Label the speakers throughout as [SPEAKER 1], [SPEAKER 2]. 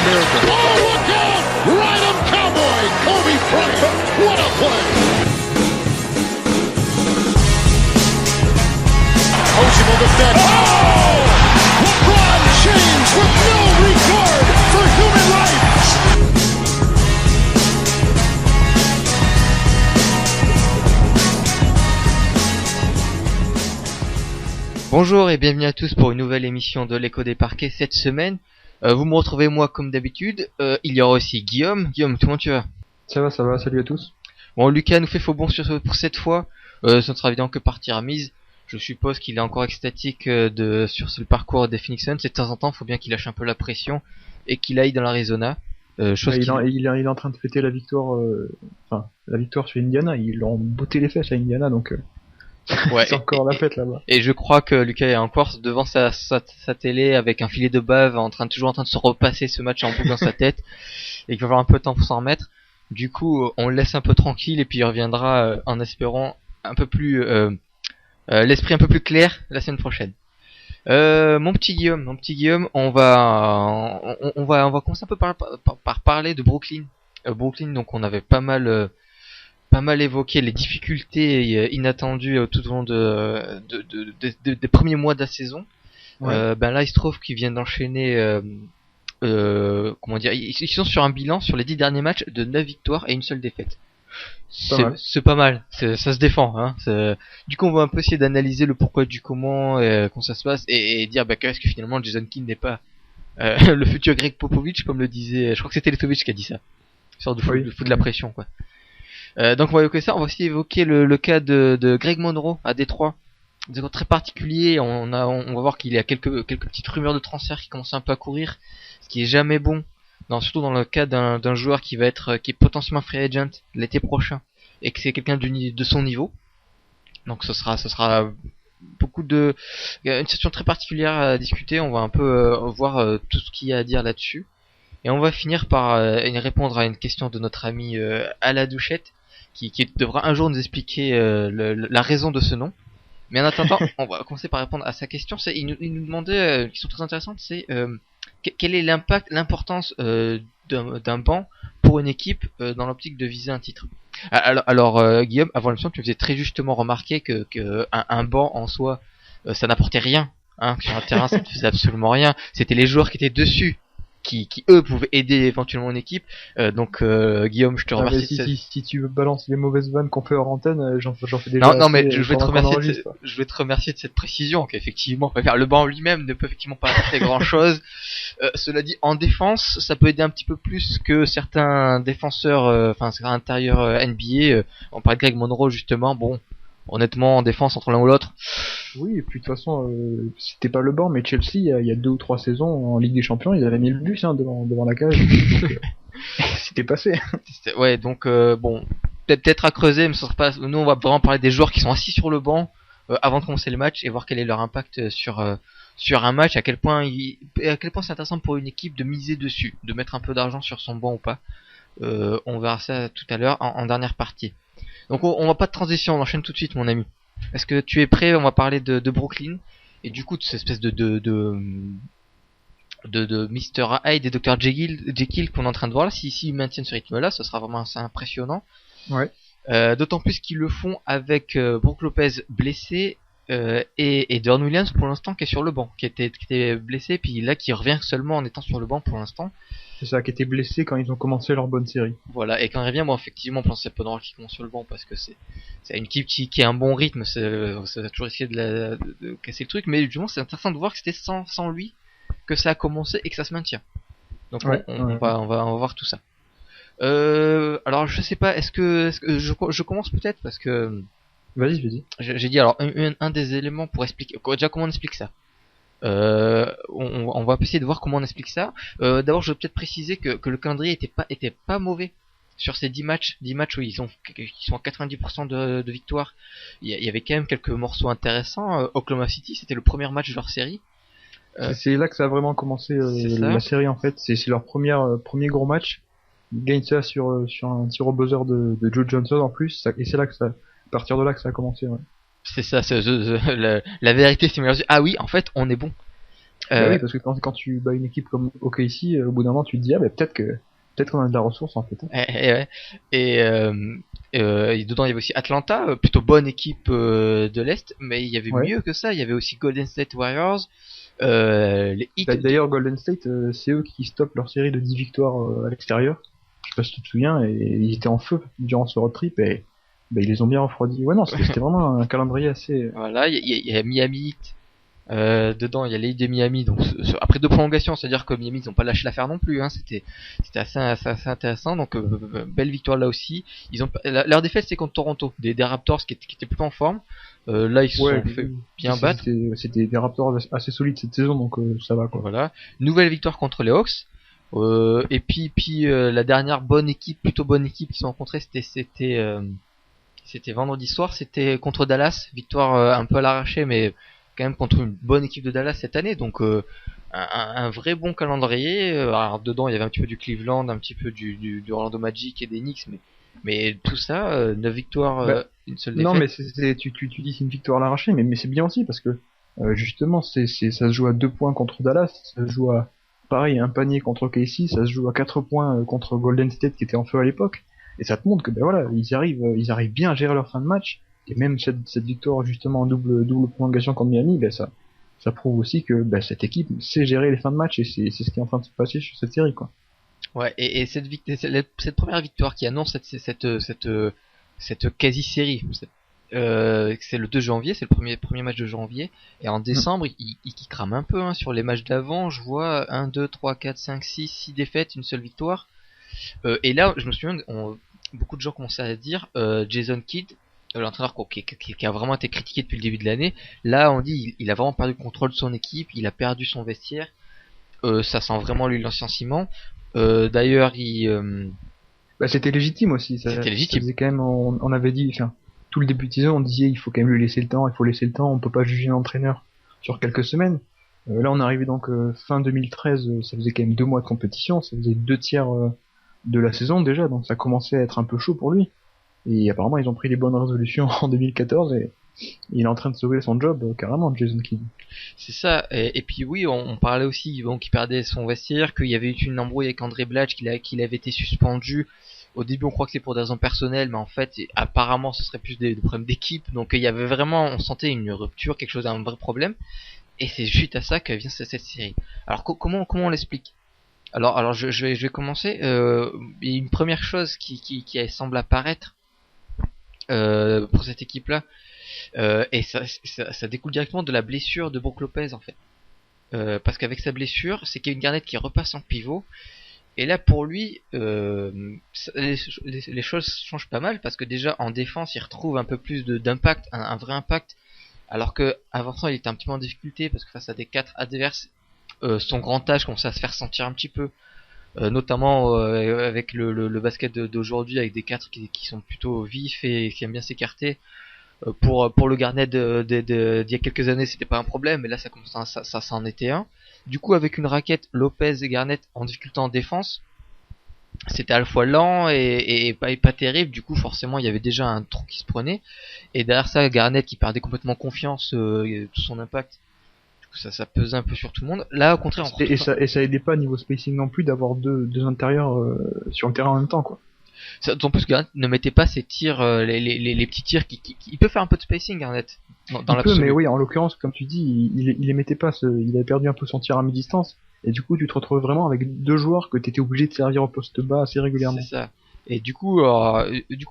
[SPEAKER 1] America. Oh, look out! Ride 'em, cowboy! Kobe Bryant! What a play! Ocean defense. Oh! LeBron James with no regard for human life!
[SPEAKER 2] Bonjour et bienvenue à tous pour une nouvelle émission de l'Écho des Parquets cette semaine. Vous me retrouvez moi comme d'habitude. Il y aura aussi Guillaume. Guillaume, comment tu vas ?
[SPEAKER 3] Ça va, salut à tous.
[SPEAKER 2] Bon, Lucas nous fait faux bon pour cette fois. Ce ne sera évidemment que partie remise. Je suppose qu'il est encore extatique sur le parcours des Phoenix Suns. Et de temps en temps, il faut bien qu'il lâche un peu la pression et qu'il aille dans l'Arizona.
[SPEAKER 3] Il est en train de fêter la victoire, la victoire sur Indiana. Ils l'ont botté les fesses à Indiana, donc
[SPEAKER 2] ouais,
[SPEAKER 3] c'est encore la fête là-bas.
[SPEAKER 2] Et je crois que Lucas est encore devant sa télé avec un filet de bave, toujours en train de se repasser ce match en boucle dans sa tête, et qu'il va avoir un peu de temps pour s'en remettre. Du coup, on le laisse un peu tranquille et puis il reviendra en espérant un peu plus l'esprit un peu plus clair la semaine prochaine. Mon petit Guillaume, on va commencer un peu par parler de Brooklyn. Brooklyn, donc on avait pas mal évoqué les difficultés inattendues tout au long des premiers mois de la saison. Ouais. Là, il se trouve qu'ils viennent d'enchaîner. Ils sont sur un bilan sur les 10 derniers matchs de 9 victoires et une seule défaite. C'est pas mal. Ça se défend. Hein. Du coup, on va un peu essayer d'analyser le pourquoi du comment ça se passe et dire qu'est-ce que finalement Jason Kidd n'est pas le futur Greg Popovich, comme le disait. Je crois que c'était Letovic qui a dit ça. Sorte de fout de la pression, quoi. Donc on va évoquer ça. On va aussi évoquer le cas de Greg Monroe à Détroit. C'est très particulier. On va voir qu'il y a quelques petites rumeurs de transfert qui commencent un peu à courir, ce qui est jamais bon. Surtout dans le cas d'un joueur qui est potentiellement free agent l'été prochain et que c'est quelqu'un de son niveau. Donc ce sera une situation très particulière à discuter. On va un peu voir tout ce qu'il y a à dire là-dessus. Et on va finir par répondre à une question de notre ami Ala Douchette qui devra un jour nous expliquer la raison de ce nom. Mais en attendant, on va commencer par répondre à sa question. Il nous demandait, une question très intéressante, c'est quel est l'importance d'un banc pour une équipe dans l'optique de viser un titre. Alors Guillaume, avant l'émission, tu faisais très justement remarquer que un banc en soi, ça n'apportait rien. Hein, sur un terrain, ça ne faisait absolument rien. C'était les joueurs qui étaient dessus qui eux pouvaient aider éventuellement une équipe. Guillaume, je te remercie.
[SPEAKER 3] Si tu balances les mauvaises vannes qu'on fait hors antenne, j'en fais déjà.
[SPEAKER 2] Non, mais je vais te remercier de cette précision qu'effectivement, le banc lui-même ne peut effectivement pas apporter grand-chose. Cela dit, en défense, ça peut aider un petit peu plus que certains défenseurs, certains intérieurs NBA. On parlait de Greg Monroe justement. Bon, honnêtement, en défense entre l'un ou l'autre.
[SPEAKER 3] Oui, et puis de toute façon, c'était pas le banc, mais Chelsea, il y a 2 ou 3 saisons en Ligue des Champions, ils avaient mis le bus devant la cage. Donc, c'était passé.
[SPEAKER 2] Ouais, donc peut-être à creuser, mais ce sera pas. Nous, on va vraiment parler des joueurs qui sont assis sur le banc avant de commencer le match et voir quel est leur impact sur un match, à quel point c'est intéressant pour une équipe de miser dessus, de mettre un peu d'argent sur son banc ou pas. On verra ça tout à l'heure en dernière partie. Donc on va pas de transition, on enchaîne tout de suite, mon ami. Est-ce que tu es prêt ? On va parler de Brooklyn et du coup de cette espèce de Mr. Hyde et Dr. Jekyll qu'on est en train de voir là. S'ils maintiennent ce rythme-là, ce sera vraiment assez impressionnant.
[SPEAKER 3] Ouais.
[SPEAKER 2] D'autant plus qu'ils le font avec Brook Lopez blessé et Deron Williams pour l'instant qui est sur le banc, qui était blessé, puis là qui revient seulement en étant sur le banc pour l'instant.
[SPEAKER 3] C'est ça, qui était blessé quand ils ont commencé leur bonne série.
[SPEAKER 2] Voilà, et quand il revient, effectivement, je pense que c'est pas normal qu'il commence sur le banc parce que c'est une équipe qui a un bon rythme, ça va toujours essayer de casser le truc, mais justement c'est intéressant de voir que c'était sans lui que ça a commencé et que ça se maintient. Donc on va voir tout ça. Alors je sais pas, est-ce que je commence peut-être parce que
[SPEAKER 3] Vas-y.
[SPEAKER 2] J'ai dit alors un des éléments pour expliquer déjà comment on explique ça. On va essayer de voir comment on explique ça. D'abord, je vais peut-être préciser que le calendrier était pas mauvais sur ces 10 matchs où ils sont à 90% de victoire. Il y avait quand même quelques morceaux intéressants. Oklahoma City, c'était le premier match de leur série.
[SPEAKER 3] C'est là que ça a vraiment commencé la série en fait. C'est leur premier gros match. Ils gagnent ça sur un tir au buzzer de Joe Johnson en plus. Et c'est là que à partir de là que ça a commencé. Ouais.
[SPEAKER 2] C'est ça, la vérité c'est meilleur. Ah oui, en fait, on est bon.
[SPEAKER 3] Bah oui, parce que quand tu bats une équipe comme OKC, au bout d'un moment, tu te dis, ah, bah, peut-être qu'on a de la ressource, en fait. Hein.
[SPEAKER 2] Ouais. Et dedans, il y avait aussi Atlanta, plutôt bonne équipe de l'Est, mais il y avait
[SPEAKER 3] Ouais.
[SPEAKER 2] mieux que ça. Il y avait aussi Golden State Warriors, les Heat.
[SPEAKER 3] D'ailleurs, Golden State, c'est eux qui stoppent leur série de 10 victoires à l'extérieur. Je sais pas si tu te souviens, et ils étaient en feu durant ce road trip, et bah, ils les ont bien refroidis. Ouais, non, c'était vraiment un calendrier assez...
[SPEAKER 2] Voilà, il y a Miami Heat. Dedans, il y a les Heat de Miami. Donc après 2 prolongations, c'est-à-dire que Miami, ils ont pas lâché l'affaire non plus. Hein, c'était assez intéressant. Donc belle victoire là aussi. Leur défaite, c'est contre Toronto, des Raptors qui étaient plutôt en forme. Là, ils se sont fait bien battre.
[SPEAKER 3] C'était des Raptors assez solides cette saison, donc ça va quoi.
[SPEAKER 2] Voilà. Nouvelle victoire contre les Hawks. Et puis la dernière plutôt bonne équipe qu'ils ont rencontrée, c'était vendredi soir, c'était contre Dallas, victoire un peu à l'arraché, mais quand même contre une bonne équipe de Dallas cette année, donc un vrai bon calendrier. Alors dedans, il y avait un petit peu du Cleveland, un petit peu du Orlando Magic et des Knicks, mais tout ça, 9 victoires, une seule défaite.
[SPEAKER 3] Non, mais tu dis c'est une victoire à l'arraché, mais c'est bien aussi parce que justement, ça se joue à 2 points contre Dallas, ça se joue à pareil un panier contre OKC, ça se joue à 4 points contre Golden State qui était en feu à l'époque, et ça te montre que ben voilà, ils arrivent bien à gérer leur fin de match, et même cette victoire justement en double prolongation contre Miami, ben ça prouve aussi que ben, cette équipe sait gérer les fins de match, et c'est ce qui est en train de se passer sur cette série quoi.
[SPEAKER 2] Ouais, et cette première victoire qui annonce cette quasi-série, c'est le 2 janvier, c'est le premier match de janvier, et en décembre, il crame un peu hein, sur les matchs d'avant. Je vois 1, 2, 3, 4, 5, 6 défaites, une seule victoire. Et là, je me souviens, beaucoup de gens commençaient à dire Jason Kidd, l'entraîneur qui a vraiment été critiqué depuis le début de l'année. Là, on dit il a vraiment perdu le contrôle de son équipe, il a perdu son vestiaire. Ça sent vraiment lui l'ancien ciment. D'ailleurs,
[SPEAKER 3] Bah, c'était légitime aussi.
[SPEAKER 2] C'était légitime.
[SPEAKER 3] Ça faisait quand même, on avait dit, enfin, tout le début de saison, on disait il faut quand même lui laisser le temps, il faut laisser le temps, on peut pas juger un entraîneur sur quelques semaines. Là, on est arrivé donc fin 2013, ça faisait quand même 2 mois de compétition, ça faisait 2 tiers de la saison déjà, donc ça commençait à être un peu chaud pour lui. Et apparemment, ils ont pris les bonnes résolutions en 2014 et il est en train de sauver son job carrément, Jason Kidd.
[SPEAKER 2] C'est ça. Et puis oui, on parlait aussi qu'il perdait son vestiaire, qu'il y avait eu une embrouille avec André Blatche, qu'il avait été suspendu. Au début, on croit que c'est pour des raisons personnelles, mais en fait, apparemment, ce serait plus des problèmes d'équipe. Donc, il y avait vraiment, on sentait une rupture, quelque chose, un vrai problème. Et c'est suite à ça que vient cette série. Alors, comment on l'explique? Alors, je vais commencer. Il y a une première chose qui semble apparaître pour cette équipe-là, et ça découle directement de la blessure de Brook Lopez en fait. Parce qu'avec sa blessure, c'est Kevin Garnett qui repasse en pivot. Et là, pour lui, les choses changent pas mal parce que déjà en défense, il retrouve un peu plus d'impact, un vrai impact. Alors que avant ça, il était un petit peu en difficulté parce que face à des 4 adverses, son grand âge commençait à se faire sentir un petit peu. Notamment avec le basket d'aujourd'hui, avec des 4 qui sont plutôt vifs et qui aiment bien s'écarter. Pour le Garnett d'il y a quelques années, c'était pas un problème, mais là ça s'en était un. Du coup, avec une raquette Lopez et Garnett en difficulté en défense, c'était à la fois lent et pas terrible. Du coup, forcément, il y avait déjà un trou qui se prenait. Et derrière ça, Garnett qui perdait complètement confiance, tout son impact. Du coup, ça pesait un peu sur tout le monde. Là, au contraire,
[SPEAKER 3] et ça aidait pas niveau spacing non plus d'avoir deux intérieurs sur le terrain en même temps, quoi.
[SPEAKER 2] En plus, Garnett ne mettait pas ses tirs, les petits tirs il peut faire un peu de spacing, Garnett.
[SPEAKER 3] Dans l'absolu. Mais oui, en l'occurrence, comme tu dis, il les mettait pas. Il avait perdu un peu son tir à mi-distance. Et du coup, tu te retrouves vraiment avec 2 joueurs que t'étais obligé de servir au poste bas assez régulièrement.
[SPEAKER 2] C'est ça. Et du coup,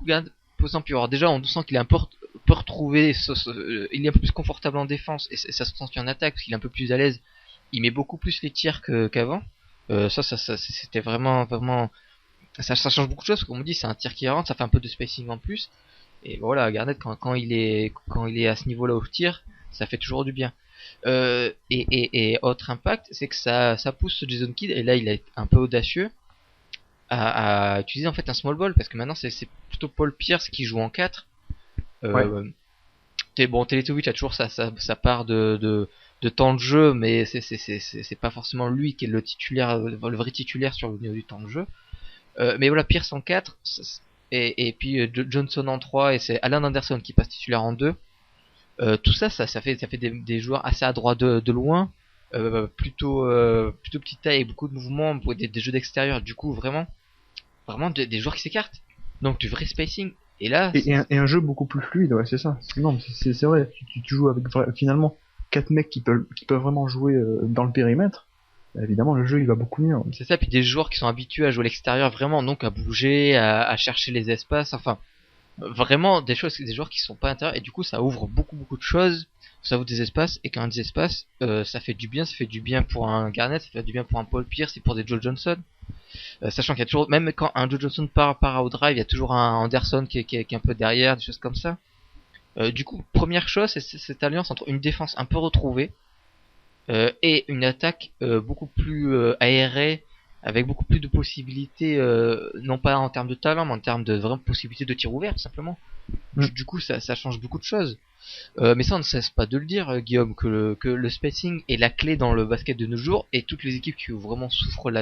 [SPEAKER 2] Garnett pose un peu. Alors déjà, on sent qu'il est un peu retrouvé. Il est un peu plus confortable en défense et ça se sent en attaque parce qu'il est un peu plus à l'aise. Il met beaucoup plus les tirs qu'avant. Ça, c'était vraiment. Ça change beaucoup de choses, parce qu'on me dit c'est un tir qui rentre, ça fait un peu de spacing en plus. Et voilà, Garnett quand il est à ce niveau-là au tir, ça fait toujours du bien. Et autre impact, c'est que ça pousse Jason Kidd, et là il est un peu audacieux à utiliser en fait un small ball, parce que maintenant c'est plutôt Paul Pierce qui joue en 4. Bon, Teletovic a toujours sa part de temps de jeu, mais c'est pas forcément lui qui est le titulaire, le vrai titulaire sur le niveau du temps de jeu. Mais voilà, Pierce en 4 et puis Johnson en 3 et c'est Alan Anderson qui passe titulaire en 2. Tout ça fait des joueurs assez adroits de loin. plutôt petite taille et beaucoup de mouvements pour des jeux d'extérieur. Du coup, vraiment des joueurs qui s'écartent. Donc du vrai spacing. Et là,
[SPEAKER 3] Et un jeu beaucoup plus fluide, ouais, c'est ça. Non, c'est vrai. Tu joues avec finalement 4 mecs qui peuvent vraiment jouer dans le périmètre. Bah, évidemment, le jeu il va beaucoup mieux.
[SPEAKER 2] c'est ça. Puis des joueurs qui sont habitués à jouer à l'extérieur vraiment, donc à bouger, à chercher les espaces. Enfin, vraiment des joueurs qui sont pas à l'intérieur. Et du coup, ça ouvre beaucoup de choses. Ça ouvre des espaces. Et quand des espaces, ça fait du bien. Ça fait du bien pour un Garnett, ça fait du bien pour un Paul Pierce et pour des Joe Johnson. Sachant qu'il y a toujours, même quand un Joe Johnson part à drive, il y a toujours un Anderson qui est un peu derrière, des choses comme ça. Du coup, première chose, c'est cette alliance entre une défense un peu retrouvée et une attaque beaucoup plus aérée, avec beaucoup plus de possibilités, non pas en termes de talent, mais en termes de vraies possibilités de tir ouvert, tout simplement. Du coup, ça change beaucoup de choses. Mais ça, on ne cesse pas de le dire, Guillaume, que le spacing est la clé dans le basket de nos jours, et toutes les équipes qui vraiment souffrent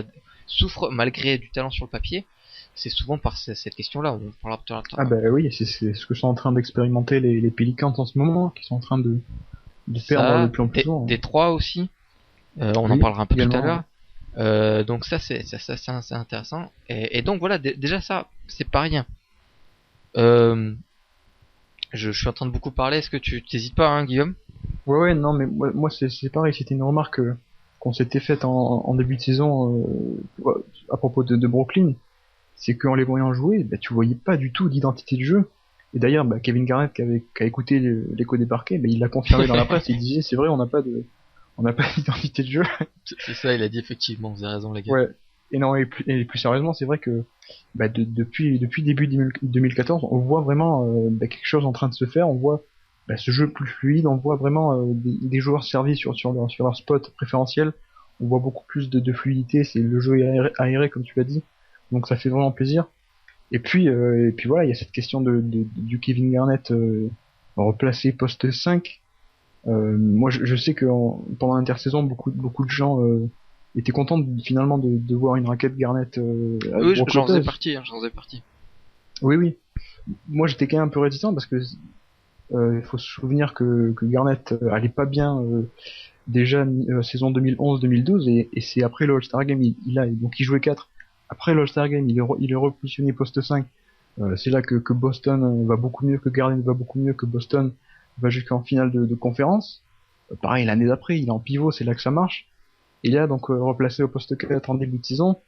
[SPEAKER 2] malgré du talent sur le papier, c'est souvent par cette question-là. On parlera tout à l'heure.
[SPEAKER 3] Ah bah oui, c'est ce que sont en train d'expérimenter les Pelicans en ce moment, qui sont en train de perdre de plus en plus souvent.
[SPEAKER 2] Des 3 aussi. On en
[SPEAKER 3] Oui,
[SPEAKER 2] parlera un peu
[SPEAKER 3] également,
[SPEAKER 2] tout à l'heure. Donc ça c'est intéressant. Et donc voilà, déjà ça, c'est pas rien. Je suis en train de beaucoup parler. Est-ce que tu t'hésites pas, hein, Guillaume?
[SPEAKER 3] Ouais, non, mais moi c'est pareil, c'était une remarque qu'on s'était faite en début de saison à propos de Brooklyn, c'est qu'en les voyant jouer, bah, tu voyais pas du tout d'identité de jeu. Et d'ailleurs, bah, Kevin Garnett qui a écouté l'écho des parquets, bah, il l'a confirmé dans la presse, il disait c'est vrai, on n'a pas d'identité de jeu.
[SPEAKER 2] C'est ça, il a dit effectivement, vous avez raison les gars.
[SPEAKER 3] Ouais. Et non, et plus sérieusement, c'est vrai que bah, depuis début 2014, on voit vraiment bah, quelque chose en train de se faire. On voit bah, ce jeu plus fluide. On voit vraiment des joueurs servis sur leur spot préférentiel. On voit beaucoup plus de fluidité. C'est le jeu aéré comme tu l'as dit. Donc ça fait vraiment plaisir. Et puis voilà, il y a cette question du Kevin Garnett replacé poste 5. Moi, je sais que pendant l'intersaison, beaucoup de gens étaient contents finalement de voir une raquette Garnett avec
[SPEAKER 2] Oui,
[SPEAKER 3] Brook
[SPEAKER 2] j'en faisais
[SPEAKER 3] Lopez.
[SPEAKER 2] partie, j'en faisais partie.
[SPEAKER 3] Oui. Moi, j'étais quand même un peu réticent parce que il faut se souvenir que Garnett allait pas bien déjà saison 2011-2012 et c'est après le All-Star Game, donc il jouait 4. Après le All-Star Game, il est repositionné poste 5. C'est là que Boston va beaucoup mieux, que Garnett va beaucoup mieux, que Boston va jusqu'en finale de conférence. Pareil, l'année d'après, il est en pivot, c'est là que ça marche. Et là, donc, replacé au poste 4 en début de saison,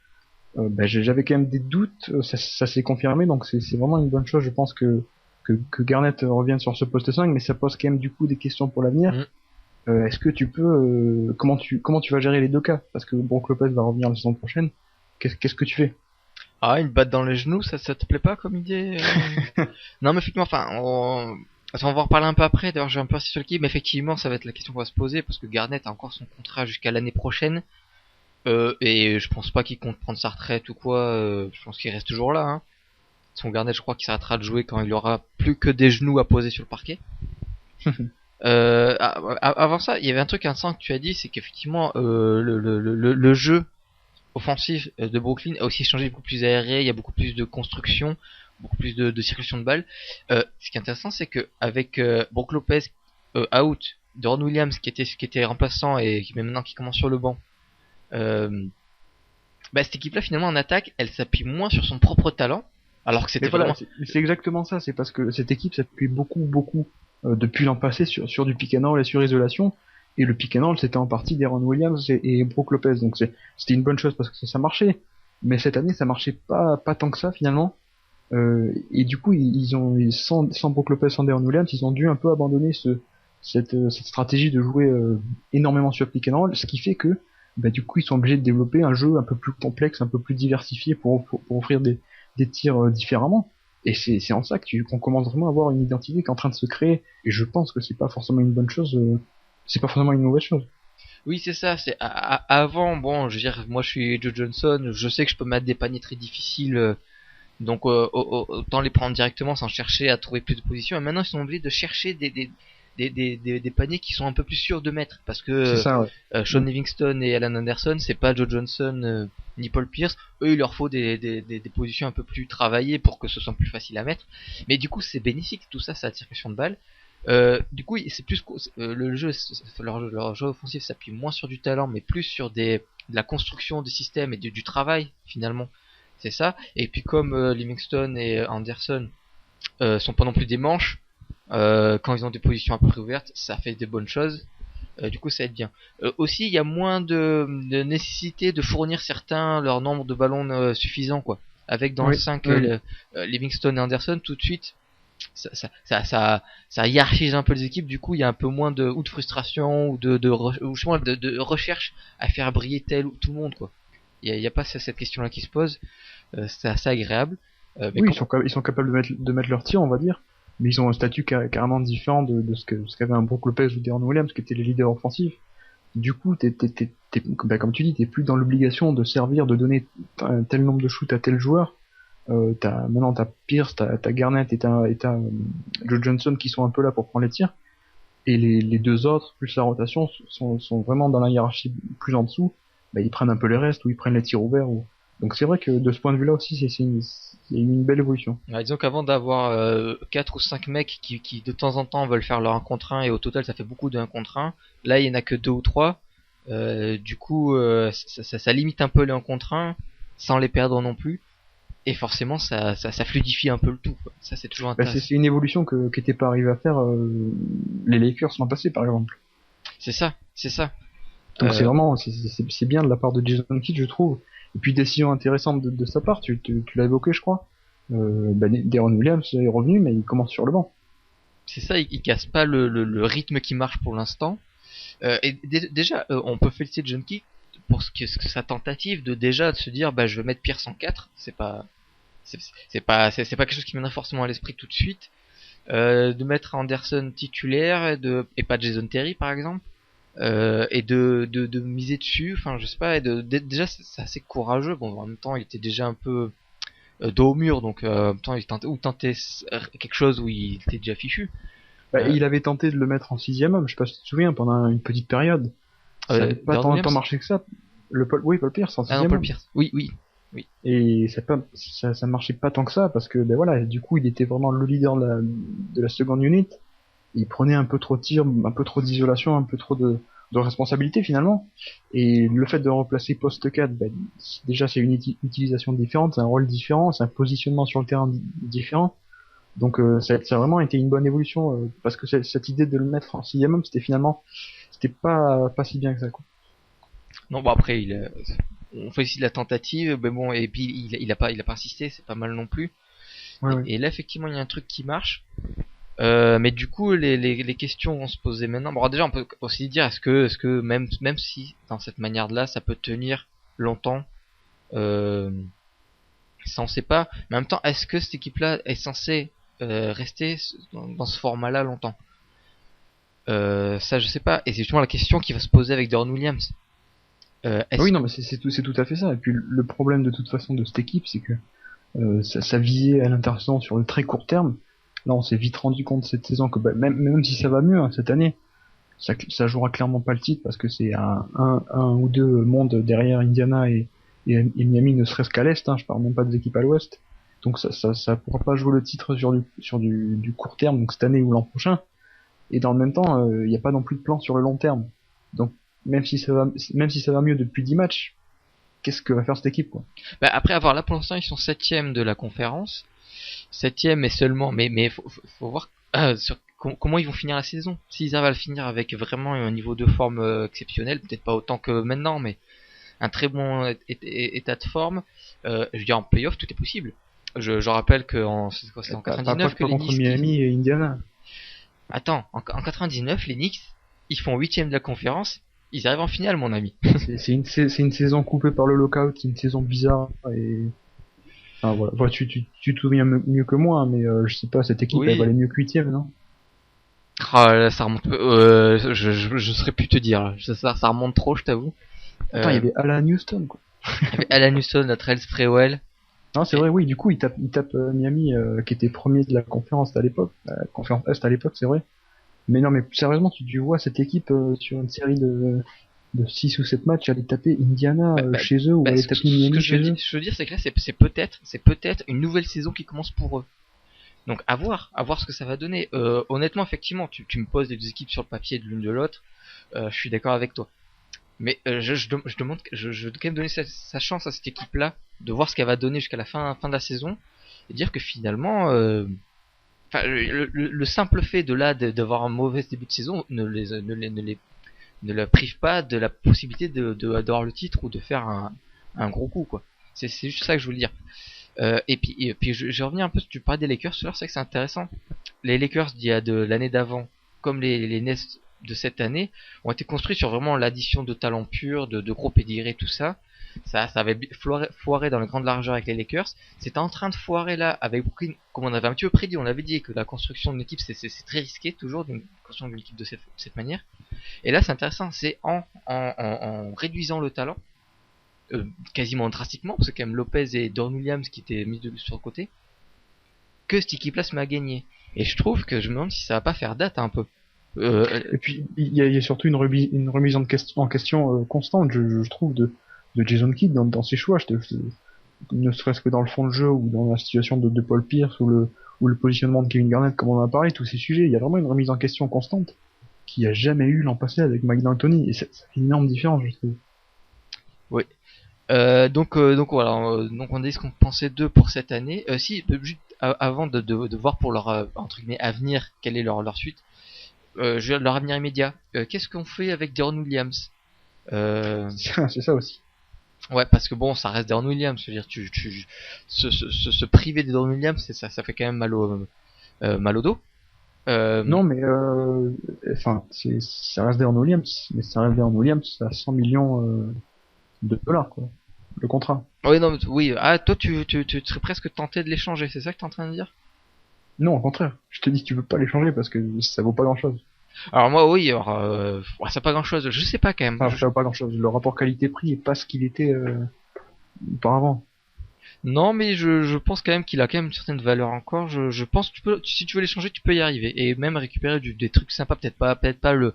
[SPEAKER 3] bah, j'avais quand même des doutes, ça s'est confirmé, donc c'est vraiment une bonne chose, je pense que Garnett revienne sur ce poste 5, mais ça pose quand même du coup des questions pour l'avenir. Est-ce que tu peux, comment tu vas gérer les deux cas? Parce que Brook Lopez va revenir la saison prochaine. Qu'est-ce que tu fais?
[SPEAKER 2] Ah, une batte dans les genoux, ça te plaît pas comme idée? Non, mais effectivement, on va en reparler un peu après. D'ailleurs, j'ai un peu insisté sur l'équipe, mais effectivement, ça va être la question qu'on va se poser parce que Garnett a encore son contrat jusqu'à l'année prochaine. Et je pense pas qu'il compte prendre sa retraite ou quoi. Je pense qu'il reste toujours là. Hein. Son Garnett, je crois qu'il s'arrêtera de jouer quand il aura plus que des genoux à poser sur le parquet. Avant ça, il y avait un truc intéressant que tu as dit, c'est qu'effectivement, le jeu offensif de Brooklyn a aussi changé, beaucoup plus aéré, il y a beaucoup plus de construction, beaucoup plus de circulation de balles. Ce qui est intéressant, c'est que avec Brook Lopez out, Deron Williams qui était remplaçant et qui commence sur le banc, cette équipe-là finalement en attaque, elle s'appuie moins sur son propre talent, alors que c'était vraiment.
[SPEAKER 3] C'est exactement ça. C'est parce que cette équipe s'appuie beaucoup depuis l'an passé sur du pick and roll et sur isolation. Et le pick and roll, c'était en partie Deron Williams et Brook Lopez. Donc c'était une bonne chose parce que ça marchait. Mais cette année, ça marchait pas tant que ça finalement. Et du coup, sans Brook Lopez, sans Deron Williams, ils ont dû un peu abandonner cette stratégie de jouer énormément sur pick and roll, ce qui fait que du coup, ils sont obligés de développer un jeu un peu plus complexe, un peu plus diversifié pour offrir des tirs différemment. Et c'est en ça qu'on commence vraiment à avoir une identité qui est en train de se créer. Et je pense que c'est pas forcément une bonne chose. C'est pas forcément une mauvaise chose.
[SPEAKER 2] Oui, c'est ça. C'est avant, bon, je veux dire, moi je suis Joe Johnson, je sais que je peux mettre des paniers très difficiles, donc autant les prendre directement sans chercher à trouver plus de positions. Et maintenant, ils sont obligés de chercher des paniers qui sont un peu plus sûrs de mettre, parce que
[SPEAKER 3] ça, ouais.
[SPEAKER 2] Sean Livingston et Alan Anderson, c'est pas Joe Johnson ni Paul Pierce. Eux, il leur faut des positions un peu plus travaillées pour que ce soit plus facile à mettre. Mais du coup, c'est bénéfique tout ça, c'est la circulation de balles. Du coup, c'est plus le jeu, leur jeu offensif s'appuie moins sur du talent, mais plus sur de la construction des systèmes et du travail finalement. C'est ça. Et puis comme Livingston et Anderson sont pas non plus des manches, quand ils ont des positions un peu ouvertes, ça fait des bonnes choses. Du coup, ça aide bien. Aussi, il y a moins de nécessité de fournir certains leur nombre de ballons suffisant, quoi. Avec dans le 5 Livingston et Anderson, tout de suite, ça hiérarchise un peu les équipes. Du coup, il y a un peu moins de frustration ou de recherche à faire briller tel ou tout le monde, quoi. Il y a pas cette question-là qui se pose. C'est assez agréable. Mais
[SPEAKER 3] Oui, ils sont capables de mettre leur tir, on va dire, mais ils ont un statut carrément différent de ce qu'avait un Brook Lopez ou Deron Williams, qui étaient les leaders offensifs. Du coup, comme tu dis, t'es plus dans l'obligation de servir, de donner un tel nombre de shoots à tel joueur. Maintenant, t'as Pierce, t'as Garnett et t'as Joe Johnson qui sont un peu là pour prendre les tirs. Et les deux autres, plus la rotation, sont vraiment dans la hiérarchie plus en dessous. Bah, ils prennent un peu les restes, ou ils prennent les tirs ouverts. Donc c'est vrai que de ce point de vue-là aussi, c'est une belle évolution.
[SPEAKER 2] disons qu'avant d'avoir 4 ou 5 mecs qui de temps en temps veulent faire leur 1 contre 1 et au total ça fait beaucoup de 1 contre 1, là il y en a que 2 ou 3. Du coup ça limite un peu les 1 contre 1 sans les perdre non plus. Et forcément ça fluidifie un peu le tout, quoi. Ça c'est toujours intéressant.
[SPEAKER 3] C'est une évolution qui n'était pas arrivée à faire les Lakers l'an passé par exemple.
[SPEAKER 2] C'est ça.
[SPEAKER 3] Donc c'est vraiment c'est bien de la part de Jason Kidd, je trouve. Et puis décision intéressante de sa part, tu l'as évoqué je crois. Deron Williams est revenu mais il commence sur le banc.
[SPEAKER 2] C'est ça, il casse pas le rythme qui marche pour l'instant. Et déjà on peut féliciter John Kidd pour ce que sa tentative de déjà de se dire bah je vais mettre Pierce en 4, c'est pas quelque chose qui viendrait forcément à l'esprit tout de suite. De mettre Anderson titulaire et pas Jason Terry par exemple. Et de miser dessus, enfin je sais pas, déjà c'est assez courageux. Bon en même temps il était déjà un peu dos au mur, donc en même temps il tentait quelque chose où il était déjà fichu.
[SPEAKER 3] Il avait tenté de le mettre en 6ème homme, je sais pas si tu te souviens, pendant une petite période. Ça n'avait pas tant marché que ça. Paul Pierce en 6ème
[SPEAKER 2] non, Paul Pierce. Oui.
[SPEAKER 3] Et ça marchait pas tant que ça parce que voilà, du coup il était vraiment le leader de la seconde unit. Il prenait un peu trop de tirs, un peu trop d'isolation, un peu trop de responsabilité finalement. Et le fait de replacer poste 4, déjà c'est une utilisation différente, c'est un rôle différent, c'est un positionnement sur le terrain différent. Donc ça a vraiment été une bonne évolution parce que cette idée de le mettre en 6ème homme, c'était pas si bien que ça, quoi.
[SPEAKER 2] Non, bon après on fait ici de la tentative, mais bon, et puis il a pas insisté, c'est pas mal non plus.
[SPEAKER 3] Ouais.
[SPEAKER 2] Et là effectivement il y a un truc qui marche. Mais du coup les questions vont se poser maintenant. Bon déjà on peut aussi dire est-ce que même si dans cette manière là ça peut tenir longtemps, ça on sait pas. Mais en même temps est-ce que cette équipe là est censée rester dans ce format là longtemps? Ça je sais pas. Et c'est justement la question qui va se poser avec Deron Williams.
[SPEAKER 3] Oui non mais c'est tout à fait ça. Et puis le problème de toute façon de cette équipe c'est que ça visait à l'intersaison sur le très court terme. Là, on s'est vite rendu compte cette saison que même si ça va mieux cette année, ça jouera clairement pas le titre parce que c'est un ou deux mondes derrière Indiana et Miami, ne serait-ce qu'à l'est. Je parle même pas des équipes à l'ouest. Donc ça pourra pas jouer le titre sur du court terme, donc cette année ou l'an prochain. Et dans le même temps, il n'y a pas non plus de plan sur le long terme. Donc même si ça va mieux depuis 10 matchs, qu'est-ce que va faire cette équipe, quoi?
[SPEAKER 2] Après avoir là pour l'instant ils sont 7ème de la conférence. 7ème et seulement, mais faut voir sur comment ils vont finir la saison. S'ils arrivent à le finir avec vraiment un niveau de forme exceptionnel, peut-être pas autant que maintenant, mais un très bon état de forme, je veux dire en playoff tout est possible. Je rappelle que c'est en 99 que les
[SPEAKER 3] contre
[SPEAKER 2] Knicks,
[SPEAKER 3] Miami et Indiana.
[SPEAKER 2] Attends, en 99 les Knicks ils font 8ème de la conférence, ils arrivent en finale mon ami.
[SPEAKER 3] c'est une saison coupée par le lockout, c'est une saison bizarre et enfin, voilà. Tu te souviens mieux que moi, mais je sais pas, cette équipe elle valait mieux que 8ème, non?
[SPEAKER 2] Là, ça remonte. Je saurais plus te dire. Ça remonte trop, je t'avoue.
[SPEAKER 3] Attends, il y avait Alan Houston, quoi.
[SPEAKER 2] Il y avait Alan Houston, la Trail Sprewell.
[SPEAKER 3] Non, c'est vrai, oui. Du coup, il tape Miami, qui était premier de la conférence à l'époque, la conférence Est à l'époque, c'est vrai. Mais non, mais sérieusement, tu vois cette équipe sur une série de 6 ou 7 matchs aller taper Indiana chez eux ou aller taper Miami chez eux.
[SPEAKER 2] Ce que je veux dire, c'est que là, c'est peut-être une nouvelle saison qui commence pour eux. Donc à voir ce que ça va donner. Honnêtement, effectivement, tu me poses les deux équipes sur le papier de l'une de l'autre, je suis d'accord avec toi. Mais je demande, je veux quand même donner sa chance à cette équipe-là, de voir ce qu'elle va donner jusqu'à la fin de la saison, et dire que finalement, le simple fait d'avoir un mauvais début de saison ne la prive pas de la possibilité d'avoir le titre ou de faire un gros coup, quoi. C'est juste ça que je voulais dire. Et puis je reviens un peu, tu parlais des Lakers, c'est vrai que c'est intéressant. Les Lakers de l'année d'avant, comme les Nets de cette année, ont été construits sur vraiment l'addition de talents purs, de gros pédigrés, tout ça. Ça avait foiré dans le grand largeur avec les Lakers. C'est en train de foirer là avec Brooklyn, comme on avait un petit peu prédit. On avait dit que la construction d'une équipe, c'est très risqué, toujours, d'une construction d'une équipe de cette manière. Et là, c'est intéressant, c'est en réduisant le talent, quasiment drastiquement, parce que quand même Lopez et Don Williams qui étaient mis sur le côté, que cette équipe-là se met à gagner. Et je trouve que je me demande si ça va pas faire date un peu.
[SPEAKER 3] Et puis il y a surtout une remise en question constante, je trouve, de Jason Kidd dans ses choix. Ne serait-ce que dans le fond de jeu ou dans la situation de Paul Pierce ou le positionnement de Kevin Garnett, comme on en a parlé, tous ces sujets, il y a vraiment une remise en question constante qu'il n'y a jamais eu l'an passé avec Mike D'Antoni, et ça fait une énorme différence, je trouve.
[SPEAKER 2] Oui. Donc voilà, donc on a dit ce qu'on pensait d'eux pour cette année. Si juste avant de voir pour leur entre guillemets avenir, quelle est leur suite, leur avenir immédiat. Qu'est-ce qu'on fait avec Deron Williams?
[SPEAKER 3] C'est ça aussi.
[SPEAKER 2] Ouais, parce que bon, ça reste Deron Williams. Je veux dire, se priver de Deron Williams, ça fait quand même mal au dos.
[SPEAKER 3] Non, mais enfin, ça reste Deron Williams, mais ça reste Deron Williams à 100 millions de dollars, quoi, le contrat.
[SPEAKER 2] Oui, non, oui. Ah, toi, tu serais presque tenté de l'échanger, c'est ça que t'es en train de dire?
[SPEAKER 3] Non, au contraire. Je te dis que tu peux pas l'échanger parce que ça vaut pas grand-chose.
[SPEAKER 2] Alors moi, oui, alors, ouais, ça pas grand-chose. Je sais pas quand même.
[SPEAKER 3] Enfin, ça vaut pas grand-chose. Le rapport qualité-prix est pas ce qu'il était auparavant.
[SPEAKER 2] Non, mais je pense quand même qu'il a quand même une certaine valeur encore. Je pense que si tu veux l'échanger, tu peux y arriver et même récupérer des trucs sympas. Peut-être pas le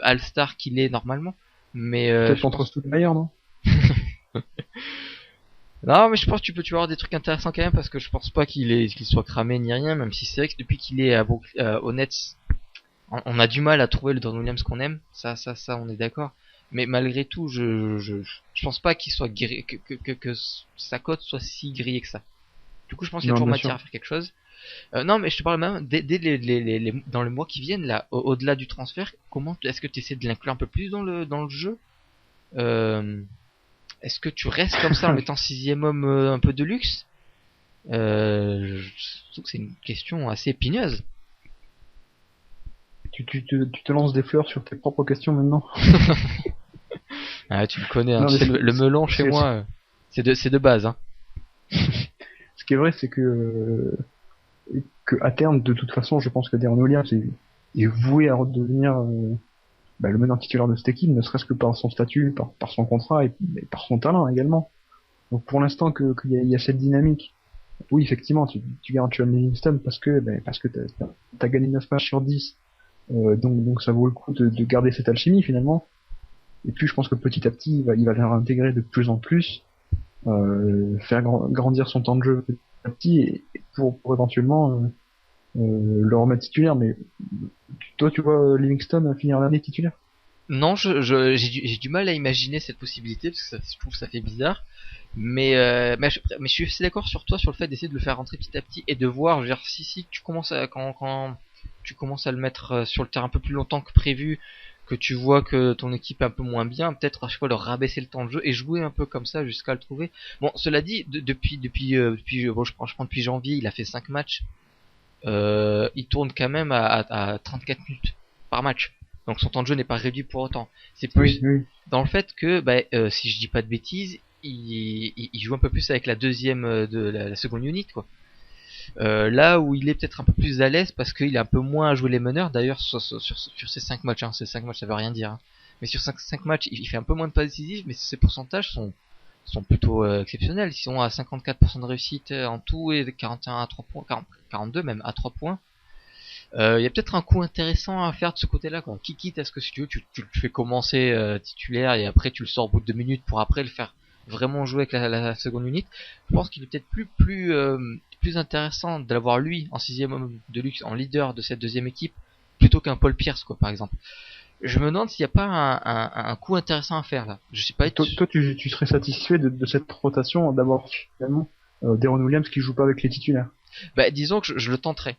[SPEAKER 2] All-Star qu'il est normalement, mais
[SPEAKER 3] Peut-être contre Stoudemire, non?
[SPEAKER 2] non, mais je pense que tu peux avoir des trucs intéressants quand même parce que je pense pas qu'il soit cramé ni rien. Même si c'est vrai que depuis qu'il est au Nets, on a du mal à trouver le Don Williams qu'on aime. Ça, on est d'accord. Mais malgré tout, je pense pas qu'il soit que sa cote soit si grillée que ça. Du coup, je pense qu'il y a
[SPEAKER 3] Non,
[SPEAKER 2] toujours
[SPEAKER 3] bien
[SPEAKER 2] matière
[SPEAKER 3] sûr.
[SPEAKER 2] à faire quelque chose. Non, mais je te parle même dès dans les mois qui viennent là, au-delà du transfert, comment est-ce que tu essaies de l'inclure un peu plus dans le jeu? Est-ce que tu restes comme ça en mettant sixième homme un peu de luxe? Je trouve que c'est une question assez épineuse.
[SPEAKER 3] Tu te lances des fleurs sur tes propres questions maintenant.
[SPEAKER 2] Ah, tu le connais, hein,
[SPEAKER 3] Non,
[SPEAKER 2] tu
[SPEAKER 3] mais
[SPEAKER 2] sais, le melon chez
[SPEAKER 3] c'est-
[SPEAKER 2] moi, c'est de base. Hein.
[SPEAKER 3] Ce qui est vrai, c'est que à terme, de toute façon, je pense que Deron Williams est voué à redevenir le meneur titulaire de cette équipe, ne serait-ce que par son statut, par son contrat et par son talent également. Donc pour l'instant qu'il y a cette dynamique, oui effectivement tu gardes Sean Livingston parce que t'as gagné 9 matchs sur 10, donc ça vaut le coup de garder cette alchimie finalement. Et puis je pense que petit à petit il va la intégrer de plus en plus, faire grandir son temps de jeu petit à petit et pour éventuellement le remettre titulaire. Mais toi tu vois Livingston finir l'année titulaire?
[SPEAKER 2] Non, j'ai du mal à imaginer cette possibilité parce que je trouve que ça fait bizarre. Mais je suis assez d'accord sur toi sur le fait d'essayer de le faire rentrer petit à petit et de voir, je veux dire, si tu commences quand tu commences à le mettre sur le terrain un peu plus longtemps que prévu, que tu vois que ton équipe est un peu moins bien, peut-être à chaque fois leur rabaisser le temps de jeu et jouer un peu comme ça jusqu'à le trouver. Bon, cela dit, depuis bon, je prends depuis janvier, il a fait 5 matchs. Il tourne quand même à 34 minutes par match. Donc son temps de jeu n'est pas réduit pour autant. C'est plus
[SPEAKER 3] Oui.
[SPEAKER 2] dans le fait que, si je dis pas de bêtises, il joue un peu plus avec la deuxième de la seconde unit, quoi. Là où il est peut-être un peu plus à l'aise parce qu'il est un peu moins à jouer les meneurs. D'ailleurs, sur ces 5 matchs, ces 5 matchs ça veut rien dire. Hein. Mais sur 5 matchs, il fait un peu moins de passes décisives, mais ses pourcentages sont plutôt exceptionnels. Ils sont à 54% de réussite en tout et 41 à 3 points, 42 même à 3 points. Il y a peut-être un coup intéressant à faire de ce côté-là, quoi. Quitte à ce que si tu veux, tu le fais commencer titulaire et après tu le sors au bout de 2 minutes pour après le faire vraiment jouer avec la seconde unité. Je pense qu'il est peut-être plus intéressant de l'avoir lui en 6ème homme de luxe, en leader de cette deuxième équipe, plutôt qu'un Paul Pierce, quoi, par exemple. Je me demande s'il n'y a pas un coup intéressant à faire là. Je sais pas.
[SPEAKER 3] Toi, tu serais satisfait de cette rotation d'avoir finalement Deron Williams qui joue pas avec les titulaires?
[SPEAKER 2] Bah, disons que je le tenterai.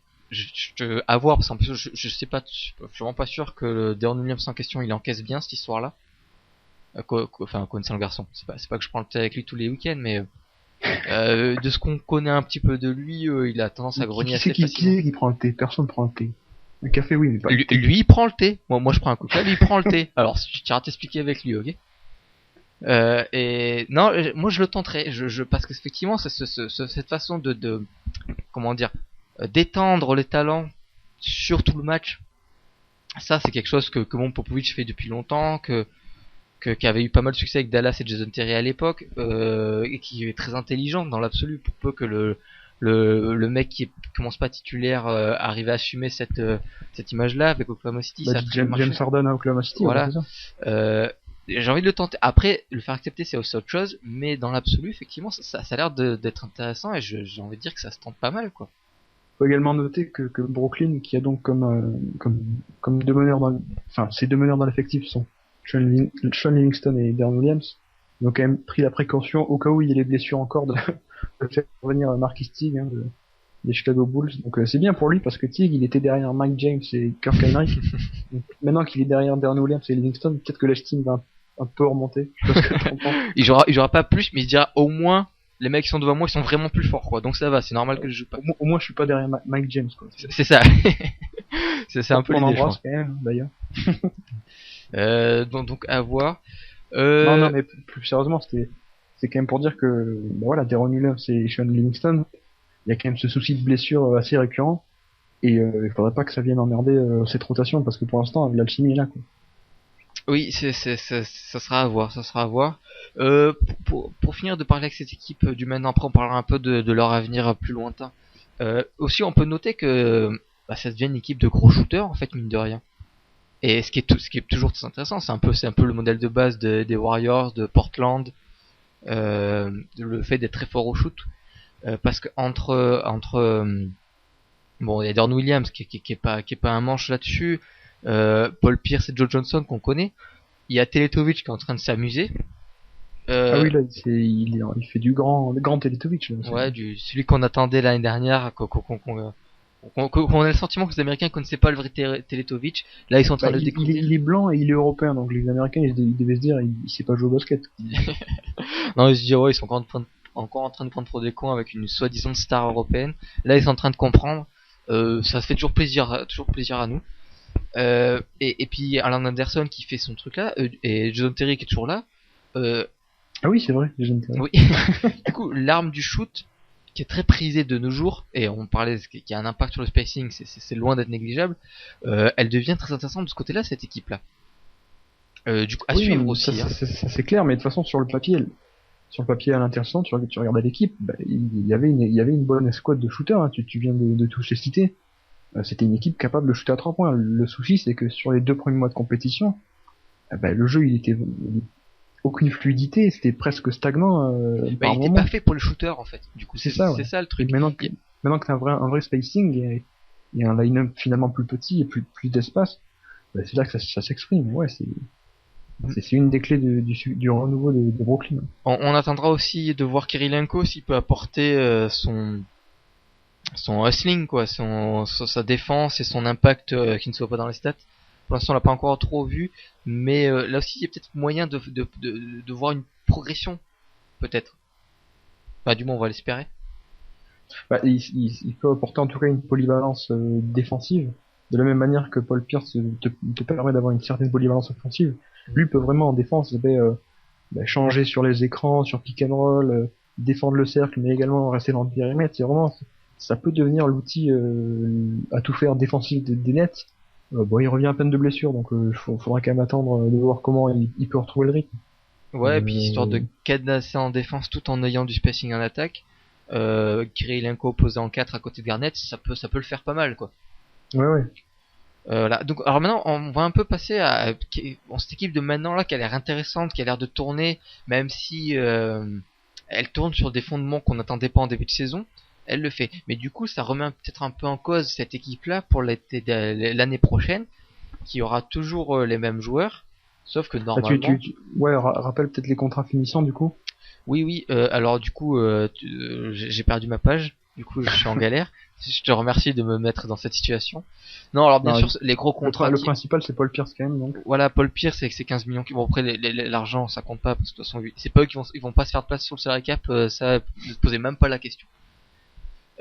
[SPEAKER 2] À voir, parce qu'en plus, je sais pas, je suis vraiment pas sûr que le Deron Williams en question, il encaisse bien cette histoire-là. Enfin, connaissant le garçon. C'est pas que je prends le thé avec lui tous les week-ends, mais de ce qu'on connaît un petit peu de lui, il a tendance à grogner assez facilement.
[SPEAKER 3] Qui prend le thé? Personne prend le thé. Un café, oui, mais pas.
[SPEAKER 2] Lui, il prend le thé. Moi, je prends un coca, lui, il prend le thé. Alors, tu iras t'expliquer avec lui, ok? Et non, moi, je le tenterai. Parce qu'effectivement, cette façon comment dire, d'étendre les talents sur tout le match. Ça, c'est quelque chose que mon Popovic fait depuis longtemps, qui avait eu pas mal de succès avec Dallas et Jason Terry à l'époque, et qui est très intelligent dans l'absolu, pour peu que le mec qui commence pas titulaire arrive à assumer cette image-là avec Oklahoma City. Ça
[SPEAKER 3] James Harden à Oklahoma City,
[SPEAKER 2] voilà.
[SPEAKER 3] Ouais, c'est ça.
[SPEAKER 2] J'ai envie de le tenter. Après, le faire accepter, c'est aussi autre chose, mais dans l'absolu, effectivement, ça a l'air d'être intéressant, et j'ai envie de dire que ça se tente pas mal, quoi.
[SPEAKER 3] Faut également noter que Brooklyn, qui a donc comme deux meneurs ces deux meneurs dans l'effectif sont Sean Livingston et Deron Williams, ils ont quand même pris la précaution au cas où il y ait les blessures encore de faire revenir Marquis Teague des Chicago Bulls. Donc c'est bien pour lui parce que Teague il était derrière Mike James et Kirk Hinrich. Maintenant qu'il est derrière Deron Williams et Livingston, peut-être que l'estime va un peu remonter. Je sais pas ce que t'en penses.
[SPEAKER 2] Il jouera pas plus, mais il se dira au moins les mecs qui sont devant moi ils sont vraiment plus forts, quoi. Donc ça va, c'est normal que je joue pas.
[SPEAKER 3] Au moins je suis pas derrière Mike James, quoi.
[SPEAKER 2] C'est ça. c'est un peu
[SPEAKER 3] l'idée. On
[SPEAKER 2] l'idée,
[SPEAKER 3] embrasse quand même d'ailleurs.
[SPEAKER 2] Donc à voir.
[SPEAKER 3] Non, mais plus sérieusement, c'est quand même pour dire que, voilà, Deron Williams et Sean Livingston, il y a quand même ce souci de blessure assez récurrent, et il faudrait pas que ça vienne emmerder cette rotation, parce que pour l'instant, l'alchimie est là, quoi.
[SPEAKER 2] Oui, ça sera à voir, ça sera à voir. Pour finir de parler avec cette équipe du Maine, après on parlera un peu de leur avenir plus lointain. Aussi, on peut noter que ça devient une équipe de gros shooters, en fait, mine de rien. Et ce qui est toujours très intéressant, c'est un peu le modèle de base des Warriors, de Portland, le fait d'être très fort au shoot, parce que bon, il y a Deron Williams qui est pas un manche là-dessus, Paul Pierce et Joe Johnson qu'on connaît, il y a Teletovic qui est en train de s'amuser.
[SPEAKER 3] Ah oui, là, il fait du grand Teletovic. Là,
[SPEAKER 2] ouais, celui qu'on attendait l'année dernière, qu'on a le sentiment que les Américains connaissaient pas le vrai Teletovic. Là, ils sont en train de le découvrir.
[SPEAKER 3] Il est blanc et il est européen, donc les Américains, ils devaient se dire, il sait pas jouer au basket.
[SPEAKER 2] Non, ils se disent, ouais, ils sont encore en train de prendre pour des cons avec une soi-disant star européenne. Là, ils sont en train de comprendre. Ça fait toujours plaisir à nous. Et puis Alan Anderson qui fait son truc là, et Jason Terry qui est toujours là.
[SPEAKER 3] Ah oui, c'est vrai, Jason Terry.
[SPEAKER 2] Oui. Du coup, l'arme du shoot qui est très prisée de nos jours, et on parlait qu'il y a un impact sur le spacing, c'est loin d'être négligeable. Elle devient très intéressante de ce côté-là, cette équipe-là. Du coup, à suivre aussi.
[SPEAKER 3] Ça, c'est clair, mais de toute façon, sur le papier à l'intérieur, tu regardais l'équipe, il y avait une bonne escouade de shooters, hein, tu viens de tous les citer. C'était une équipe capable de shooter à 3 points. Le souci, c'est que sur les 2 premiers mois de compétition, le jeu, il était aucune fluidité, c'était presque stagnant.
[SPEAKER 2] Il était pas fait pour le shooter, en fait. Du coup, c'est ça le truc.
[SPEAKER 3] Maintenant que t'as un vrai spacing et un line-up finalement plus petit et plus d'espace, c'est là que ça s'exprime. Ouais, c'est une des clés du renouveau de Brooklyn.
[SPEAKER 2] On attendra aussi de voir Kirilenko s'il peut apporter son hustling, quoi, sa défense et son impact qui ne soit pas dans les stats. Pour l'instant, on l'a pas encore trop vu, mais là aussi, il y a peut-être moyen de voir une progression, peut-être. Bah, du moins, on va l'espérer.
[SPEAKER 3] Il peut apporter en tout cas une polyvalence défensive, de la même manière que Paul Pierce te permet d'avoir une certaine polyvalence offensive. Lui peut vraiment en défense changer sur les écrans, sur pick and roll, défendre le cercle, mais également rester dans le périmètre. C'est vraiment, ça peut devenir l'outil à tout faire défensif des Nets. Il revient à peine de blessure, donc faudra quand même attendre de voir comment il peut retrouver le rythme.
[SPEAKER 2] Ouais, et puis histoire de cadenasser en défense tout en ayant du spacing en attaque. Kirilenko posé en 4 à côté de Garnett, ça peut le faire pas mal, quoi.
[SPEAKER 3] Ouais.
[SPEAKER 2] Là. Donc, alors maintenant, on va un peu passer à bon, cette équipe de maintenant là qui a l'air intéressante, qui a l'air de tourner, même si elle tourne sur des fondements qu'on n'attendait pas en début de saison. Elle le fait. Mais du coup, ça remet peut-être un peu en cause cette équipe-là pour l'année prochaine, qui aura toujours les mêmes joueurs, sauf que
[SPEAKER 3] Bah,
[SPEAKER 2] normalement.
[SPEAKER 3] Ouais, rappelle peut-être les contrats finissants du coup.
[SPEAKER 2] Oui. Alors du coup, j'ai perdu ma page. Du coup, je suis en galère. Je te remercie de me mettre dans cette situation. Non, alors bien
[SPEAKER 3] Non,
[SPEAKER 2] sûr, les gros contrats
[SPEAKER 3] le principal c'est Paul Pierce quand même donc.
[SPEAKER 2] voilà, Paul Pierce c'est que c'est 15 millions. Bon après l'argent ça compte pas parce que de toute façon c'est pas eux qui vont pas se faire de place sur le salary cap. Ça ne se posait même pas la question.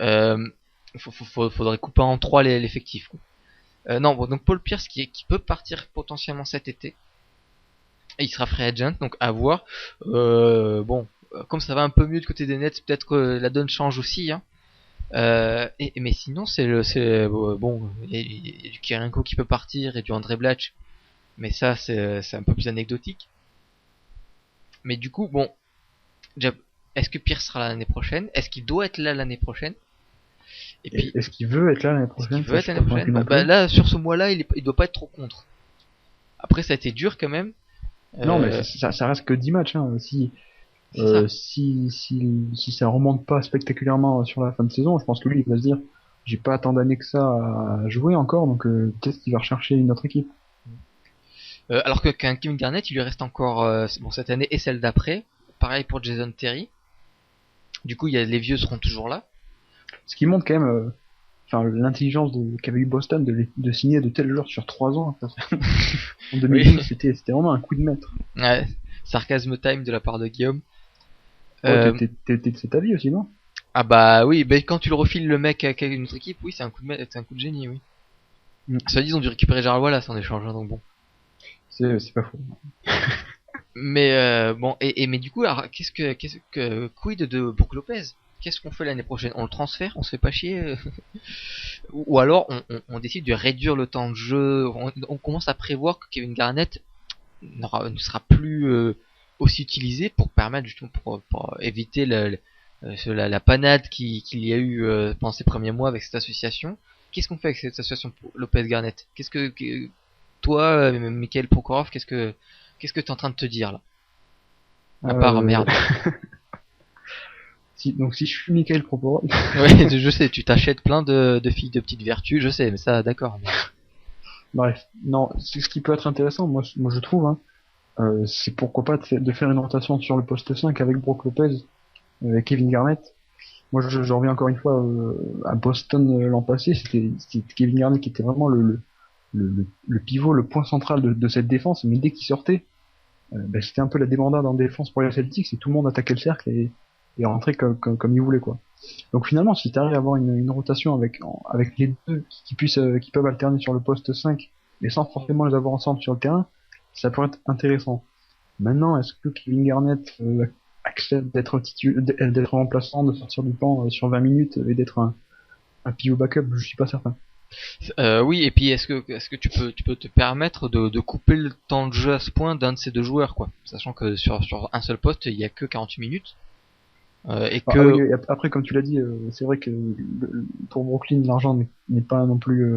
[SPEAKER 2] Euh, faudrait couper en trois l'effectif. Quoi. Non bon donc Paul Pierce qui peut partir potentiellement cet été. Et il sera free agent donc à voir. Bon comme ça va un peu mieux du côté des Nets peut-être que la donne change aussi. Hein. Mais sinon c'est bon il y a du Kirenko qui peut partir et du André Blatch. Mais ça, c'est un peu plus anecdotique. Mais du coup, bon, est-ce que Pierce sera là l'année prochaine? Est-ce qu'il doit être là l'année prochaine? Et puis,
[SPEAKER 3] Est-ce qu'il veut être là l'année
[SPEAKER 2] est-ce qu'il
[SPEAKER 3] prochaine?
[SPEAKER 2] veut
[SPEAKER 3] Ça,
[SPEAKER 2] être
[SPEAKER 3] je suis
[SPEAKER 2] l'année
[SPEAKER 3] pas convaincu
[SPEAKER 2] prochaine?
[SPEAKER 3] non
[SPEAKER 2] Bah
[SPEAKER 3] plus.
[SPEAKER 2] là, sur ce mois-là, il doit pas être trop contre. Après, ça a été dur quand même.
[SPEAKER 3] Non, mais
[SPEAKER 2] Euh,
[SPEAKER 3] ça reste que 10 matchs. Hein.
[SPEAKER 2] c'est ça.
[SPEAKER 3] Si ça remonte pas spectaculairement sur la fin de saison, je pense que lui, il va se dire, j'ai pas tant d'années que ça à jouer encore, donc qu'est-ce qu'il va rechercher une autre équipe?
[SPEAKER 2] Alors que qu'un Kevin Garnett, il lui reste encore bon cette année et celle d'après. Pareil pour Jason Terry. Du coup, les vieux seront toujours là.
[SPEAKER 3] Ce qui montre quand même, enfin, l'intelligence qu'avait eu Boston de signer de tels joueurs sur 3 ans. En 2012,
[SPEAKER 2] Oui.
[SPEAKER 3] c'était vraiment un coup de maître.
[SPEAKER 2] Ouais, sarcasme time de la part de Guillaume.
[SPEAKER 3] Oh,
[SPEAKER 2] Euh,
[SPEAKER 3] c'est ta vie aussi, non?
[SPEAKER 2] Ah bah oui, bah quand tu le refiles le mec avec une autre équipe, oui, c'est un coup de génie, oui.
[SPEAKER 3] Mm.
[SPEAKER 2] Cela dit, ils ont dû récupérer Gerald Wallace en échange, hein, donc bon.
[SPEAKER 3] C'est pas faux.
[SPEAKER 2] Mais bon, mais du coup, alors, quid de Brook Lopez? Qu'est-ce qu'on fait l'année prochaine? On le transfère? On se fait pas chier? Ou alors on décide de réduire le temps de jeu? On commence à prévoir que Kevin Garnett ne sera plus aussi utilisé pour permettre justement pour éviter la panade qu'il y a eu pendant ces premiers mois avec cette association. Qu'est-ce qu'on fait avec cette association Lopez Garnett? Toi, Michael Prokhorov, qu'est-ce que t'es en train de te dire là? À part
[SPEAKER 3] Euh,
[SPEAKER 2] merde.
[SPEAKER 3] donc si je suis Michael Provorov,
[SPEAKER 2] Ouais, je sais, tu t'achètes plein de filles de petites vertus, je sais, mais ça, d'accord.
[SPEAKER 3] bref, non, ce qui peut être intéressant, moi je trouve, hein, c'est pourquoi pas de faire une rotation sur le poste 5 avec Brook Lopez, et Kevin Garnett. Moi je reviens encore une fois à Boston l'an passé, c'était Kevin Garnett qui était vraiment le pivot, le point central de cette défense, mais dès qu'il sortait, c'était un peu la débandade en défense pour les Celtics et tout le monde attaquait le cercle et rentrait comme il voulait quoi. Donc finalement, si tu arrives à avoir une rotation avec les deux qui peuvent alterner sur le poste 5 mais sans forcément les avoir ensemble sur le terrain, ça pourrait être intéressant. Maintenant, est-ce que Kevin Garnett accepte d'être remplaçant, de sortir du banc sur 20 minutes et d'être un pivot backup? Je suis pas certain.
[SPEAKER 2] Oui, et puis est-ce que tu peux te permettre de couper le temps de jeu à ce point d'un de ces deux joueurs, quoi, sachant que sur un seul poste, il y a que 48 minutes et
[SPEAKER 3] Ah,
[SPEAKER 2] que
[SPEAKER 3] oui, et après, comme tu l'as dit, c'est vrai que pour Brooklyn, l'argent n'est pas non plus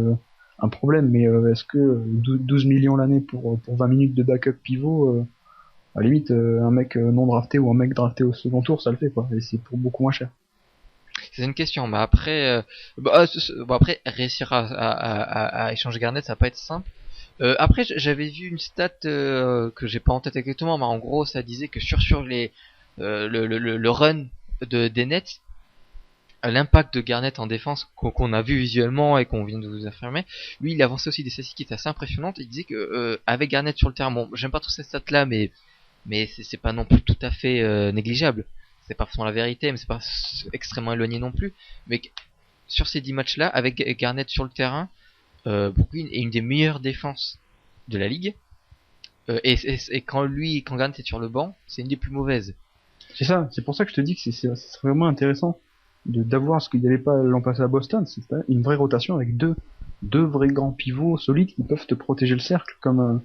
[SPEAKER 3] un problème, mais est-ce que 12 millions l'année pour 20 minutes de backup pivot, à la limite, un mec non drafté ou un mec drafté au second tour, ça le fait, quoi, et c'est pour beaucoup moins cher.
[SPEAKER 2] c'est une question. Mais après, bon, après réussir à échanger Garnett, ça va pas être simple. Après, j'avais vu une stat que j'ai pas en tête exactement, mais en gros, ça disait que sur les le run des Nets, l'impact de Garnett en défense qu'on a vu visuellement et qu'on vient de vous affirmer, lui, il avançait aussi des statistiques qui étaient assez impressionnantes. Il disait que avec Garnett sur le terrain, bon, j'aime pas trop cette stat là, mais c'est pas non plus tout à fait négligeable. C'est pas forcément la vérité, mais c'est pas extrêmement éloigné non plus. Mais sur ces 10 matchs-là, avec Garnett sur le terrain, Brooklyn est une des meilleures défenses de la ligue. Et quand Garnett est sur le banc, c'est une des plus mauvaises.
[SPEAKER 3] C'est ça, c'est pour ça que je te dis que c'est vraiment intéressant d'avoir ce qu'il n'y avait pas l'an passé à Boston, c'est une vraie rotation avec deux vrais grands pivots solides qui peuvent te protéger le cercle comme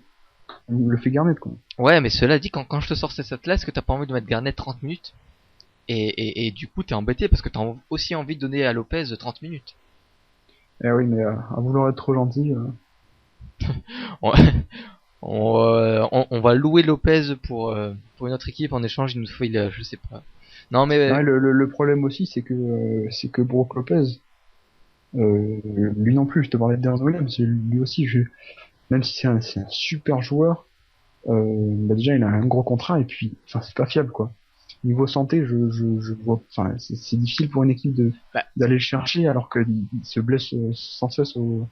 [SPEAKER 3] le fait Garnett, quoi.
[SPEAKER 2] Ouais, mais cela dit, quand je te sors cette stat-là, est-ce que t'as pas envie de mettre Garnett 30 minutes et du coup, t'es embêté parce que t'as aussi envie de donner à Lopez 30 minutes.
[SPEAKER 3] Eh oui, mais à vouloir être trop gentil.
[SPEAKER 2] on, on va louer Lopez pour une autre équipe en échange, il nous faut, je sais pas. Non mais
[SPEAKER 3] Ouais, le problème aussi, c'est que Brook Lopez, lui non plus, je te parlais de Deron Williams, lui aussi, même si c'est un super joueur, bah déjà il a un gros contrat et puis, enfin c'est pas fiable quoi. Niveau santé, je vois, enfin c'est difficile pour une équipe
[SPEAKER 2] bah,
[SPEAKER 3] d'aller le chercher alors qu'il se blesse sans cesse au.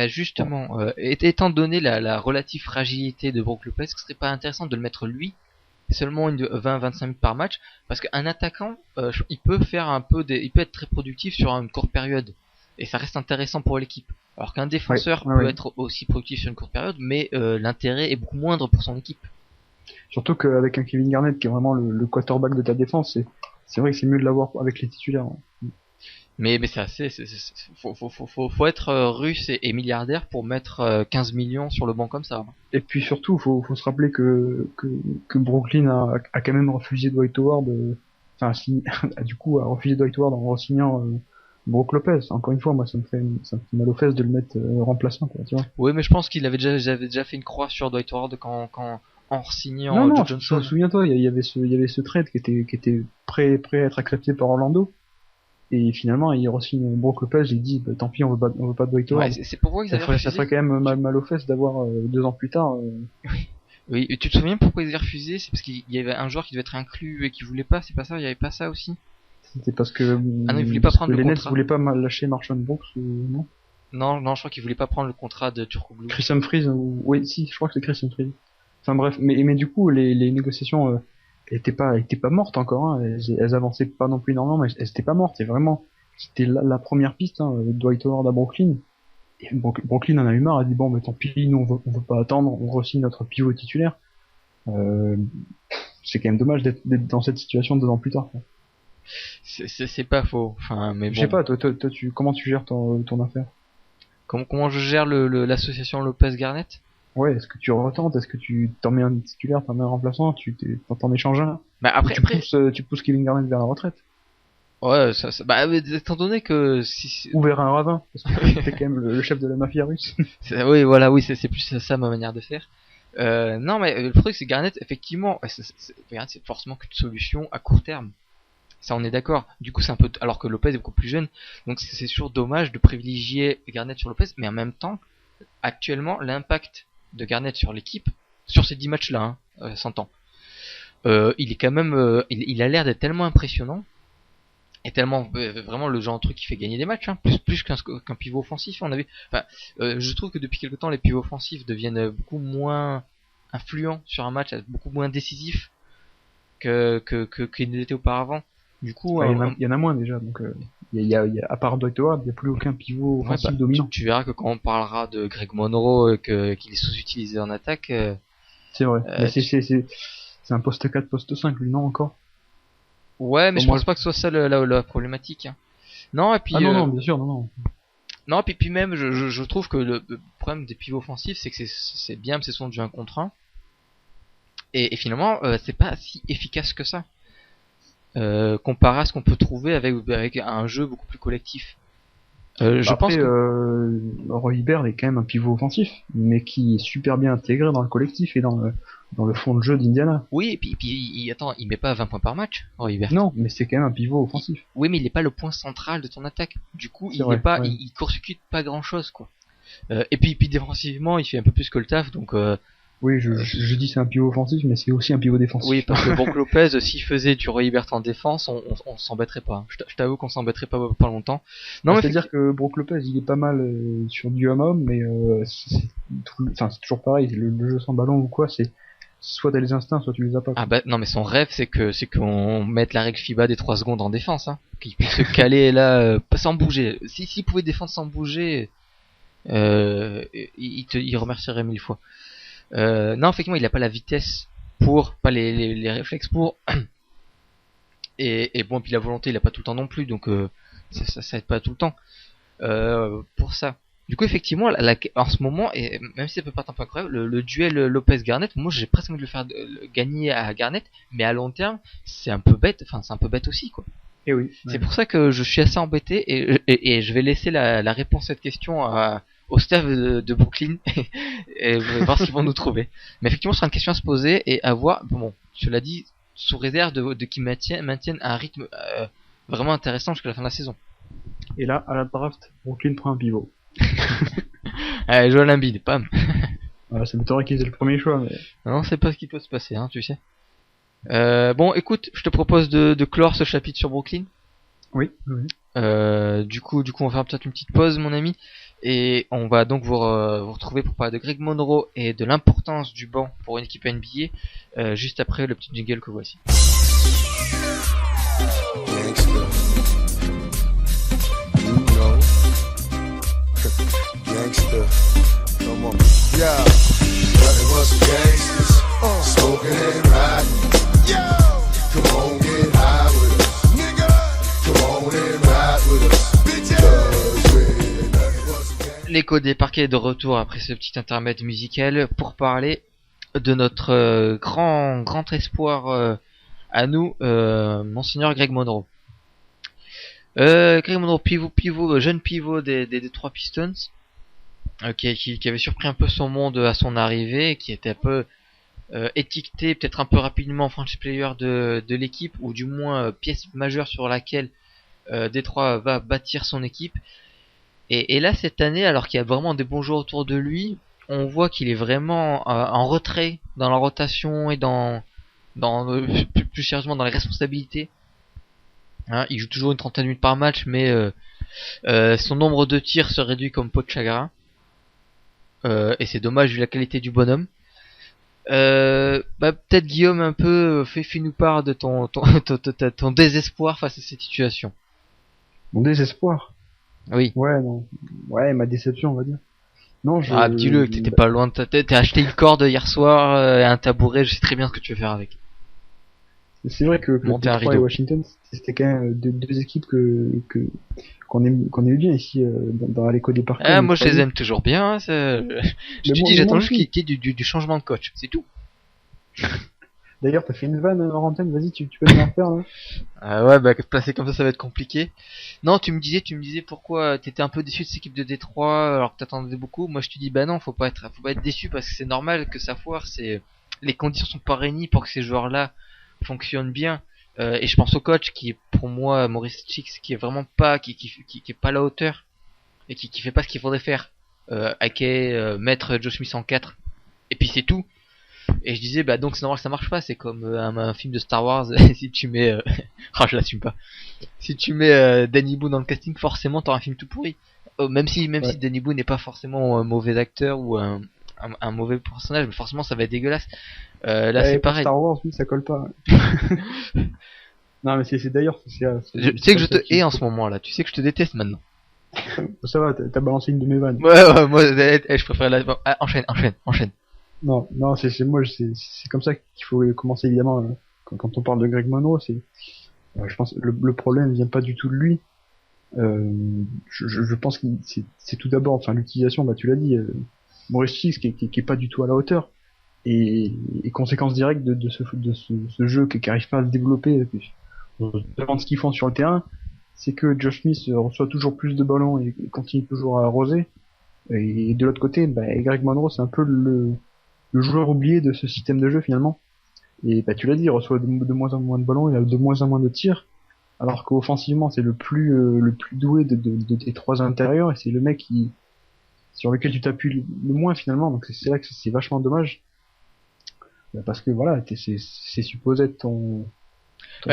[SPEAKER 2] justement, étant donné la relative fragilité de Brook Lopez, ce serait pas intéressant de le mettre lui seulement 20-25 minutes par match, parce qu'un attaquant, il peut faire il peut être très productif sur une courte période, et ça reste intéressant pour l'équipe. Alors qu'un défenseur peut être aussi productif sur une courte période, mais l'intérêt est beaucoup moindre pour son équipe.
[SPEAKER 3] Surtout qu'avec un Kevin Garnett qui est vraiment le quarterback de ta défense, c'est vrai que c'est mieux de l'avoir avec les titulaires.
[SPEAKER 2] Mais c'est assez, faut être russe et milliardaire pour mettre 15 millions sur le banc comme ça.
[SPEAKER 3] Et puis surtout, faut se rappeler que Brooklyn a quand même refusé Dwight Howard, du coup, a refusé Dwight Howard en re-signant Brook Lopez. Encore une fois, moi, ça me fait mal aux fesses de le mettre remplaçant, quoi, tu vois.
[SPEAKER 2] Oui, mais je pense qu'il avait déjà fait une croix sur Dwight Howard quand en signant
[SPEAKER 3] Non,
[SPEAKER 2] Joe Johnson.
[SPEAKER 3] souviens-toi, il y avait ce trade qui était prêt à être accepté par Orlando. Et finalement, il re-signe Brook Lopez, il dit, bah, tant pis, on veut pas de Dwight Howard.
[SPEAKER 2] Ouais, c'est pourquoi ils avaient refusé.
[SPEAKER 3] Ça ferait quand même mal aux fesses d'avoir 2 ans plus tard.
[SPEAKER 2] Oui, et tu te souviens pourquoi ils avaient refusé? C'est parce qu'il y avait un joueur qui devait être inclus et qui voulait pas, c'est pas ça? Il y avait pas ça aussi?
[SPEAKER 3] C'était parce que
[SPEAKER 2] Ah non, ils voulaient pas prendre le
[SPEAKER 3] les Nets
[SPEAKER 2] contrat.
[SPEAKER 3] voulaient pas lâcher Marshall Brooks ou non?
[SPEAKER 2] Non, je crois qu'ils voulaient pas prendre le contrat de Turkoglu.
[SPEAKER 3] Chris Humphries oui, si, je crois que c'est Chris Humphries. Enfin bref, mais du coup les négociations étaient pas mortes encore, hein. Elles avançaient pas non plus énormément, mais elles étaient pas mortes. Et vraiment, c'était la première piste, hein, Dwight Howard à Brooklyn. Et Brooklyn en a eu marre, a dit bon, mais tant pis, nous on veut pas attendre, on re-signe notre pivot titulaire. C'est quand même dommage d'être dans cette situation 2 ans plus tard, quoi.
[SPEAKER 2] C'est pas faux. Enfin, mais bon.
[SPEAKER 3] Je sais pas, toi, comment tu gères ton affaire?
[SPEAKER 2] Comment je gère l'association Lopez Garnett?
[SPEAKER 3] Ouais, est-ce que tu retentes? Est-ce que tu t'en mets un titulaire, t'en mets un remplaçant, t'en échanges un?
[SPEAKER 2] Bah après,
[SPEAKER 3] tu pousses Kevin Garnett vers la retraite.
[SPEAKER 2] Ouais, bah, étant donné que
[SPEAKER 3] ou vers un ravin, parce que t'es quand même le chef de la mafia russe.
[SPEAKER 2] Oui, voilà, oui, c'est plus ça ma manière de faire. Non, mais le truc, c'est Garnett, effectivement, Garnett, c'est forcément qu'une solution à court terme. Ça, on est d'accord. Du coup, c'est un peu, alors que Lopez est beaucoup plus jeune, donc c'est toujours dommage de privilégier Garnett sur Lopez, mais en même temps, actuellement, l'impact de Garnett sur l'équipe, sur ces 10 matchs-là, hein, 100 ans, il est quand même, il a l'air d'être tellement impressionnant, et tellement vraiment le genre de truc qui fait gagner des matchs, hein, plus qu'un pivot offensif. On a vu. Enfin, je trouve que depuis quelque temps, les pivots offensifs deviennent beaucoup moins influents sur un match, beaucoup moins décisifs qu'ils n'étaient auparavant. Du coup,
[SPEAKER 3] il y en a moins déjà, donc il y a à part Dwight Howard, il n'y a plus aucun pivot offensif dominant.
[SPEAKER 2] Tu verras que quand on parlera de Greg Monroe, qu'il est sous-utilisé en attaque.
[SPEAKER 3] C'est vrai. Mais c'est un poste 4, poste 5, lui, non, encore?
[SPEAKER 2] Ouais, mais je pense pas que ce soit ça la problématique. Hein. Non, et puis.
[SPEAKER 3] non, bien sûr, non.
[SPEAKER 2] Non, puis même, je trouve que le problème des pivots offensifs, c'est que c'est bien, c'est souvent du 1 contre 1. Et finalement, c'est pas si efficace que ça. Comparé à ce qu'on peut trouver avec un jeu beaucoup plus collectif. Je pense que
[SPEAKER 3] Roy Hibbert est quand même un pivot offensif, mais qui est super bien intégré dans le collectif et dans le fond de jeu d'Indiana.
[SPEAKER 2] Oui, et puis il met pas 20 points par match, Roy Hibbert.
[SPEAKER 3] Non, mais c'est quand même un pivot offensif.
[SPEAKER 2] Oui, mais il est pas le point central de ton attaque. Du coup, il court-circuite pas grand-chose, quoi. Et puis défensivement, il fait un peu plus que le taf, donc.
[SPEAKER 3] Oui, je dis c'est un pivot offensif, mais c'est aussi un pivot défensif.
[SPEAKER 2] Oui, parce que Brook Lopez, s'il faisait du Roy Hibbert en défense, on s'embêterait pas. Je t'avoue qu'on s'embêterait pas longtemps. Non, mais
[SPEAKER 3] c'est-à-dire que Brook Lopez, il est pas mal sur du homme, mais c'est toujours pareil. Le jeu sans ballon ou quoi, c'est soit t'as les instincts, soit tu les as pas.
[SPEAKER 2] Ah bah non, mais son rêve, c'est qu'on mette la règle FIBA des 3 secondes en défense, hein, qu'il puisse se caler là, sans bouger. S'il pouvait défendre sans bouger, il remercierait 1000 fois. Non, effectivement, il a pas la vitesse pas les réflexes pour. Et bon, puis la volonté, il a pas tout le temps non plus, donc ça aide pas tout le temps pour ça. Du coup, effectivement, en ce moment, et même si ça peut paraître un peu incroyable, le duel Lopez-Garnett, moi j'ai presque envie de le faire gagner à Garnett, mais à long terme, c'est un peu bête. Enfin, c'est un peu bête aussi, quoi.
[SPEAKER 3] Et oui.
[SPEAKER 2] C'est pour ça que je suis assez embêté et je vais laisser la réponse à cette question au staff de Brooklyn et voir ce qu'ils vont nous trouver. Mais effectivement, ce sera une question à se poser et à voir. Bon, cela dit, sous réserve de qu'ils maintiennent un rythme vraiment intéressant jusqu'à la fin de la saison.
[SPEAKER 3] Et là, à la draft, Brooklyn prend un pivot.
[SPEAKER 2] Allez, Joel Embiid, pam.
[SPEAKER 3] Voilà, ça m'étonnerait qu'ils aient le premier choix, mais...
[SPEAKER 2] Non, c'est pas ce qui peut se passer, hein, tu sais. Bon, écoute, je te propose de clore ce chapitre sur Brooklyn.
[SPEAKER 3] Oui.
[SPEAKER 2] Du coup, on va faire peut-être une petite pause, mon ami, et on va donc vous retrouver pour parler de Greg Monroe et de l'importance du banc pour une équipe NBA, juste après le petit jingle que voici.
[SPEAKER 4] Gangsta. You know. Gangsta. Come on. Yeah. Nothing but some gangsters. Smoking and riding. Yo. Come on, get high with us. Nigga. Come on and ride with us. Bitches. Nothing but some gangsters.
[SPEAKER 2] L'écho des parquets est de retour après ce petit intermède musical pour parler de notre grand espoir à nous, Monseigneur Greg Monroe. Greg Monroe, pivot, jeune pivot des Detroit Pistons, qui avait surpris un peu son monde à son arrivée, qui était un peu étiqueté peut-être un peu rapidement franchise player de l'équipe, ou du moins pièce majeure sur laquelle Detroit va bâtir son équipe. Et là, cette année, alors qu'il y a vraiment des bons joueurs autour de lui, on voit qu'il est vraiment en retrait dans la rotation et dans plus sérieusement dans les responsabilités. Hein, il joue toujours une trentaine de minutes par match, mais son nombre de tirs se réduit comme peau de chagrin. Et c'est dommage vu la qualité du bonhomme. Peut-être Guillaume un peu fais-nous part de ton désespoir face à cette situation.
[SPEAKER 3] Mon désespoir.
[SPEAKER 2] Oui.
[SPEAKER 3] Ouais, non. Ouais, ma déception, on va dire. Non,
[SPEAKER 2] dis-le, que t'étais pas loin de ta tête. T'as acheté une corde hier soir et un tabouret, je sais très bien ce que tu veux faire avec.
[SPEAKER 3] C'est vrai que
[SPEAKER 2] Monter un
[SPEAKER 3] Detroit
[SPEAKER 2] rideau.
[SPEAKER 3] et Washington, c'était quand même deux équipes qu'on aime bien ici dans l'écho des parcours.
[SPEAKER 2] Ah, moi je les aime toujours bien. Hein, je te dis, j'attends juste qu'il y ait du changement de coach, c'est tout.
[SPEAKER 3] D'ailleurs, t'as fait une vanne en antenne, vas-y, tu peux nous en faire là.
[SPEAKER 2] Ouais, placer comme ça va être compliqué. Non, tu me disais pourquoi t'étais un peu déçu de cette équipe de Détroit alors que t'attendais beaucoup. Moi je te dis non, faut pas être déçu parce que c'est normal que ça foire. Les conditions sont pas réunies pour que ces joueurs-là fonctionnent bien. Et je pense au coach qui est pour moi Maurice Chicks, qui est vraiment pas qui est pas à la hauteur et qui fait pas ce qu'il faudrait faire. Mettre Joe Smith en 4 et puis c'est tout. Et je disais donc c'est normal que ça marche pas, c'est comme un film de Star Wars. Si tu mets je l'assume pas, si tu mets Danny Boone dans le casting, forcément t'auras un film tout pourri, même si Danny Boone n'est pas forcément un mauvais acteur ou un mauvais personnage, mais forcément ça va être dégueulasse. Là c'est pareil.
[SPEAKER 3] Star Wars, oui, ça colle pas. Non mais c'est d'ailleurs
[SPEAKER 2] tu sais que je te hais en ce moment là, tu sais que je te déteste maintenant.
[SPEAKER 3] Ça va, t'as balancé une de mes vannes.
[SPEAKER 2] Ouais, moi je préfère enchaîne.
[SPEAKER 3] Non, c'est comme ça qu'il faut commencer évidemment quand on parle de Greg Monroe, je pense le problème vient pas du tout de lui. Je pense que c'est tout d'abord l'utilisation, tu l'as dit, Maurice Chicks qui est pas du tout à la hauteur et conséquence directe de ce jeu qui arrive pas à se développer. Devant ce qu'ils font sur le terrain, c'est que Josh Smith reçoit toujours plus de ballons et continue toujours à arroser. Et de l'autre côté, Greg Monroe c'est un peu le joueur oublié de ce système de jeu finalement. Et tu l'as dit, il reçoit de moins en moins de ballons, il a de moins en moins de tirs, alors qu'offensivement c'est le plus doué des trois intérieurs et c'est le mec sur lequel tu t'appuies le moins finalement. Donc c'est là que c'est vachement dommage, parce que voilà, c'est supposé être ton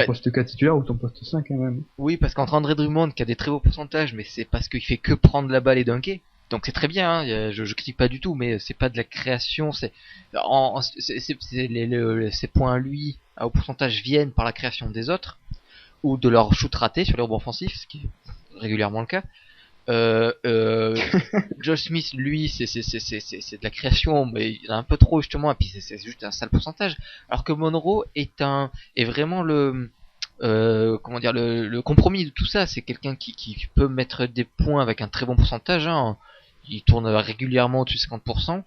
[SPEAKER 3] poste 4 titulaire ou ton poste 5 quand même.
[SPEAKER 2] Oui, parce qu'entre André Drummond qui a des très beaux pourcentages, mais c'est parce qu'il fait que prendre la balle et dunker. Donc c'est très bien, hein, je critique pas du tout, mais c'est pas de la création, ces points à lui à haut pourcentage viennent par la création des autres ou de leur shoot raté sur les rebonds offensifs, ce qui est régulièrement le cas. Josh Smith, lui, c'est de la création, mais il y en a un peu trop justement, et puis c'est juste un sale pourcentage. Alors que Monroe est vraiment le le compromis de tout ça. C'est quelqu'un qui peut mettre des points avec un très bon pourcentage. Hein. Il tourne régulièrement au-dessus de 50%,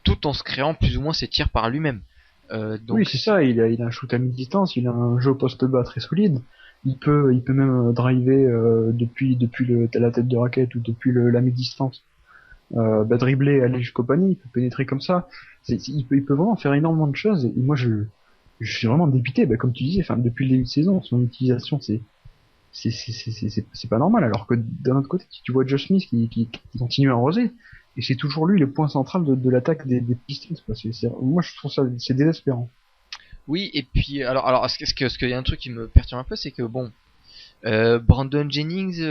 [SPEAKER 2] tout en se créant plus ou moins ses tirs par lui-même. Donc...
[SPEAKER 3] Oui, c'est ça. Il a un shoot à mi-distance, il a un jeu au poste bas très solide. Il peut même driver depuis la tête de raquette ou depuis la mi-distance dribbler, aller jusqu'au panier, il peut pénétrer comme ça. Il peut vraiment faire énormément de choses. Et moi, je suis vraiment dépité. Comme tu disais, enfin, depuis le début de saison, son utilisation, c'est pas normal. Alors que d'un autre côté, tu vois Josh Smith qui continue à arroser. Et c'est toujours lui le point central de l'attaque des Pistons, quoi. Moi, je trouve ça, c'est désespérant.
[SPEAKER 2] Oui, et puis alors ce qu'il y a un truc qui me perturbe un peu, c'est que bon, Brandon Jennings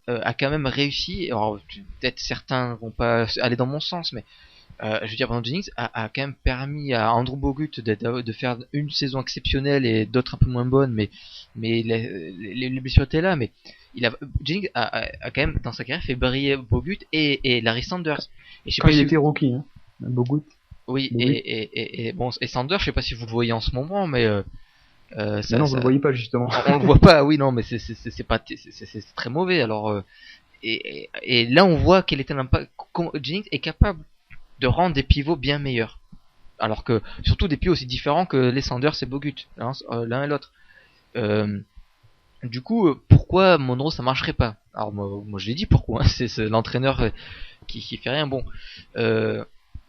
[SPEAKER 2] a quand même réussi. Alors peut-être certains vont pas aller dans mon sens, mais je veux dire, Brandon Jennings a quand même permis à Andrew Bogut de faire une saison exceptionnelle et d'autres un peu moins bonnes, mais les blessures étaient là. Mais Jennings a quand même dans sa carrière fait briller Bogut et Larry Sanders. Et je sais
[SPEAKER 3] Quand
[SPEAKER 2] pas
[SPEAKER 3] il
[SPEAKER 2] si
[SPEAKER 3] était rookie, hein, Bogut.
[SPEAKER 2] oui,
[SPEAKER 3] Bogut.
[SPEAKER 2] et bon, et Sanders, je sais pas si vous le voyez en ce moment, mais
[SPEAKER 3] Mais non, vous le voyez pas justement.
[SPEAKER 2] on le voit pas. Oui, non, mais c'est pas c'est très mauvais. Alors et là on voit quel était l'impact. Jennings est capable de rendre des pivots bien meilleurs. Alors que surtout des pivots aussi différents que les Sanders et Bogut, hein, l'un et l'autre. Euh, du coup, pourquoi Monroe ça marcherait pas? Alors moi je l'ai dit pourquoi. Hein, c'est l'entraîneur qui fait rien bon.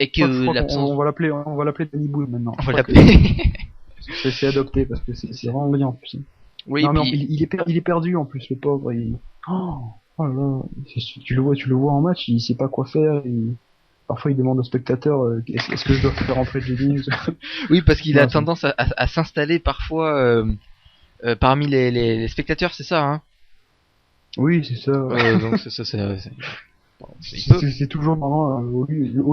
[SPEAKER 2] Et
[SPEAKER 3] Je
[SPEAKER 2] que
[SPEAKER 3] crois
[SPEAKER 2] l'absence.
[SPEAKER 3] on va l'appeler Danny Boone maintenant.
[SPEAKER 2] On va
[SPEAKER 3] Je crois
[SPEAKER 2] l'appeler.
[SPEAKER 3] que c'est adopté parce que c'est vraiment brillant en plus.
[SPEAKER 2] Oui,
[SPEAKER 3] Non mais
[SPEAKER 2] puis
[SPEAKER 3] il est perdu en plus le pauvre. Oh là là, tu le vois en match, il sait pas quoi faire. Parfois il demande aux spectateurs est-ce que je dois faire rentrer Jennings.
[SPEAKER 2] oui, parce qu'il
[SPEAKER 3] Non,
[SPEAKER 2] a tendance à s'installer parfois parmi les spectateurs, c'est ça, hein.
[SPEAKER 3] Oui, c'est ça.
[SPEAKER 2] Donc bon, il peut.
[SPEAKER 3] C'est toujours marrant, au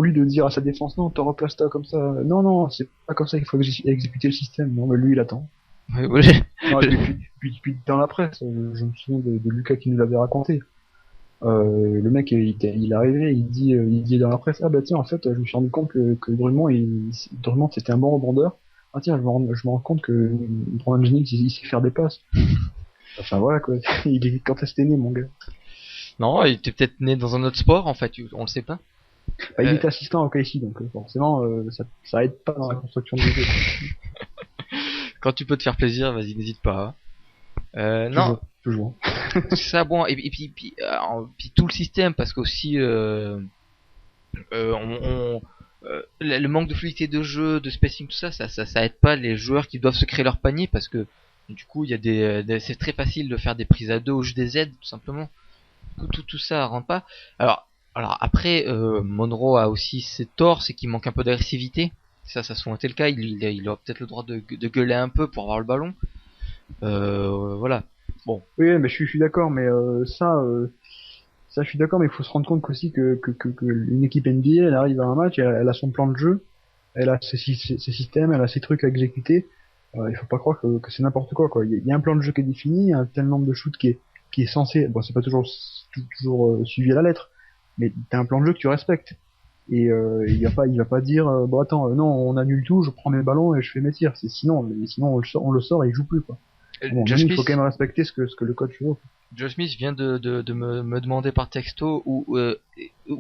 [SPEAKER 3] lieu de dire à sa défense, non, t'en replaces toi comme ça. Non, non, c'est pas comme ça qu'il faut exécuter le système. Non, mais lui, il attend.
[SPEAKER 2] Oui, oui.
[SPEAKER 3] Non, et puis dans la presse, je me souviens de Lucas qui nous l'avait raconté. Le mec, il est arrivé, il dit dans la presse, ah bah tiens, en fait, je me suis rendu compte que Drummond c'était un bon rebondeur. Ah tiens, je me rends compte que Brandon Jennings, il sait faire des passes. Enfin voilà quoi, quand est-ce que t'es né, mon gars?
[SPEAKER 2] Non, il était peut-être né dans un autre sport en fait, on le sait pas.
[SPEAKER 3] Bah, il était assistant au KC, donc forcément, ça aide pas dans la construction du jeu.
[SPEAKER 2] Quand tu peux te faire plaisir, vas-y, n'hésite pas. Non,
[SPEAKER 3] Toujours.
[SPEAKER 2] c'est ça bon, et puis tout le système parce qu'aussi le manque de fluidité de jeu, de spacing, tout ça, ça aide pas les joueurs qui doivent se créer leur panier parce que du coup il y a c'est très facile de faire des prises à deux ou juste des aides tout simplement. Du coup, tout ça rentre pas. Alors après Monroe a aussi ses torts, c'est qu'il manque un peu d'agressivité. Ça a souvent été le cas. Il aura peut-être le droit de gueuler un peu pour avoir le ballon. Voilà. Bon.
[SPEAKER 3] Oui, mais je suis d'accord, mais ça, je suis d'accord, mais il faut se rendre compte aussi que une équipe NBA, elle arrive à un match, elle a son plan de jeu, elle a ses systèmes, elle a ses trucs à exécuter. Il faut pas croire que c'est n'importe quoi, quoi. Il y a un plan de jeu qui est défini, un tel nombre de shoots qui est censé, bon, c'est pas toujours suivi à la lettre, mais t'as un plan de jeu que tu respectes. Et il va pas dire bon attends non on annule tout, je prends mes ballons et je fais mes tirs. Sinon on le sort et il joue plus quoi. Bon,
[SPEAKER 2] Josh
[SPEAKER 3] il
[SPEAKER 2] Smith,
[SPEAKER 3] faut quand même respecter ce que le coach veut.
[SPEAKER 2] Josh Smith vient de me demander par texto où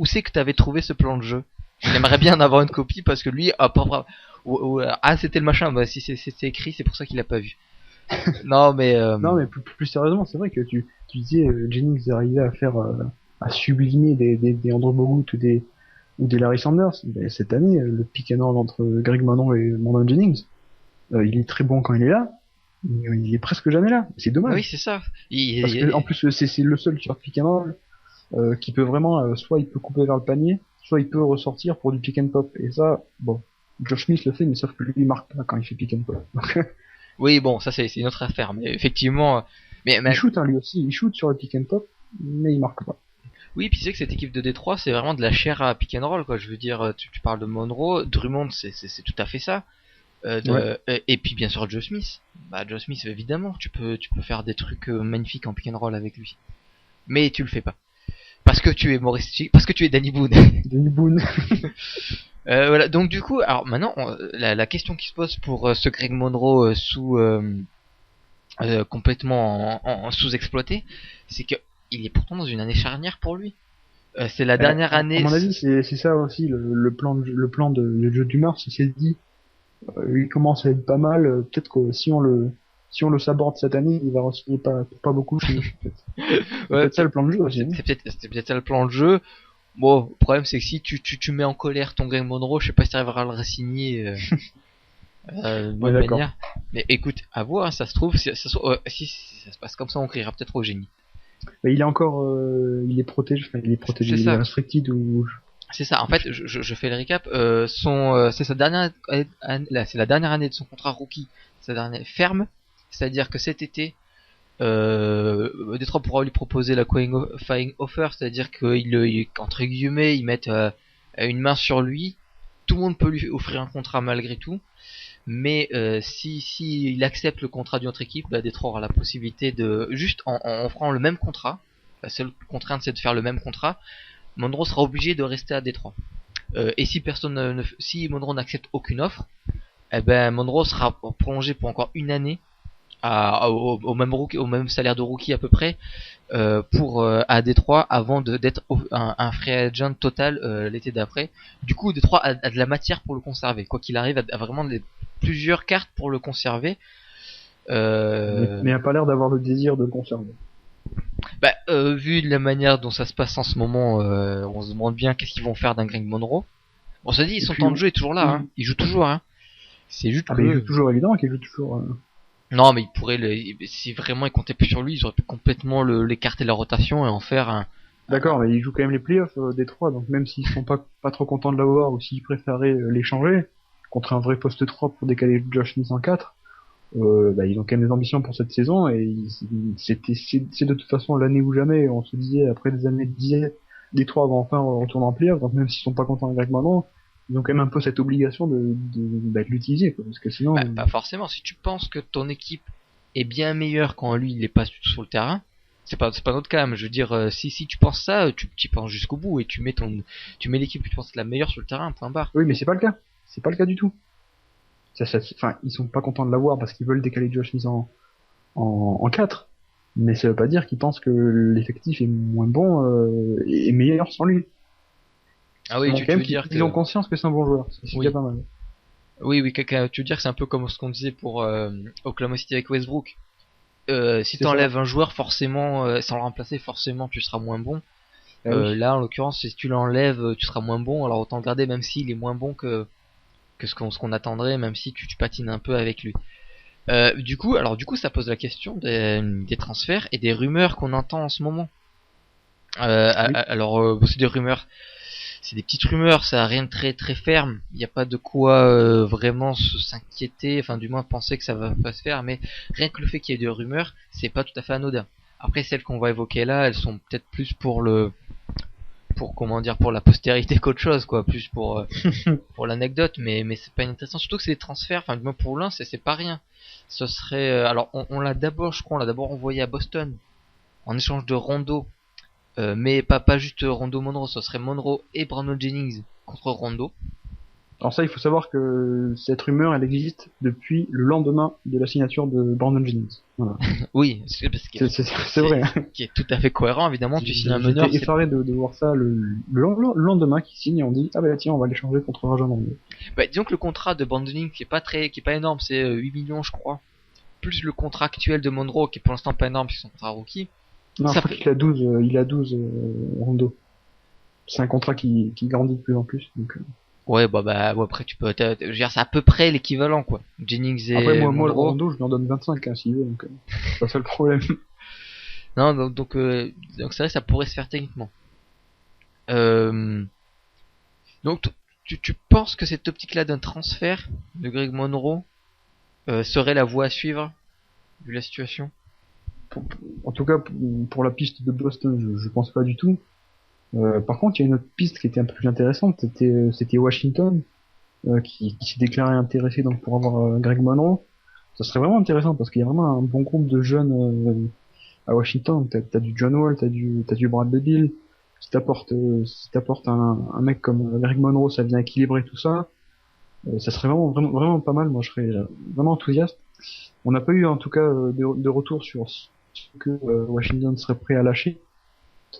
[SPEAKER 2] c'est que t'avais trouvé ce plan de jeu. J'aimerais bien en avoir une copie parce que lui ah c'était le machin, bah si c'est écrit c'est pour ça qu'il a pas vu. Non mais
[SPEAKER 3] Non mais plus sérieusement, c'est vrai que tu disais Jennings arrivait à faire à sublimer des Andrew Bogut ou des Larry Sanders. Ben, cette année le pick and roll entre Greg Monroe et Brandon Jennings, il est très bon quand il est là. Il est presque jamais là. C'est dommage.
[SPEAKER 2] oui c'est ça.
[SPEAKER 3] Parce que en plus c'est le seul sur pick and roll qui peut vraiment soit il peut couper vers le panier, soit il peut ressortir pour du pick and pop. Et ça, bon, Josh Smith le fait, mais sauf que lui il marque pas quand il fait pick and pop. Donc,
[SPEAKER 2] Oui bon ça c'est une autre affaire mais effectivement mais
[SPEAKER 3] il shoot hein, lui aussi, il shoot sur le pick and pop, mais il marque pas.
[SPEAKER 2] oui, puis c'est que cette équipe de Détroit, c'est vraiment de la chair à pick and roll, quoi. Je veux dire, tu parles de Monroe, Drummond, c'est tout à fait ça. Et puis bien sûr Joe Smith. Bah Joe Smith, évidemment, tu peux faire des trucs magnifiques en pick and roll avec lui. Mais tu le fais pas. Parce que tu es Maurice Chick, parce que tu es Danny Boone.
[SPEAKER 3] Danny Boone.
[SPEAKER 2] Voilà, donc du coup, alors maintenant, la question qui se pose pour ce Greg Monroe complètement en sous-exploité, c'est que il est pourtant dans une année charnière pour lui. C'est la dernière année.
[SPEAKER 3] À mon avis, c'est ça aussi le plan de jeu du Mars. Il s'est dit, il commence à être pas mal. Peut-être que si on le saborde cette année, il va re-signer pas beaucoup chez nous.
[SPEAKER 2] Ouais,
[SPEAKER 3] peut-être ça le plan de jeu aussi.
[SPEAKER 2] C'est peut-être ça le plan de jeu. Bon, le problème c'est que si tu mets en colère ton Greg Monroe, je sais pas si tu arriveras à le re-signer de
[SPEAKER 3] Ouais,
[SPEAKER 2] bonne
[SPEAKER 3] d'accord.
[SPEAKER 2] manière. Mais écoute, à voir, hein, ça se trouve, si ça se passe comme ça, on criera peut-être au génie.
[SPEAKER 3] Mais il est encore, il est protégé, enfin,
[SPEAKER 2] C'est
[SPEAKER 3] il est
[SPEAKER 2] ça.
[SPEAKER 3] restricted ou.
[SPEAKER 2] C'est ça. En fait, je fais le récap. C'est sa dernière là, c'est la dernière année de son contrat rookie, sa dernière ferme. C'est-à-dire que cet été, Détroit pourra lui proposer la qualifying offer, c'est-à-dire entre guillemets, ils mettent une main sur lui. Tout le monde peut lui offrir un contrat malgré tout, mais si il accepte le contrat d'une autre équipe, bah, Détroit aura la possibilité de juste en offrant le même contrat. La seule contrainte, c'est de faire le même contrat. Monroe sera obligé de rester à Détroit. Et si Monroe n'accepte aucune offre, eh ben Monroe sera prolongé pour encore une année au même salaire de rookie à peu près à Détroit avant d'être un free agent total l'été d'après. Du coup, Détroit a de la matière pour le conserver. Quoi qu'il arrive, a vraiment plusieurs cartes pour le conserver.
[SPEAKER 3] Mais a pas l'air d'avoir le désir de le conserver.
[SPEAKER 2] Vu de la manière dont ça se passe en ce moment, on se demande bien qu'est-ce qu'ils vont faire d'un Greg Monroe. On se dit, son temps de jeu est toujours là, hein. Il joue toujours, hein. C'est juste
[SPEAKER 3] mais il joue toujours, évidemment qu'il joue toujours.
[SPEAKER 2] Non, mais il pourrait si vraiment ils comptaient plus sur lui, ils auraient pu complètement l'écarter de la rotation et en faire un.
[SPEAKER 3] D'accord, mais il joue quand même les playoffs des trois, donc même s'ils sont pas trop contents de l'avoir ou s'ils préféraient l'échanger contre un vrai poste 3 pour décaler Josh Smith en 4, ils ont quand même des ambitions pour cette saison et c'est de toute façon l'année ou jamais. On se disait après des années de diète, les trois vont enfin retourner en playoffs, donc même s'ils sont pas contents avec maintenant, ils ont quand même un peu cette obligation de l'utiliser, quoi, parce que sinon.
[SPEAKER 2] Pas forcément. Si tu penses que ton équipe est bien meilleure quand lui il est pas sur le terrain, c'est pas notre cas. Mais je veux dire, si tu penses ça, tu y penses jusqu'au bout et tu mets l'équipe que tu penses être la meilleure sur le terrain. Point barre.
[SPEAKER 3] Oui, mais c'est pas le cas. C'est pas le cas du tout. Enfin, ils sont pas contents de l'avoir parce qu'ils veulent décaler Josh Smith en 4. Mais ça veut pas dire qu'ils pensent que l'effectif est moins bon et meilleur sans lui.
[SPEAKER 2] Ah oui, tu veux dire
[SPEAKER 3] ils ont conscience que c'est un bon joueur. C'est
[SPEAKER 2] oui.
[SPEAKER 3] pas mal.
[SPEAKER 2] Oui, tu veux dire que c'est un peu comme ce qu'on disait pour Oklahoma City avec Westbrook. Si t'enlèves un joueur, forcément, sans le remplacer, forcément tu seras moins bon. Oui. Là, en l'occurrence, si tu l'enlèves, tu seras moins bon. Alors autant le garder, même s'il est moins bon que ce qu'on attendrait, même si tu patines un peu avec lui. Du coup, ça pose la question des transferts et des rumeurs qu'on entend en ce moment. Oui. Alors, c'est des rumeurs. C'est des petites rumeurs, ça a rien de très très ferme. Il n'y a pas de quoi vraiment s'inquiéter, enfin du moins penser que ça va pas se faire. Mais rien que le fait qu'il y ait des rumeurs, c'est pas tout à fait anodin. Après celles qu'on va évoquer là, elles sont peut-être plus pour la postérité qu'autre chose, quoi, plus pour l'anecdote. Mais c'est pas intéressant. Surtout que c'est des transferts. Enfin du moins pour l'un, c'est pas rien. Ce serait alors on l'a d'abord envoyé à Boston en échange de Rondo. Mais pas juste Rondo Monroe, ce serait Monroe et Brandon Jennings contre Rondo.
[SPEAKER 3] Alors ça, il faut savoir que cette rumeur, elle existe depuis le lendemain de la signature de Brandon Jennings. Voilà.
[SPEAKER 2] Oui,
[SPEAKER 3] c'est vrai.
[SPEAKER 2] Qui est tout à fait cohérent, évidemment. Tu signes un meneur.
[SPEAKER 3] J'étais effaré de voir ça le lendemain qu'il signe et on dit, ah bah tiens, on va l'échanger contre Rajon Rondo.
[SPEAKER 2] Disons que le contrat de Brandon Jennings qui est pas énorme, c'est 8 millions je crois. Plus le contrat actuel de Monroe qui est pour l'instant pas énorme, c'est son contrat rookie.
[SPEAKER 3] Non, je crois qu'il a 12 Rondo. C'est un contrat qui grandit de plus en plus. Donc,
[SPEAKER 2] ouais, après tu peux, je veux dire, c'est à peu près l'équivalent, quoi. Jennings et
[SPEAKER 3] après, moi, le
[SPEAKER 2] Monroe.
[SPEAKER 3] Rondo, je lui en donne 25, hein, s'il veut, donc, c'est pas ça le problème.
[SPEAKER 2] Non, donc c'est vrai que ça pourrait se faire techniquement. Donc, tu penses que cette optique-là d'un transfert de Greg Monroe, serait la voie à suivre, vu la situation?
[SPEAKER 3] En tout cas, pour la piste de Boston, je pense pas du tout. Par contre, il y a une autre piste qui était un peu plus intéressante, c'était Washington, qui s'est déclaré intéressé donc pour avoir Greg Monroe. Ça serait vraiment intéressant parce qu'il y a vraiment un bon groupe de jeunes à Washington. T'as du John Wall, t'as du Bradley Beal. Si t'apportes un mec comme Greg Monroe, ça vient équilibrer tout ça. Ça serait vraiment pas mal. Moi, je serais vraiment enthousiaste. On n'a pas eu en tout cas de retour sur ce que Washington serait prêt à lâcher.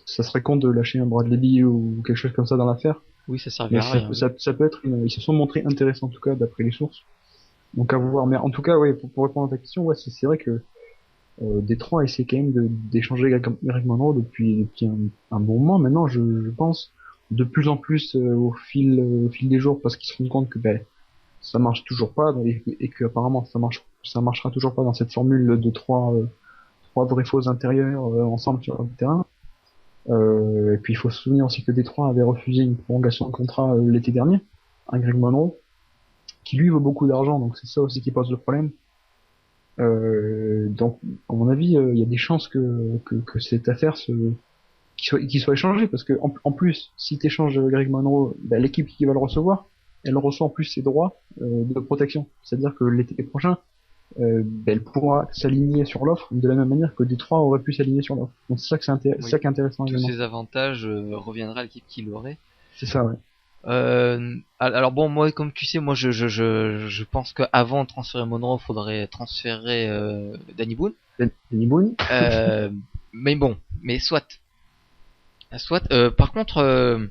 [SPEAKER 3] Ça serait con de lâcher un Bradley Beal ou quelque chose comme ça dans l'affaire.
[SPEAKER 2] Oui, ça servira à rien.
[SPEAKER 3] Ça peut être ils se sont montrés intéressants en tout cas d'après les sources. Donc à voir. Mais en tout cas, ouais, pour répondre à ta question, ouais, c'est vrai que Détroit essaie quand même d'échanger Greg Monroe depuis un bon moment maintenant, je pense. de plus en plus au fil des jours parce qu'ils se rendent compte que ça marche toujours pas et que apparemment ça marchera toujours pas dans cette formule de trois vrais faux intérieurs ensemble sur le terrain. Et puis il faut se souvenir aussi que Détroit avait refusé une prolongation de contrat l'été dernier, un Greg Monroe, qui lui vaut beaucoup d'argent, donc c'est ça aussi qui pose le problème. Donc à mon avis, il y a des chances que cette affaire qu'il soit échangé, parce que en plus, si tu échanges Greg Monroe, l'équipe qui va le recevoir, elle reçoit en plus ses droits de protection. C'est-à-dire que l'été prochain, elle pourra s'aligner sur l'offre de la même manière que Détroit aurait pu s'aligner sur l'offre. Donc c'est ça
[SPEAKER 2] Oui.
[SPEAKER 3] ça qui est intéressant
[SPEAKER 2] Tous
[SPEAKER 3] également.
[SPEAKER 2] ces avantages reviendra à l'équipe qui l'aurait.
[SPEAKER 3] C'est ça, ouais.
[SPEAKER 2] Alors bon, moi, comme tu sais, moi, je pense qu'avant de transférer Monroe, faudrait transférer Danny Boone.
[SPEAKER 3] Danny Boone.
[SPEAKER 2] Mais bon, mais soit. Par contre,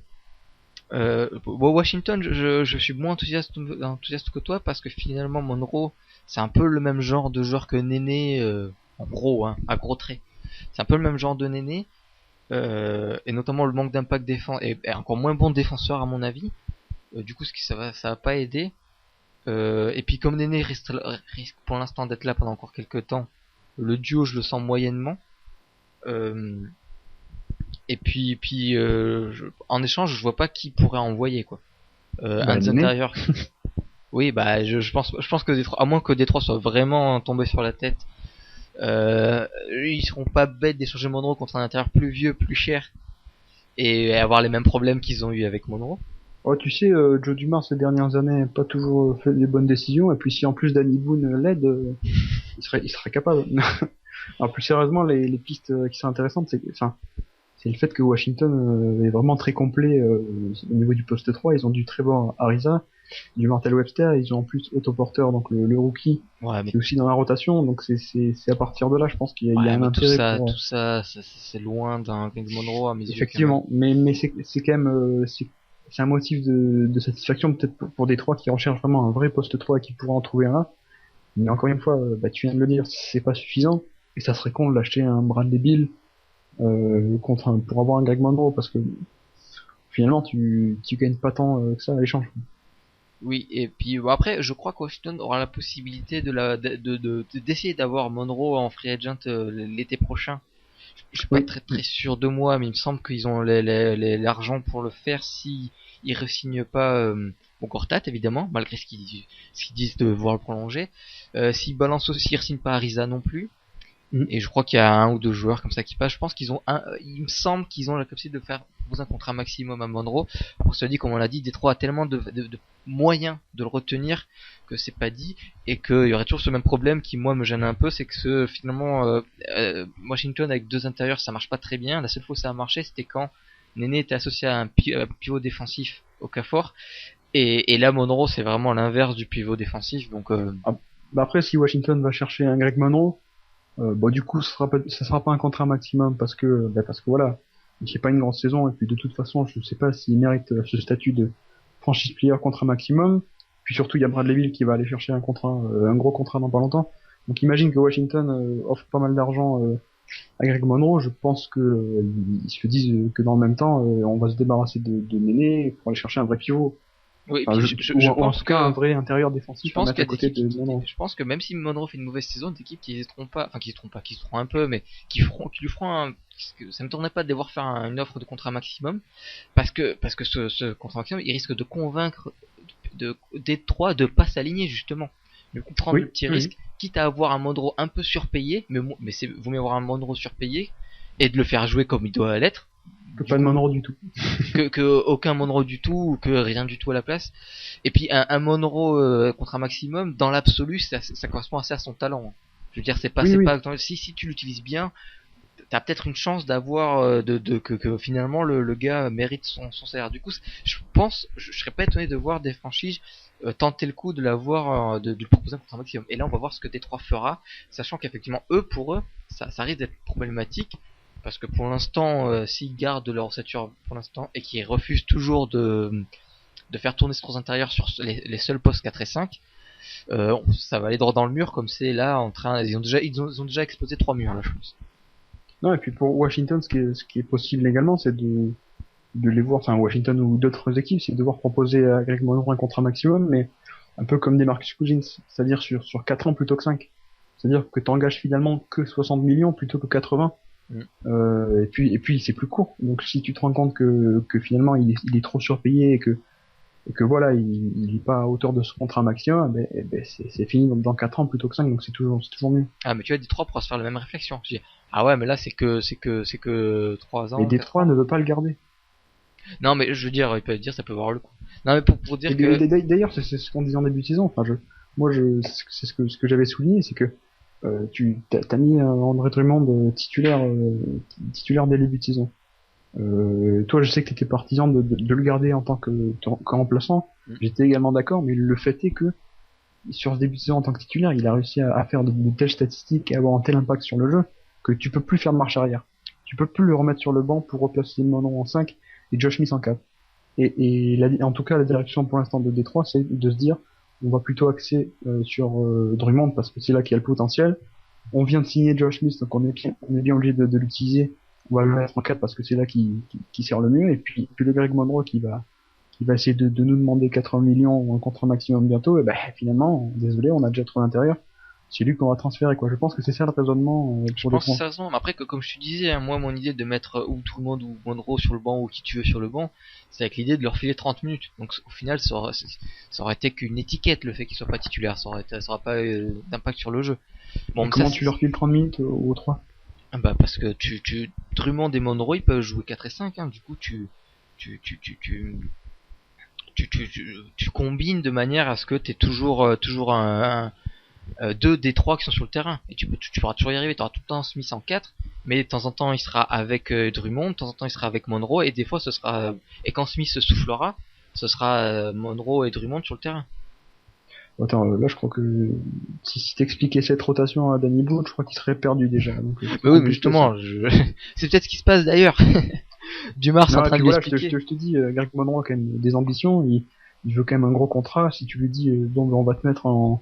[SPEAKER 2] Washington, je suis moins enthousiaste que toi parce que finalement Monroe, c'est un peu le même genre de joueur que Néné, en gros, hein, à gros traits. C'est un peu le même genre de Néné, et notamment le manque d'impact défense et encore moins bon défenseur à mon avis. Du coup, ça va pas aider. Et puis comme Néné risque pour l'instant d'être là pendant encore quelques temps, le duo je le sens moyennement. Et puis en échange, je vois pas qui pourrait envoyer quoi. Un des
[SPEAKER 3] Néné.
[SPEAKER 2] intérieurs. Oui, bah je pense que Détroit, à moins que Détroit soit vraiment tombé sur la tête, ils seront pas bêtes d'échanger Monroe contre un intérieur plus vieux, plus cher, et avoir les mêmes problèmes qu'ils ont eu avec Monroe.
[SPEAKER 3] Oh, tu sais, Joe Dumars ces dernières années n'a pas toujours fait les bonnes décisions, et puis si en plus Danny Boone l'aide, il serait capable. Alors plus sérieusement, les pistes qui sont intéressantes, c'est le fait que Washington est vraiment très complet au niveau du poste 3. Ils ont du Trevor Ariza, du Martel Webster, ils ont en plus Otto Porter, donc le rookie,
[SPEAKER 2] Ouais, mais
[SPEAKER 3] qui est aussi dans la rotation. Donc c'est à partir de là, je pense qu'il y a un
[SPEAKER 2] mais
[SPEAKER 3] intérêt pour.
[SPEAKER 2] tout ça, c'est loin d'un Greg Monroe à mes yeux.
[SPEAKER 3] Effectivement, mais c'est quand même c'est un motif de satisfaction peut-être pour Détroit qui recherche vraiment un vrai poste 3 et qui pourra en trouver un. Mais encore une fois, tu viens de le dire, c'est pas suffisant et ça serait con de l'acheter un Bradley Beal pour avoir un Greg Monroe parce que finalement tu gagnes pas tant que ça à l'échange.
[SPEAKER 2] Oui, et puis bon, après, je crois que Washington aura la possibilité d'essayer d'avoir Monroe en free agent l'été prochain. Je suis pas
[SPEAKER 3] Oui.
[SPEAKER 2] très sûr de moi, mais il me semble qu'ils ont l'argent pour le faire si ils re-signent pas bon, Gortat évidemment, malgré ce qu'ils disent de vouloir le prolonger. S'ils balancent aussi, ils re-signent pas Ariza non plus.
[SPEAKER 3] Mhm.
[SPEAKER 2] Et je crois qu'il y a un ou deux joueurs comme ça qui passent. Je pense qu'ils ont il me semble qu'ils ont la capacité de faire proposer un contrat maximum à Monroe. On se dit, comme on l'a dit, Détroit a tellement de moyens de le retenir que c'est pas dit et qu'il y aurait toujours ce même problème qui moi me gêne un peu, c'est que finalement Washington avec deux intérieurs ça marche pas très bien. La seule fois où ça a marché c'était quand Néné était associé à un pivot défensif au Okafor et là Monroe c'est vraiment l'inverse du pivot défensif donc
[SPEAKER 3] Après si Washington va chercher un Greg Monroe, du coup ça sera pas un contrat maximum parce que voilà, il fait pas une grande saison et puis de toute façon je sais pas s'il mérite ce statut de franchise player contrat maximum. Puis surtout il y a Bradley Beal qui va aller chercher un gros contrat dans pas longtemps. Donc imagine que Washington offre pas mal d'argent à Greg Monroe, je pense que ils se disent que dans le même temps on va se débarrasser de Néné pour aller chercher un vrai pivot.
[SPEAKER 2] oui,
[SPEAKER 3] Enfin,
[SPEAKER 2] puis
[SPEAKER 3] ou
[SPEAKER 2] je
[SPEAKER 3] en
[SPEAKER 2] pense
[SPEAKER 3] tout cas un
[SPEAKER 2] que
[SPEAKER 3] vrai intérieur
[SPEAKER 2] je
[SPEAKER 3] défensif à
[SPEAKER 2] pense
[SPEAKER 3] mettre
[SPEAKER 2] qu'il y
[SPEAKER 3] à
[SPEAKER 2] a des
[SPEAKER 3] côté
[SPEAKER 2] équipes
[SPEAKER 3] de Monroe.
[SPEAKER 2] je pense que même si Monroe fait une mauvaise saison, des équipes qui hésiteront pas, enfin qui hésiteront un peu, mais qui lui feront ça me tournerait pas de devoir faire une offre de contrat maximum, parce que ce contrat maximum, il risque de convaincre Détroit de pas s'aligner justement. Du coup, prendre le petit risque, quitte à avoir un Monroe un peu surpayé, mais c'est vaut mieux avoir un Monroe surpayé et de le faire jouer comme il doit l'être.
[SPEAKER 3] Pas de Monroe du tout.
[SPEAKER 2] Que aucun Monroe du tout ou que rien du tout à la place. Et puis un Monroe contre un maximum, dans l'absolu, ça correspond assez à son talent. Je veux dire, c'est pas, si tu l'utilises bien, t'as peut-être une chance d'avoir que finalement le gars mérite son salaire. Du coup, je pense, je serais pas étonné de voir des franchises tenter le coup de l'avoir, de lui proposer un contrat maximum. Et là, on va voir ce que Détroit fera, sachant qu'effectivement, pour eux, ça risque d'être problématique. Parce que pour l'instant, s'ils gardent leur ossature pour l'instant et qu'ils refusent toujours de faire tourner ce trois intérieurs sur les seuls postes 4 et 5, ça va aller droit dans le mur comme c'est là en train. Ils ont déjà explosé 3 murs là, je pense.
[SPEAKER 3] Non, et puis pour Washington, ce qui est possible également, c'est de les voir, enfin Washington ou d'autres équipes, c'est de devoir proposer à Greg Monroe un contrat maximum, mais un peu comme des Marcus Cousins, c'est-à-dire sur 4 ans plutôt que 5. C'est-à-dire que tu engages finalement que 60 millions plutôt que 80. Et puis c'est plus court. Donc si tu te rends compte que finalement il est trop surpayé et que voilà, il est pas à hauteur de ce contrat maximum, c'est fini dans 4 ans plutôt que 5, donc c'est toujours mieux.
[SPEAKER 2] Ah, mais tu vois, Détroit pourra se faire la même réflexion. Je dis, ah ouais, mais là, c'est que 3 ans.
[SPEAKER 3] Et Détroit ne veut pas le garder.
[SPEAKER 2] Non, mais je veux dire, il peut dire, ça peut voir le coup. Non, mais pour dire
[SPEAKER 3] D'ailleurs, c'est ce qu'on disait en début de saison. Enfin, c'est ce que j'avais souligné, c'est que tu t'as mis André Drummond titulaire dès le début de saison. Toi, je sais que t'étais partisan de le garder en tant que remplaçant. J'étais également d'accord, mais le fait est que sur ce début de saison en tant que titulaire, il a réussi à faire de telles statistiques et avoir un tel impact sur le jeu que tu peux plus faire de marche arrière. Tu peux plus le remettre sur le banc pour replacer Monroe en 5 et Josh Smith en 4. En tout cas, la direction pour l'instant de Détroit, c'est de se dire, on va plutôt axer sur Drummond parce que c'est là qu'il y a le potentiel. On vient de signer Josh Smith, donc on est bien obligé de l'utiliser. On va le mettre en 4 parce que c'est là qui sert le mieux. Et puis le Greg Monroe qui va essayer de nous demander 80 millions ou un contrat maximum bientôt. Et finalement, désolé, on a déjà trouvé l'intérieur. C'est lui qu'on va transférer, quoi. Je pense que c'est ça le raisonnement.
[SPEAKER 2] Je pense que c'est ça le raisonnement. Mais après, comme je te disais, hein, moi, mon idée de mettre ou tout le monde ou Monroe sur le banc ou qui tu veux sur le banc, c'est avec l'idée de leur filer 30 minutes. Donc, au final, ça aurait été qu'une étiquette, le fait qu'ils soient pas titulaires. Ça aura pas d'impact sur le jeu. Bon,
[SPEAKER 3] comment tu leur files 30 minutes aux 3?
[SPEAKER 2] Bah, parce que Drummond et Monroe, ils peuvent jouer 4 et 5, hein. Du coup, tu combines de manière à ce que t'aies toujours deux des trois qui sont sur le terrain, et tu pourras toujours y arriver. Tu auras tout le temps Smith en 4, mais de temps en temps il sera avec Drummond, de temps en temps il sera avec Monroe, et des fois ce sera et quand Smith se soufflera, ce sera Monroe et Drummond sur le terrain.
[SPEAKER 3] Attends, là je crois que si t'expliquais cette rotation à Danny Boone, je crois qu'il serait perdu déjà. Donc,
[SPEAKER 2] mais oui, mais justement, c'est peut-être ce qui se passe d'ailleurs. Dumas en train de l'expliquer.
[SPEAKER 3] Je te dis, Greg Monroe a quand même des ambitions, il veut quand même un gros contrat. Si tu lui dis, bon, on va te mettre en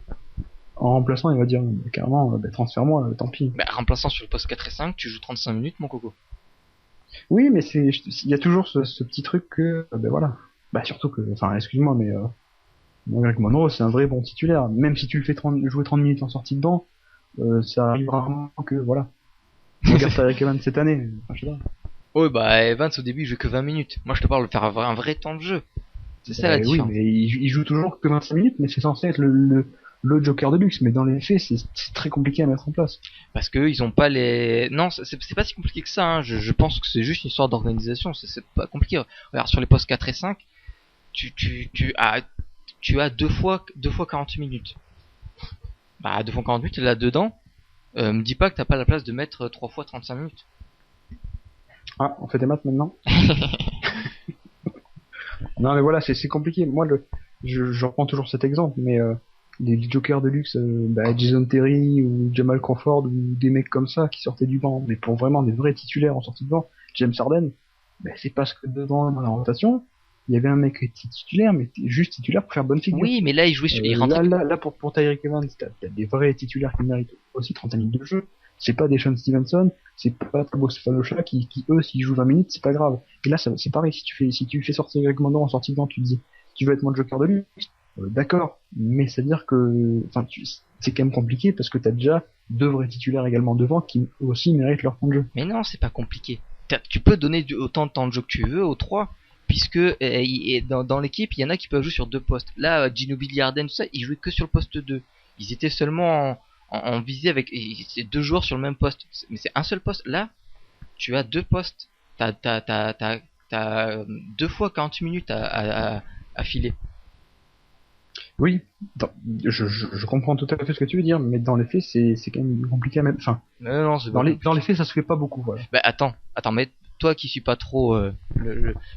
[SPEAKER 3] remplaçant, il va dire carrément, transfère-moi, tant pis.
[SPEAKER 2] Remplaçant sur le poste 4 et 5, tu joues 35 minutes, mon coco.
[SPEAKER 3] Oui, mais il y a toujours ce petit truc que, voilà. Surtout que, enfin, excuse-moi, mais Greg Monroe, c'est un vrai bon titulaire. Même si tu le fais jouer 30 minutes en sortie de banc, ça arrive rarement que, voilà. Regarde Tyreek Evans cette année, enfin, je sais pas.
[SPEAKER 2] Oui, Evans au début il joue que 20 minutes. Moi je te parle de faire un vrai temps de jeu. C'est ça la différence.
[SPEAKER 3] Oui, mais il joue toujours que 25 minutes, mais c'est censé être le joker de luxe. Mais dans les faits, c'est très compliqué à mettre en place.
[SPEAKER 2] Parce que ils ont pas les. Non, c'est pas si compliqué que ça. Hein. Je pense que c'est juste une histoire d'organisation. C'est pas compliqué. Regarde sur les postes 4 et 5, tu as deux fois 40 minutes. 2 fois 40 minutes là dedans. Me dis pas que t'as pas la place de mettre 3 fois 35 minutes.
[SPEAKER 3] Ah, on fait des maths maintenant. Non mais voilà, c'est compliqué. Moi, je reprends toujours cet exemple, mais les jokers de luxe, Jason Terry ou Jamal Crawford ou des mecs comme ça qui sortaient du banc, mais pour vraiment des vrais titulaires en sortie de banc, James Harden, c'est parce que devant dans la rotation, il y avait un mec qui était titulaire, mais juste titulaire pour faire bonne figure.
[SPEAKER 2] Oui, mais là il jouait sur.
[SPEAKER 3] Là pour Tyreek Evans, t'as des vrais titulaires qui méritent aussi 30 minutes de jeu. C'est pas des Sean Stevenson, c'est pas Thabo Sefolosha qui eux s'ils jouent 20 minutes c'est pas grave. Et là c'est pareil, si tu fais sortir Greg Monroe en sortie de banc, tu te dis tu veux être mon joker de luxe, d'accord, mais c'est à dire que c'est quand même compliqué parce que t'as déjà deux vrais titulaires également devant qui aussi méritent leur temps de jeu.
[SPEAKER 2] Mais non, c'est pas compliqué. Tu peux donner autant de temps de jeu que tu veux aux trois, puisque dans l'équipe il y en a qui peuvent jouer sur deux postes. Là Ginobili, Harden, tout ça, ils jouaient que sur le poste 2. Ils étaient seulement en visée avec c'est deux joueurs sur le même poste, mais c'est un seul poste. Là tu as deux postes, t'as 2 fois 40 minutes à filer.
[SPEAKER 3] Oui, je comprends tout à fait ce que tu veux dire, mais dans les faits c'est quand même compliqué à mettre. Enfin,
[SPEAKER 2] non,
[SPEAKER 3] dans les faits ça se fait pas beaucoup, voilà.
[SPEAKER 2] Attends, mais toi qui suis pas trop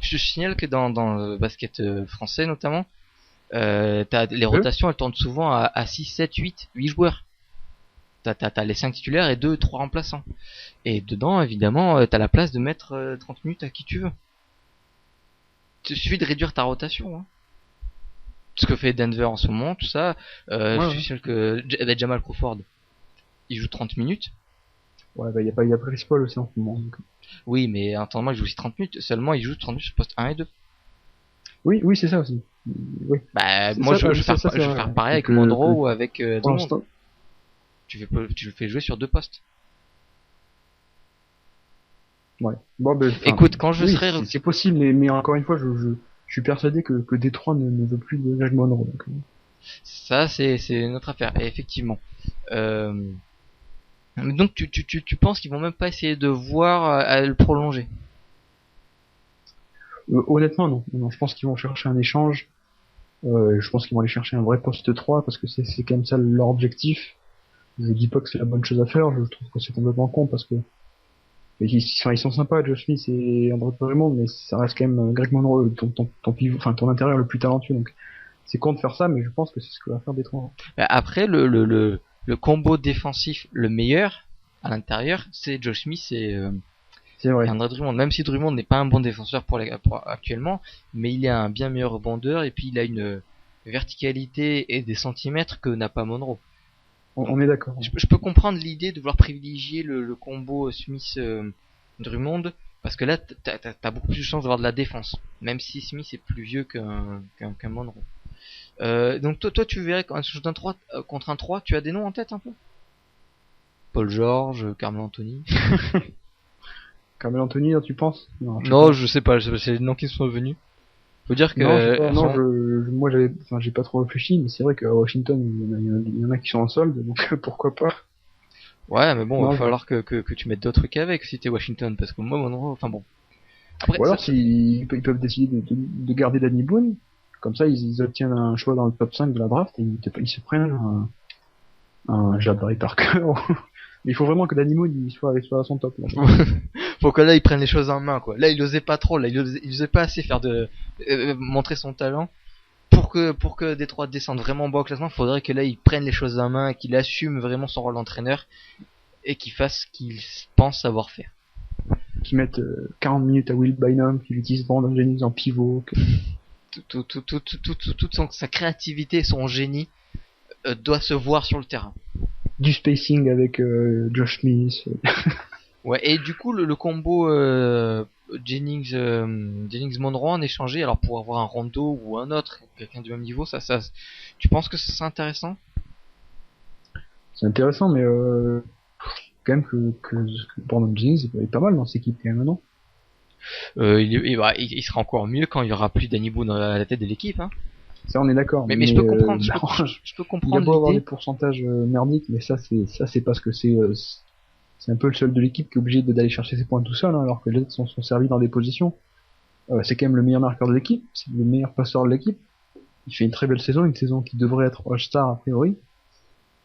[SPEAKER 2] je signale que dans le basket français notamment, t'as les rotations, elles tournent souvent à 6, 7, 8 joueurs. T'as les 5 titulaires et 2-3 remplaçants. Et dedans, évidemment, t'as la place de mettre 30 minutes à qui tu veux. Il suffit de réduire ta rotation. Hein. Ce que fait Denver en ce moment, tout ça. Je suis sûr que Jamal Crawford, il joue 30 minutes.
[SPEAKER 3] Ouais, bah, y a pas Chris Paul aussi en ce moment. Donc.
[SPEAKER 2] Oui, mais attends, il joue aussi 30 minutes. Seulement, il joue 30 minutes sur poste 1 et 2.
[SPEAKER 3] Oui, oui, c'est ça aussi. Oui.
[SPEAKER 2] Bah,
[SPEAKER 3] C'est
[SPEAKER 2] moi,
[SPEAKER 3] ça,
[SPEAKER 2] je vais faire pareil avec
[SPEAKER 3] que,
[SPEAKER 2] Monroe ou avec
[SPEAKER 3] pour
[SPEAKER 2] Drummond.
[SPEAKER 3] l'instant,
[SPEAKER 2] Tu le fais jouer sur 2 postes.
[SPEAKER 3] ouais. Bon, ben, enfin,
[SPEAKER 2] Écoute, quand je
[SPEAKER 3] oui,
[SPEAKER 2] serai...
[SPEAKER 3] c'est possible, mais encore une fois, je suis persuadé que Détroit ne veut plus de Greg Monroe. Donc,
[SPEAKER 2] Ça, c'est notre affaire. Et effectivement. Euh... Donc, tu penses qu'ils vont même pas essayer de voir à le prolonger?
[SPEAKER 3] honnêtement, non. Non, je pense qu'ils vont chercher un échange. Je pense qu'ils vont aller chercher un vrai poste 3 parce que c'est quand même ça leur objectif. Je dis pas que c'est la bonne chose à faire, je trouve que c'est complètement con parce que ils sont sympas, Josh Smith et Andrew Drummond, mais ça reste quand même Greg Monroe, ton pivot, enfin ton intérieur le plus talentueux. Donc c'est con de faire ça, mais je pense que c'est ce que va faire Détroit.
[SPEAKER 2] Bah, après, le combo défensif le meilleur à l'intérieur, c'est Josh Smith
[SPEAKER 3] C'est
[SPEAKER 2] et
[SPEAKER 3] vrai.
[SPEAKER 2] André Drummond. Même si Drummond n'est pas un bon défenseur pour actuellement, mais il est un bien meilleur rebondeur et puis il a une verticalité et des centimètres que n'a pas Monroe.
[SPEAKER 3] On est d'accord.
[SPEAKER 2] Je peux comprendre l'idée de vouloir privilégier le combo Smith Drummond parce que là t'as beaucoup plus de chances d'avoir de la défense, même si Smith est plus vieux qu'un Monroe. Donc toi tu verrais quand un 3 contre un 3, tu as des noms en tête un peu? Paul George, Carmelo Anthony.
[SPEAKER 3] Carmelo Anthony, là, tu penses? Non,
[SPEAKER 2] Non, je sais pas, c'est les noms qui sont venus. Faut dire que
[SPEAKER 3] non, je sais pas. Non,
[SPEAKER 2] sont-
[SPEAKER 3] moi j'ai pas trop réfléchi, mais c'est vrai qu'à Washington, il y en a qui sont en solde, donc pourquoi pas.
[SPEAKER 2] ouais, mais bon,
[SPEAKER 3] Non,
[SPEAKER 2] va falloir que tu mettes d'autres trucs avec si t'es Washington, parce que moi Monroe, enfin bon. Après
[SPEAKER 3] Ou alors,
[SPEAKER 2] ça,
[SPEAKER 3] ils peuvent décider de garder Danny Boone, comme ça, ils obtiennent un choix dans le top 5 de la draft et ils se prennent un Jabari Parker. Mais il faut vraiment que Danny Boone il soit à son top. Là.
[SPEAKER 2] faut que là il prenne les choses en main quoi. Là il osait pas trop, là il osait pas assez faire de montrer son talent pour que Détroit descende vraiment bas au classement. Faudrait que là il prenne les choses en main, qu'il assume vraiment son rôle d'entraîneur et qu'il fasse ce qu'il pense savoir faire.
[SPEAKER 3] Qui mettent 40 minutes à Will Bynum, qui utilisent Brandon Jennings en pivot.
[SPEAKER 2] Sa créativité, son génie doit se voir sur le terrain.
[SPEAKER 3] Du spacing avec Josh Smith.
[SPEAKER 2] Ouais, et du coup le combo Jennings Monroe en échangé alors pour avoir un Rondo ou un autre quelqu'un du même niveau, ça tu penses que ça serait intéressant?
[SPEAKER 3] C'est intéressant, mais quand même que Brandon Jennings est pas mal dans cette équipe quand même, non?
[SPEAKER 2] Il sera encore mieux quand il y aura plus Danny Boone à la tête de l'équipe hein.
[SPEAKER 3] Ça, on est d'accord.
[SPEAKER 2] Mais je peux comprendre, je peux
[SPEAKER 3] il a
[SPEAKER 2] comprendre
[SPEAKER 3] beau avoir des
[SPEAKER 2] l'idée.
[SPEAKER 3] pourcentages merdiques, mais ça c'est parce que c'est un peu le seul de l'équipe qui est obligé d'aller chercher ses points tout seul, hein, alors que les autres sont servis dans des positions. C'est quand même le meilleur marqueur de l'équipe, c'est le meilleur passeur de l'équipe. Il fait une très belle saison, une saison qui devrait être All-Star a priori.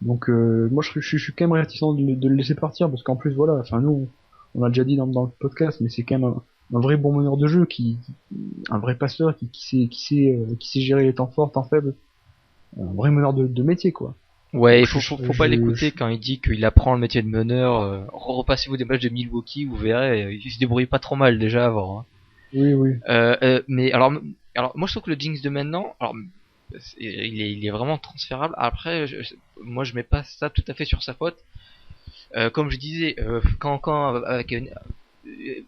[SPEAKER 3] Donc moi je suis quand même réticent de le laisser partir parce qu'en plus voilà, enfin nous on l'a déjà dit dans le podcast, mais c'est quand même un vrai bon meneur de jeu un vrai passeur qui sait gérer les temps forts, temps faibles, un vrai meneur de métier quoi.
[SPEAKER 2] Ouais,
[SPEAKER 3] Donc,
[SPEAKER 2] il faut pas l'écouter quand il dit qu'il apprend le métier de meneur. Repassez-vous des matchs de Milwaukee, vous verrez, il se débrouille pas trop mal déjà avant. Hein.
[SPEAKER 3] Oui.
[SPEAKER 2] Mais alors moi je trouve que le Jinx de maintenant, alors il est vraiment transférable. Après, moi je mets pas ça tout à fait sur sa faute. Comme je disais, quand avec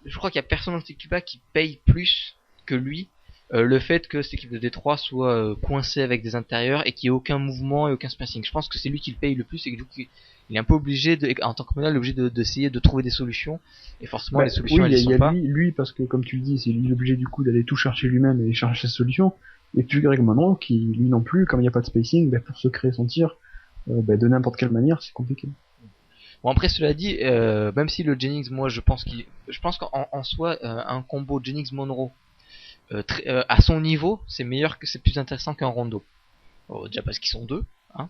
[SPEAKER 2] je crois qu'il y a personne dans cette équipe-là qui paye plus que lui le fait que cette équipe de Détroit soit coincée avec des intérieurs et qu'il n'y ait aucun mouvement et aucun spacing. Je pense que c'est lui qui le paye le plus et que du coup il est un peu obligé en tant que meneur, il est obligé d'essayer de trouver des solutions et forcément les solutions
[SPEAKER 3] oui,
[SPEAKER 2] elles
[SPEAKER 3] il
[SPEAKER 2] sont
[SPEAKER 3] y a
[SPEAKER 2] pas.
[SPEAKER 3] lui parce que comme tu le dis, c'est lui obligé du coup d'aller tout chercher lui-même et chercher ses solutions. Et puis Greg Monroe qui lui non plus, comme il n'y a pas de spacing, pour se créer son tir de n'importe quelle manière, c'est compliqué.
[SPEAKER 2] Bon après cela dit, même si le Jennings, moi je pense qu'en soi un combo Jennings Monroe à son niveau, c'est plus intéressant qu'un Rondo. Déjà parce qu'ils sont deux, hein.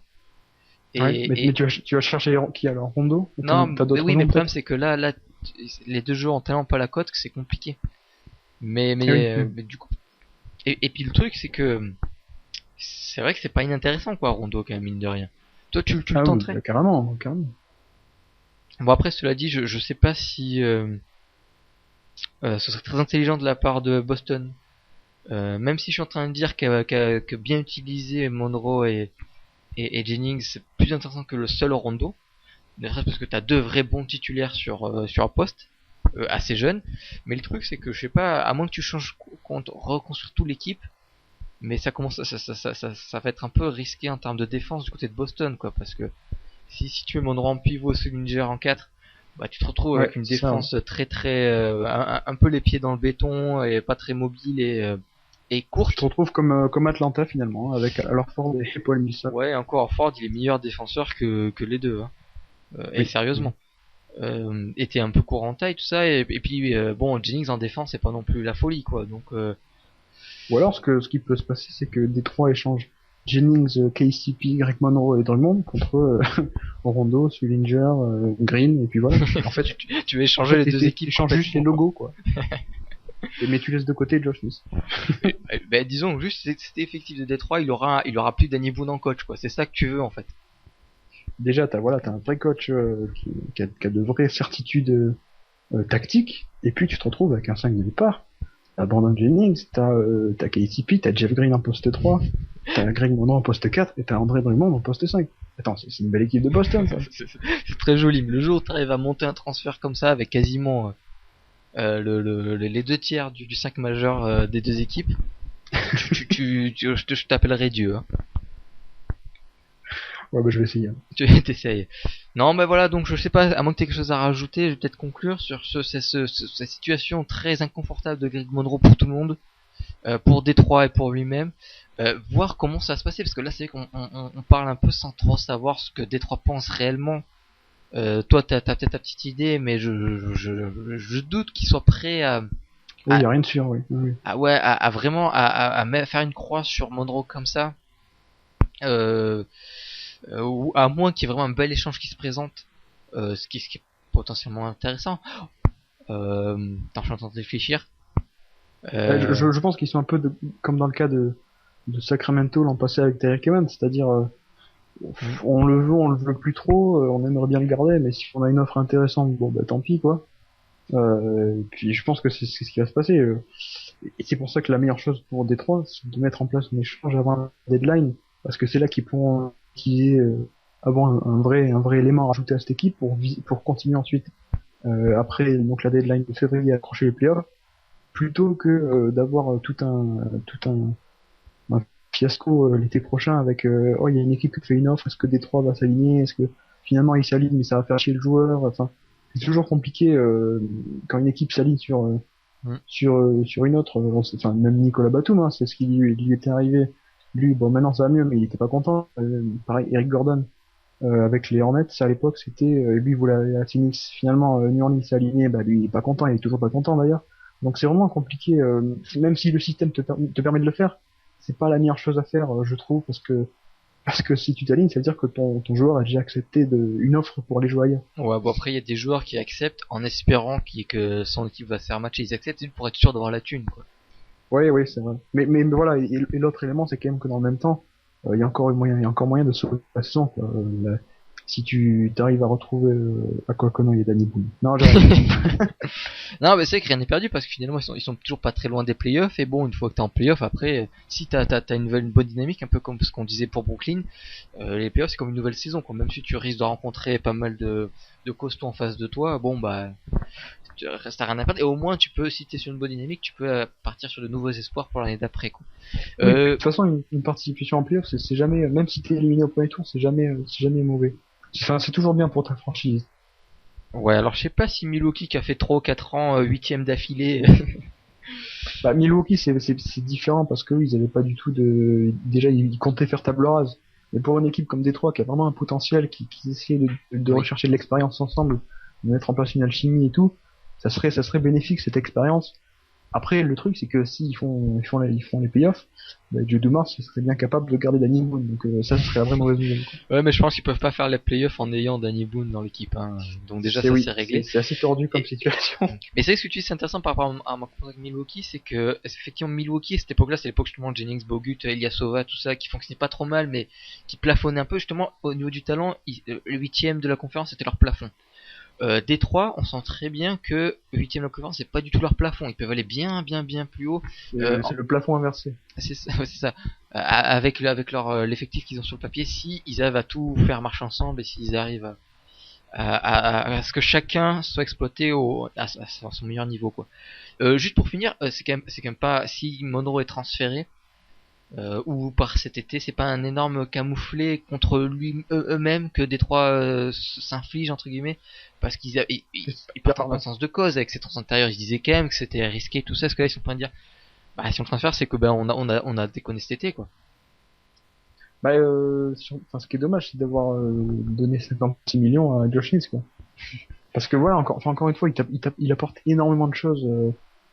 [SPEAKER 3] Mais tu vas chercher qui alors Rondo?
[SPEAKER 2] Non,
[SPEAKER 3] T'as d'autres
[SPEAKER 2] oui,
[SPEAKER 3] noms,
[SPEAKER 2] mais le problème
[SPEAKER 3] peut-être?
[SPEAKER 2] c'est que là, les deux joueurs ont tellement pas la cote que c'est compliqué. Mais
[SPEAKER 3] Oui.
[SPEAKER 2] mais du coup, et puis le truc c'est que c'est vrai que c'est pas inintéressant quoi, Rondo quand même mine de rien. Toi tu le
[SPEAKER 3] Ah oui,
[SPEAKER 2] tenterais?
[SPEAKER 3] carrément.
[SPEAKER 2] Bon après cela dit, je sais pas si ce serait très intelligent de la part de Boston. Même si je suis en train de dire que bien utiliser Monroe et Jennings c'est plus intéressant que le seul Rondo. ne serait-ce parce que t'as 2 vrais bons titulaires sur un poste assez jeune. Mais le truc c'est que je sais pas, à moins que tu changes reconstruire toute l'équipe, mais ça commence ça va être un peu risqué en termes de défense du côté de Boston, quoi, parce que si tu mets Monroe en pivot, Sullinger en 4, bah tu te retrouves avec une défense très très un peu les pieds dans le béton et pas très mobile et courte.
[SPEAKER 3] Tu te retrouves comme Atlanta finalement, avec alors Ford et Paul Millsap.
[SPEAKER 2] Ouais, encore Ford, il est meilleur défenseur que les deux, hein. Et sérieusement. Et t'es un peu court en taille, tout ça, et puis bon, Jennings en défense c'est pas non plus la folie, quoi, donc
[SPEAKER 3] Ou alors ce qui peut se passer, c'est que Détroit échange Jennings, KCP, Greg Monroe et Drummond contre Rondo, Sullinger, Green, et puis voilà.
[SPEAKER 2] En fait tu veux échanger les deux équipes,
[SPEAKER 3] changes juste les logos, quoi. Mais tu laisses de côté Josh Smith.
[SPEAKER 2] Ben disons juste c'était effectif de Détroit, il aura plus Danny Boone en coach, quoi. C'est ça que tu veux en fait.
[SPEAKER 3] Déjà t'as un vrai coach qui a de vraies certitudes tactiques, et puis tu te retrouves avec un 5 de départ. T'as Brandon Jennings, t'as KCP, t'as Jeff Green en poste 3, t'as Greg Monroe en poste 4, et t'as André Drummond en poste 5. Attends, c'est une belle équipe de Boston, ça.
[SPEAKER 2] C'est très joli, mais le jour où t'arrives à monter un transfert comme ça avec quasiment les 2 tiers du 5 majeur des 2 équipes, je t'appellerai Dieu, hein.
[SPEAKER 3] Ouais, bah je vais essayer.
[SPEAKER 2] Tu t'essayes. Non, mais voilà, donc je sais pas, à moins que t'aies quelque chose à rajouter, je vais peut-être conclure sur cette situation très inconfortable de Greg Monroe pour tout le monde, pour Détroit et pour lui-même, voir comment ça va se passer, parce que là c'est vrai qu'on parle un peu sans trop savoir ce que Détroit pense réellement. Toi t'as peut-être ta petite idée, mais je doute qu'il soit prêt à...
[SPEAKER 3] Oui, y a rien de sûr, oui.
[SPEAKER 2] À vraiment faire une croix sur Monroe comme ça. Ou à moins qu'il y ait vraiment un bel échange qui se présente, ce qui est potentiellement intéressant. Attends, je suis en train de réfléchir.
[SPEAKER 3] Je pense qu'ils sont un peu comme dans le cas de Sacramento l'an passé avec Tyreek Evans, c'est-à-dire on le veut plus trop, on aimerait bien le garder, mais si on a une offre intéressante, bon bah tant pis, quoi. Puis je pense que c'est ce qui va se passer. Et c'est pour ça que la meilleure chose pour Détroit, c'est de mettre en place un échange avant la deadline, parce que c'est là qu'ils pourront utiliser avoir un vrai élément à rajouter à cette équipe pour continuer ensuite après donc la deadline de février à accrocher les playoffs, plutôt que d'avoir tout un fiasco l'été prochain avec oh il y a une équipe qui te fait une offre, est-ce que Détroit va s'aligner, est-ce que finalement il s'aligne mais ça va faire chier le joueur, enfin c'est toujours compliqué quand une équipe s'aligne sur une autre, enfin même Nicolas Batum, hein, c'est ce qui lui était arrivé. Lui, bon, maintenant ça va mieux, mais il était pas content. Pareil, Eric Gordon, avec les Hornets, à l'époque, c'était, lui, il voulait aller à Phoenix. Finalement, New Orleans s'est aligné, bah, lui, il est pas content, il est toujours pas content, d'ailleurs. Donc c'est vraiment compliqué, même si le système te permet de le faire, c'est pas la meilleure chose à faire, je trouve, parce que si tu t'alignes, ça veut dire que ton joueur a déjà accepté une offre pour aller jouer ailleurs.
[SPEAKER 2] Ouais, bon après il y a des joueurs qui acceptent en espérant que son équipe va se faire matcher, ils acceptent pour être sûr d'avoir la thune, quoi.
[SPEAKER 3] Oui, c'est vrai. Mais voilà, et l'autre élément, c'est quand même que dans le même temps, il y a encore moyen de sauver la saison, quoi. Si tu t'arrives à retrouver à quoi non, il y a Danny Boone. Non,
[SPEAKER 2] non, mais c'est vrai que rien n'est perdu parce que finalement ils sont toujours pas très loin des playoffs, et bon, une fois que t'es en playoffs, après si t'as une bonne dynamique, un peu comme ce qu'on disait pour Brooklyn, les playoffs c'est comme une nouvelle saison, quoi. Même si tu risques de rencontrer pas mal de costauds en face de toi, bon bah tu restes à rien à perdre, et au moins tu peux, si t'es sur une bonne dynamique, tu peux partir sur de nouveaux espoirs pour l'année d'après, quoi.
[SPEAKER 3] Oui, de toute façon, une participation en playoff, c'est jamais, même si t'es éliminé au premier tour, c'est jamais mauvais. Enfin, c'est toujours bien pour ta franchise.
[SPEAKER 2] Ouais, alors je sais pas si Milwaukee qui a fait 3 ou 4 ans 8ème d'affilée.
[SPEAKER 3] Bah, Milwaukee c'est différent parce que ils avaient pas du tout déjà ils comptaient faire table rase. Mais pour une équipe comme Détroit qui a vraiment un potentiel, qui essaie de rechercher de l'expérience ensemble, de mettre en place une alchimie et tout, ça serait bénéfique cette expérience. Après, le truc, c'est que s'ils font les playoffs, bah, Joe Dumars serait bien capable de garder Danny Boone, donc ça serait la vraie mauvaise nouvelle.
[SPEAKER 2] Ouais, mais je pense qu'ils peuvent pas faire les playoffs en ayant Danny Boone dans l'équipe, hein. Donc déjà, c'est réglé.
[SPEAKER 3] C'est assez tordu comme situation.
[SPEAKER 2] Mais c'est vrai que ce que tu dis, c'est intéressant par rapport à ma comparaison avec Milwaukee, c'est que, effectivement, Milwaukee, à cette époque-là, c'est l'époque justement de Jennings, Bogut, Ilyasova, tout ça, qui fonctionnait pas trop mal, mais qui plafonnait un peu, justement, au niveau du talent, le 8ème de la conférence, c'était leur plafond. Détroit, on sent très bien que le 8ème de la conférence, c'est pas du tout leur plafond. Ils peuvent aller bien plus haut.
[SPEAKER 3] C'est le plafond inversé.
[SPEAKER 2] C'est ça. Avec leur l'effectif qu'ils ont sur le papier, si ils arrivent à tout faire marcher ensemble et s'ils arrivent à ce que chacun soit exploité à son meilleur niveau, quoi. Juste pour finir, c'est quand même pas, si Monroe est transféré ou par cet été, c'est pas un énorme camouflet contre eux-mêmes que Détroit s'inflige entre guillemets, parce ils partent en connaissance de cause avec ces transferts intérieurs. Ils disaient quand même que c'était risqué tout ça, parce que là ils sont en train de dire bah si on transfère c'est que ben on a déconné cet été, quoi.
[SPEAKER 3] Bah, enfin, ce qui est dommage, c'est d'avoir donné 56 millions à Josh Smith, quoi. Parce que voilà, encore une fois, il apporte énormément de choses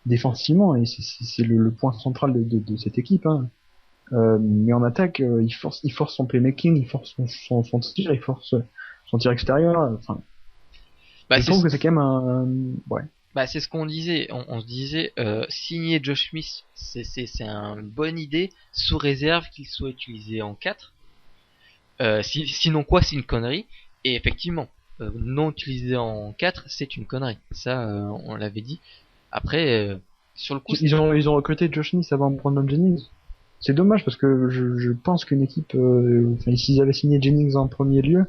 [SPEAKER 3] défensivement, et c'est le point central de cette équipe. Hein. Mais en attaque, il force son playmaking, il force son tir, il force son tir extérieur. Enfin,
[SPEAKER 2] Bah
[SPEAKER 3] je trouve que c'est quand même ouais.
[SPEAKER 2] Bah c'est ce qu'on disait, on se disait signer Josh Smith, c'est une bonne idée sous réserve qu'il soit utilisé en 4. Sinon quoi, c'est une connerie. Et effectivement, non utilisé en 4, c'est une connerie. Ça on l'avait dit. Après sur le coup
[SPEAKER 3] Ils ont recruté Josh Smith avant Brandon Jennings. C'est dommage parce que je pense qu'une équipe, enfin, s'ils avaient signé Jennings en premier lieu,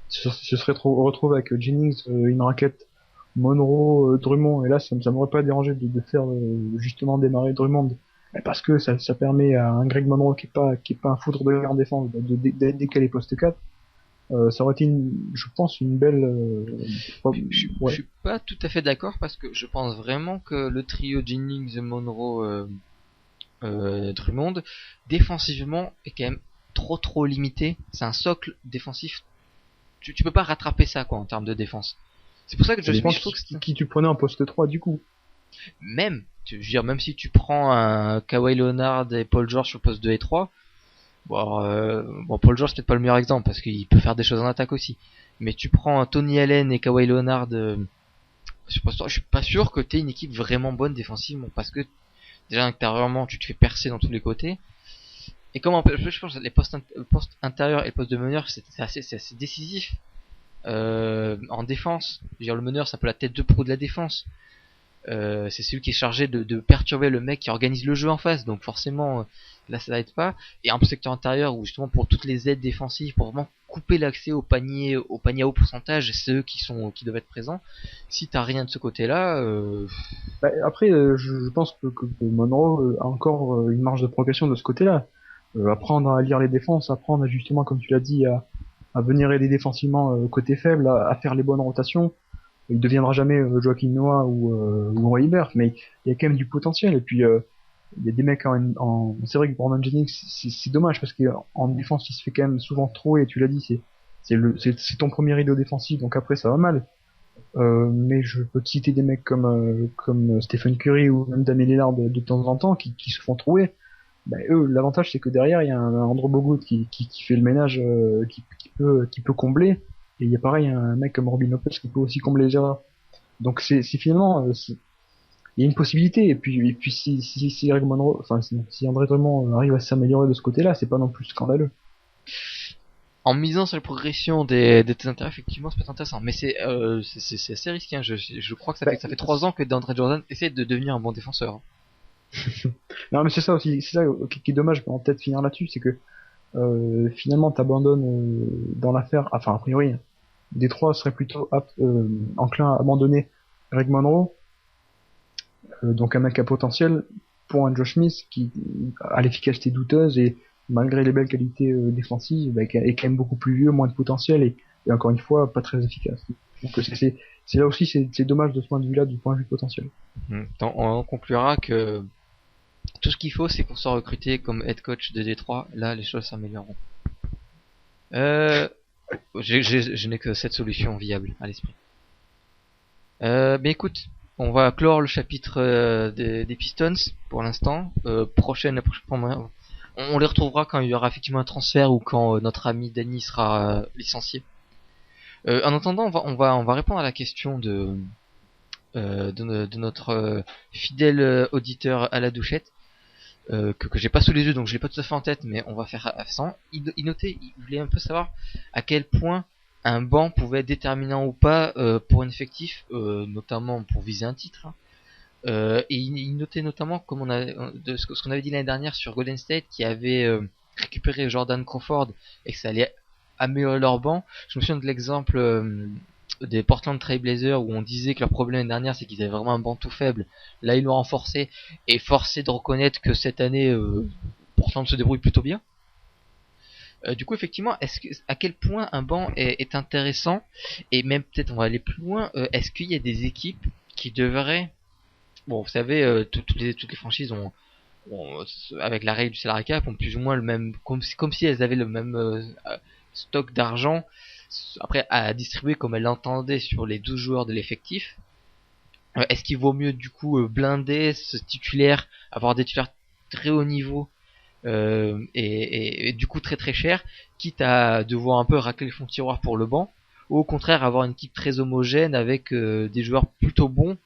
[SPEAKER 3] se serait retrouvé avec Jennings, une raquette Monroe, Drummond, et là ça m'aurait pas dérangé de faire justement démarrer Drummond, parce que ça permet à un Greg Monroe qui est pas un foutre de guerre en défense de décaler poste 4. Ça aurait été je pense une belle
[SPEAKER 2] je suis pas tout à fait d'accord, parce que je pense vraiment que le trio Jennings, Monroe, Drummond défensivement est quand même trop limité. C'est un socle défensif, tu peux pas rattraper ça, quoi, en termes de défense. C'est pour ça que je trouve que
[SPEAKER 3] qui tu prenais en poste 3 du coup.
[SPEAKER 2] Même, je veux dire, même si tu prends un Kawhi Leonard et Paul George sur le poste 2 et 3, bon Paul George c'est peut-être pas le meilleur exemple parce qu'il peut faire des choses en attaque aussi. Mais tu prends un Tony Allen et Kawhi Leonard sur poste 3, je suis pas sûr que t'aies une équipe vraiment bonne défensivement, parce que déjà intérieurement tu te fais percer dans tous les côtés. Et comme je pense que les postes intérieurs et le poste de meneur c'est assez décisif. En défense, je veux dire, le meneur c'est un peu la tête de proue de la défense. C'est celui qui est chargé de perturber le mec qui organise le jeu en face, donc forcément là ça aide pas. Et un secteur intérieur où justement pour toutes les aides défensives, pour vraiment couper l'accès au panier à haut pourcentage, c'est eux qui doivent être présents. Si t'as rien de ce côté-là,
[SPEAKER 3] Bah, après je pense que Monroe a encore une marge de progression de ce côté-là. Apprendre à lire les défenses, apprendre justement comme tu l'as dit à venir aider défensivement côté faible, à faire les bonnes rotations. Il deviendra jamais Joaquin Noah ou Roy Hibbert, mais il y a quand même du potentiel. Et puis il y a des mecs c'est vrai que Brandon Jennings c'est dommage parce qu'en défense il se fait quand même souvent trop, et tu l'as dit, c'est ton premier rideau défensif, donc après ça va mal. Mais je peux te citer des mecs comme Stephen Curry ou même Damian Lillard de temps en temps qui se font trouver. Bah, eux, l'avantage c'est que derrière il y a un Andrew Bogut qui fait le ménage, qui peut combler, et il y a pareil un mec comme Robin Lopez qui peut aussi combler les erreurs. Donc c'est finalement il y a une possibilité, et puis si Greg Monroe, enfin si André Drummond arrive à s'améliorer de ce côté-là, c'est pas non plus scandaleux.
[SPEAKER 2] en misant sur la progression des têtes intérieures, effectivement ça peut être intéressant, mais c'est assez risqué, hein. Je crois que ça fait 3 ans que DeAndre Jordan essaie de devenir un bon défenseur.
[SPEAKER 3] Non mais c'est ça aussi, c'est ça qui est dommage, on va peut-être finir là-dessus, c'est que finalement t'abandonnes dans l'affaire, enfin a priori Détroit serait plutôt enclin à abandonner Greg Monroe, donc un mec à potentiel, pour un Josh Smith qui a l'efficacité douteuse, et malgré les belles qualités défensives, bah, est quand même beaucoup plus vieux, moins de potentiel, et encore une fois pas très efficace. Donc c'est là aussi c'est dommage de ce point de vue-là, du point de vue potentiel.
[SPEAKER 2] On conclura que tout ce qu'il faut c'est qu'on soit recruté comme head coach de Détroit, là les choses s'amélioreront. Je n'ai que cette solution viable à l'esprit. Mais écoute, on va clore le chapitre des Pistons pour l'instant. On les retrouvera quand il y aura effectivement un transfert ou quand notre ami Danny sera licencié. En attendant, on va répondre à la question de notre fidèle auditeur à la douchette, que j'ai pas sous les yeux, donc je l'ai pas tout à fait en tête, mais on va faire sans. Il voulait un peu savoir à quel point un banc pouvait être déterminant ou pas pour un effectif, notamment pour viser un titre. Hein. Et il notait notamment, comme ce qu'on avait dit l'année dernière sur Golden State, qui avait récupéré Jordan Crawford et que ça allait améliorer leur banc. Je me souviens de l'exemple des Portland Trail Blazers où on disait que leur problème l'année dernière c'est qu'ils avaient vraiment un banc tout faible. Là ils l'ont renforcé et forcé de reconnaître que cette année Portland se débrouille plutôt bien. Du coup effectivement, à quel point un banc est intéressant, et même peut-être on va aller plus loin, est-ce qu'il y a des équipes qui devraient, bon vous savez toutes les franchises ont avec la règle du salary cap ont plus ou moins le même, comme si elles avaient le même stock d'argent après à distribuer comme elles l'entendaient sur les 12 joueurs de l'effectif. Est-ce qu'il vaut mieux du coup blinder ce titulaire, avoir des titulaires très haut niveau et du coup très très cher, quitte à devoir un peu racler le fond de tiroir pour le banc, ou au contraire avoir une équipe très homogène avec des joueurs plutôt bons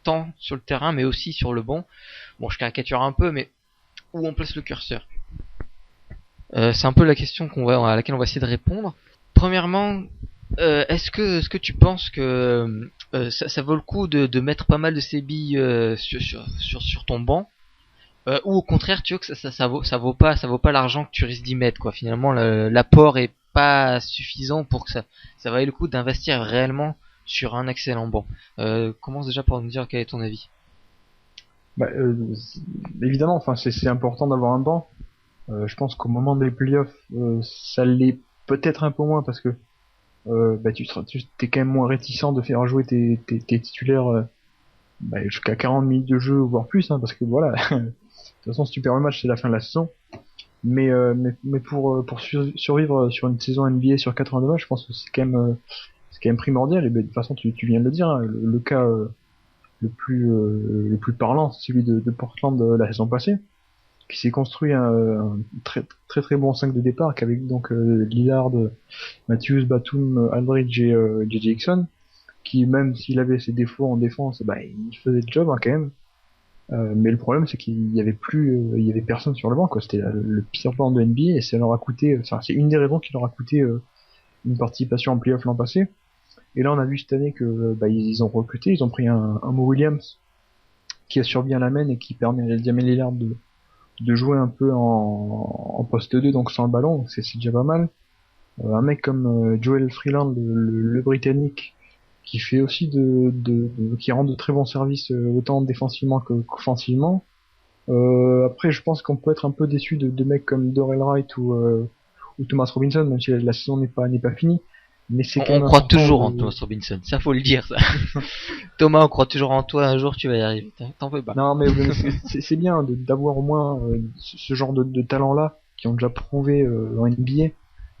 [SPEAKER 2] tant sur le terrain mais aussi sur le banc. Bon, je caricature un peu, mais où on place le curseur, c'est un peu la question à laquelle on va essayer de répondre. Premièrement, est-ce que tu penses que ça vaut le coup de mettre pas mal de ces billes sur ton banc, ou au contraire tu vois que ça vaut pas l'argent que tu risques d'y mettre, quoi. Finalement l'apport est pas suffisant pour que ça vaille le coup d'investir réellement sur un excellent banc. Commence déjà par nous dire quel est ton avis.
[SPEAKER 3] Bah, évidemment, enfin c'est important d'avoir un banc. Je pense qu'au moment des playoffs, ça l'est peut-être un peu moins parce que bah tu t'es quand même moins réticent de faire jouer tes titulaires jusqu'à 40 minutes de jeu voire plus, hein, parce que voilà. De toute façon, si tu perds le match, c'est la fin de la saison. Mais pour survivre sur une saison NBA sur 82 matchs, je pense que c'est quand même primordial. Et de toute façon, tu viens de le dire, hein, le cas le plus parlant, c'est celui de Portland la saison passée, qui s'est construit un très très très bon 5 de départ, qu'avec donc Lillard, Matthews, Batum, Aldridge et J.J. Hickson, qui même s'il avait ses défauts en défense, il faisait le job, hein, quand même. Mais le problème c'est qu'il y avait personne sur le banc, quoi. C'était le pire banc de NBA et ça leur a coûté, enfin c'est une des raisons qui leur a coûté une participation en playoff l'an passé. Et là on a vu cette année que ils ont recruté, ils ont pris un Mo Williams qui assure bien la main et qui permet à Damian Lillard de jouer un peu en poste 2, donc sans le ballon, donc c'est déjà pas mal. Un mec comme Joel Freeland, le Britannique, qui fait aussi qui rend de très bons services autant défensivement qu'offensivement. Après, je pense qu'on peut être un peu déçu de mecs comme Dorell Wright ou Thomas Robinson, même si la saison n'est pas finie. Mais c'est
[SPEAKER 2] on croit toujours en Thomas Robinson, ça faut le dire, ça. Thomas, on croit toujours en toi, un jour tu vas y arriver, t'en veux pas.
[SPEAKER 3] Non, mais c'est bien d'avoir au moins ce genre de talent-là qui ont déjà prouvé en NBA,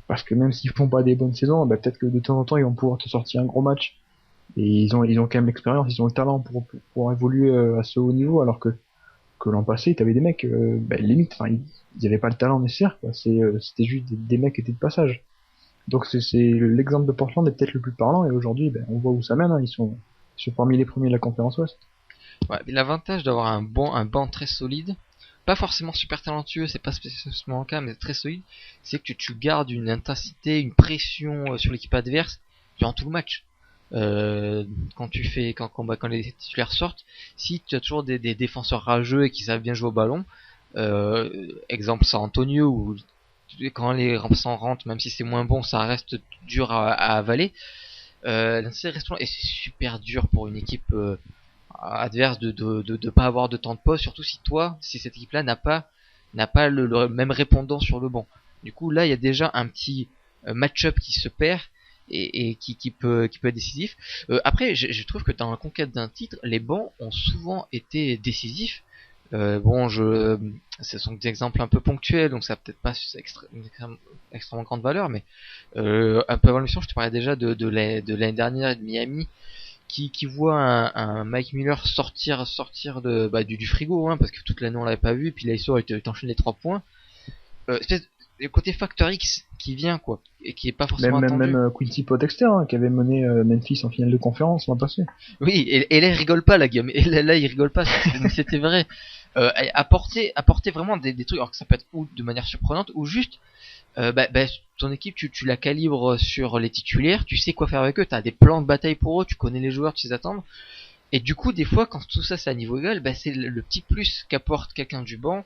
[SPEAKER 3] parce que même s'ils font pas des bonnes saisons, peut-être que de temps en temps ils vont pouvoir te sortir un gros match. Et ils ont quand même l'expérience, ils ont le talent pour évoluer à ce haut niveau, alors que l'an passé, t'avais des mecs, limite, enfin, ils avaient pas le talent nécessaire, quoi. C'était juste des mecs qui étaient de passage. Donc c'est l'exemple de Portland est peut-être le plus parlant, et aujourd'hui, on voit où ça mène, hein. Ils sont parmi les premiers de la conférence Ouest.
[SPEAKER 2] Ouais, mais l'avantage d'avoir un banc très solide, pas forcément super talentueux, c'est pas spécialement le cas, mais très solide, c'est que tu gardes une intensité, une pression sur l'équipe adverse durant tout le match. Quand les titulaires sortent, si tu as toujours des défenseurs rageux et qui savent bien jouer au ballon, exemple San Antonio, où quand les remplaçants rentrent, même si c'est moins bon, ça reste dur à avaler. C'est super dur pour une équipe adverse de pas avoir de temps de pause, surtout si cette équipe là n'a pas le même répondant sur le banc. Du coup là il y a déjà un petit match-up qui se perd et qui peut être décisif. Après je trouve que dans la conquête d'un titre, les bancs ont souvent été décisifs. Ce sont des exemples un peu ponctuels, donc ça a peut-être pas extrêmement grande valeur, mais un peu avant l'émission, je te parlais déjà de l'année dernière et de Miami, qui voit un Mike Miller sortir du frigo, hein, parce que toute l'année on l'avait pas vu, et puis là il t'enchaîne les 3 points. Le côté Factor X qui vient, quoi, et qui est pas forcément attendu.
[SPEAKER 3] Même Quincy Poindexter, hein, qui avait mené Memphis en finale de conférence l'an passé.
[SPEAKER 2] Oui, et là il rigole pas, la gamme. Et là il rigole pas, c'était vrai. Apporter vraiment des trucs, alors que ça peut être ou de manière surprenante ou juste ton équipe tu la calibres sur les titulaires, tu sais quoi faire avec eux, t'as des plans de bataille pour eux, tu connais les joueurs, tu les attends. Et du coup des fois quand tout ça c'est à niveau égal, c'est le petit plus qu'apporte quelqu'un du banc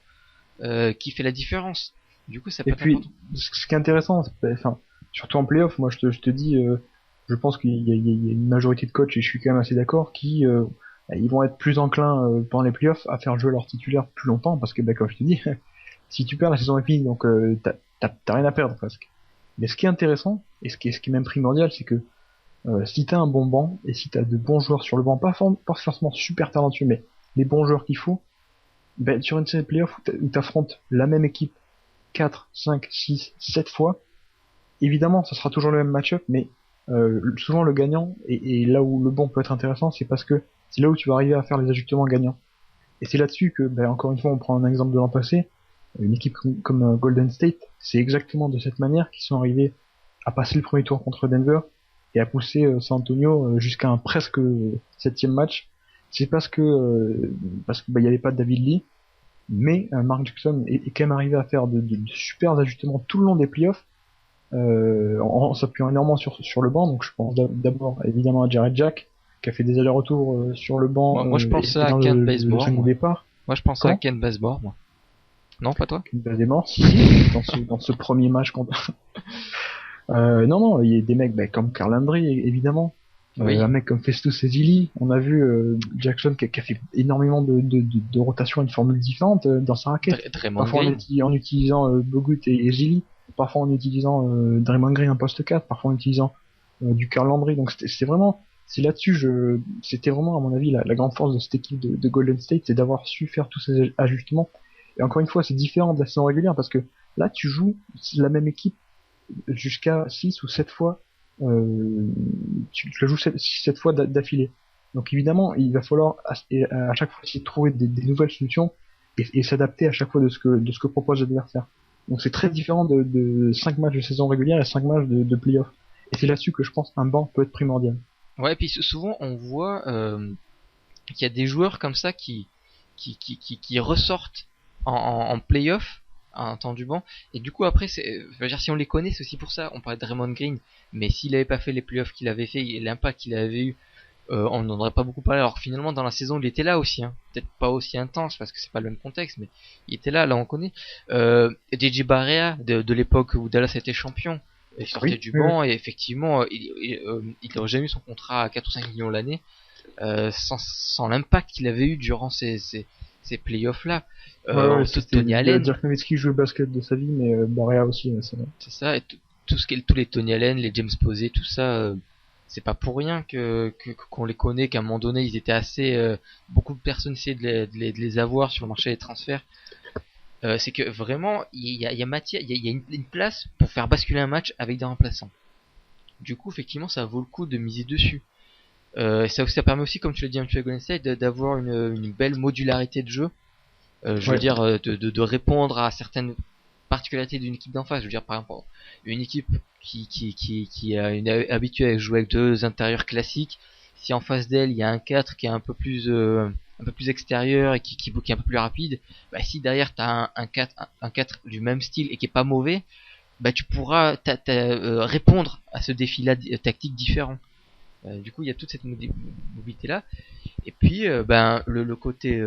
[SPEAKER 2] qui fait la différence. Du coup ça peut être
[SPEAKER 3] important.
[SPEAKER 2] Et puis
[SPEAKER 3] ce qui est intéressant, surtout en playoff, moi je te dis je pense qu'il y a une majorité de coachs, et je suis quand même assez d'accord, qui ils vont être plus enclins pendant les playoffs à faire jouer leurs titulaires plus longtemps, parce que comme je te dis, si tu perds la saison est finie, donc t'as rien à perdre presque. Mais ce qui est intéressant, et ce qui est même primordial, c'est que si t'as un bon banc, et si t'as de bons joueurs sur le banc, pas forcément super talentueux, mais les bons joueurs qu'il faut, ben, sur une série de playoffs où t'affrontes la même équipe 4, 5, 6, 7 fois, évidemment, ça sera toujours le même match-up, mais souvent le gagnant, et là où le bon peut être intéressant, c'est parce que c'est là où tu vas arriver à faire les ajustements gagnants. Et c'est là-dessus que, ben, encore une fois, on prend un exemple de l'an passé, une équipe comme Golden State, c'est exactement de cette manière qu'ils sont arrivés à passer le premier tour contre Denver et à pousser San Antonio jusqu'à un presque septième match. C'est parce que il y avait pas de David Lee, mais Mark Jackson est quand même arrivé à faire de super ajustements tout le long des playoffs, en s'appuyant énormément sur le banc. Donc je pense d'abord évidemment à Jared Jack qui a fait des allers-retours sur le banc.
[SPEAKER 2] Moi je pense à
[SPEAKER 3] dans
[SPEAKER 2] Kent
[SPEAKER 3] le
[SPEAKER 2] Bazemore.
[SPEAKER 3] 5 de départ.
[SPEAKER 2] Moi je pense à Kent Bazemore, moi. Non, pas toi?
[SPEAKER 3] Kent Bazemore, dans ce premier match contre. Non, il y a des mecs comme Carl Landry évidemment.
[SPEAKER 2] Oui.
[SPEAKER 3] Un mec comme Festus Ezeli, on a vu Jackson qui a fait énormément de rotation, une formule différente dans sa raquette. Parfois en utilisant Bogut et Ezeli, parfois en utilisant Draymond Green en poste 4, parfois en utilisant du Carl Landry. Donc c'était vraiment à mon avis la grande force de cette équipe de Golden State, c'est d'avoir su faire tous ces ajustements. Et encore une fois, c'est différent de la saison régulière parce que là tu joues la même équipe jusqu'à 6 ou 7 fois. Tu la joues 7 fois d'affilée. Donc évidemment, il va falloir à chaque fois essayer de trouver des nouvelles solutions et s'adapter à chaque fois de ce que propose l'adversaire. Donc c'est très différent de 5 matchs de saison régulière et 5 matchs de playoff. Et c'est là-dessus que je pense un banc peut être primordial.
[SPEAKER 2] Ouais, et puis souvent on voit qu'il y a des joueurs comme ça qui ressortent en playoff en temps du banc, et du coup après si on les connaît, c'est aussi pour ça. On parlait de Draymond Green, mais s'il avait pas fait les playoffs qu'il avait fait et l'impact qu'il avait eu, on n'en aurait pas beaucoup parlé. Alors finalement dans la saison il était là aussi, hein. Peut-être pas aussi intense parce que c'est pas le même contexte, mais il était là on connaît. DJ Barea de l'époque où Dallas était champion, il sortait du banc, et effectivement il aurait jamais eu son contrat à 4 ou 5 millions l'année sans l'impact qu'il avait eu durant ces playoffs là.
[SPEAKER 3] Tony Allen, Dirk Nowitzki joue le basket de sa vie, mais Barea aussi,
[SPEAKER 2] c'est ça. Et tous les Tony Allen, les James Posey, tout ça, c'est pas pour rien qu'on les connaît, qu'à un moment donné ils étaient assez beaucoup de personnes essayaient de les avoir sur le marché des transferts. C'est que vraiment il y a matière, il y a une place pour faire basculer un match avec des remplaçants. Du coup effectivement ça vaut le coup de miser dessus. Ça permet aussi, comme tu l'as dit un petit peu à Golden State, d'avoir une belle modularité de jeu. Je veux dire de répondre à certaines particularités d'une équipe d'en face. Je veux dire par exemple une équipe qui a une habituée à jouer avec deux intérieurs classiques, si en face d'elle il y a un 4 qui est un peu plus extérieur et qui est un peu plus rapide, bah si derrière t'as un 4 du même style et qui est pas mauvais, bah tu pourras répondre à ce défi-là tactique différent. Du coup il y a toute cette mobilité là, et puis le côté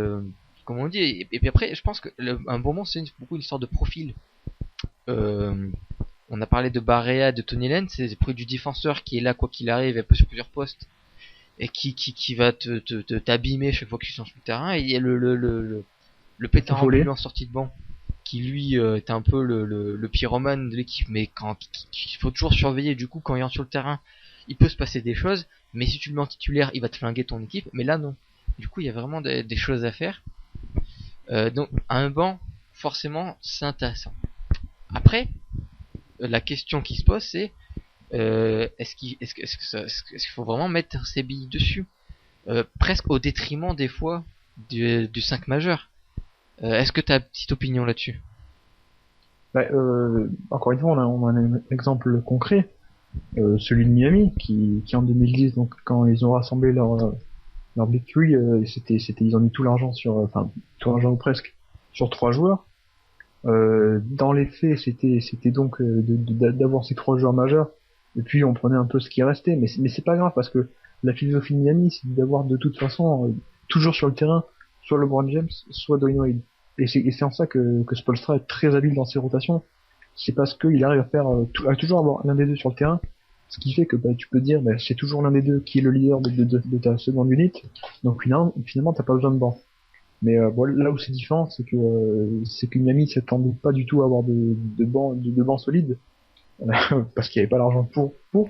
[SPEAKER 2] comme on dit, et puis après je pense que un bon moment c'est beaucoup une histoire de profil. On a parlé de Barea, de Tony Allen, c'est le prix du défenseur qui est là quoi qu'il arrive, un peu sur plusieurs postes, et qui va t'abîmer chaque fois que tu changes le terrain. Et il y a le pétard en sortie de banc qui lui est un peu le pyromane de l'équipe, mais il faut toujours surveiller. Du coup quand il est sur le terrain il peut se passer des choses, mais si tu le mets en titulaire il va te flinguer ton équipe, mais là non. Du coup il y a vraiment des choses à faire. Donc un banc forcément c'est intéressant. Après la question qui se pose c'est est-ce qu'il faut vraiment mettre ses billes dessus, presque au détriment des fois du 5 majeur. Est-ce que tu as une petite opinion là-dessus?
[SPEAKER 3] Encore une fois on a un exemple concret, celui de Miami qui en 2010, donc quand ils ont rassemblé leur Big Three, ils ont mis tout l'argent tout l'argent ou presque sur 3 joueurs. Dans les faits, c'était donc d'avoir ces 3 joueurs majeurs, et puis on prenait un peu ce qui restait, mais c'est pas grave parce que la philosophie de Miami, c'est d'avoir de toute façon toujours sur le terrain soit LeBron James, soit Dwayne Wade, et c'est en ça que Spoelstra est très habile dans ses rotations. C'est parce qu'il arrive à toujours avoir l'un des deux sur le terrain, Ce qui fait que tu peux dire c'est toujours l'un des deux qui est le leader de ta seconde unité, donc finalement t'as pas besoin de banc. Mais bon, là où c'est différent, c'est que Miami s'attendait pas du tout à avoir de banc solide, parce qu'il n'y avait pas l'argent pour.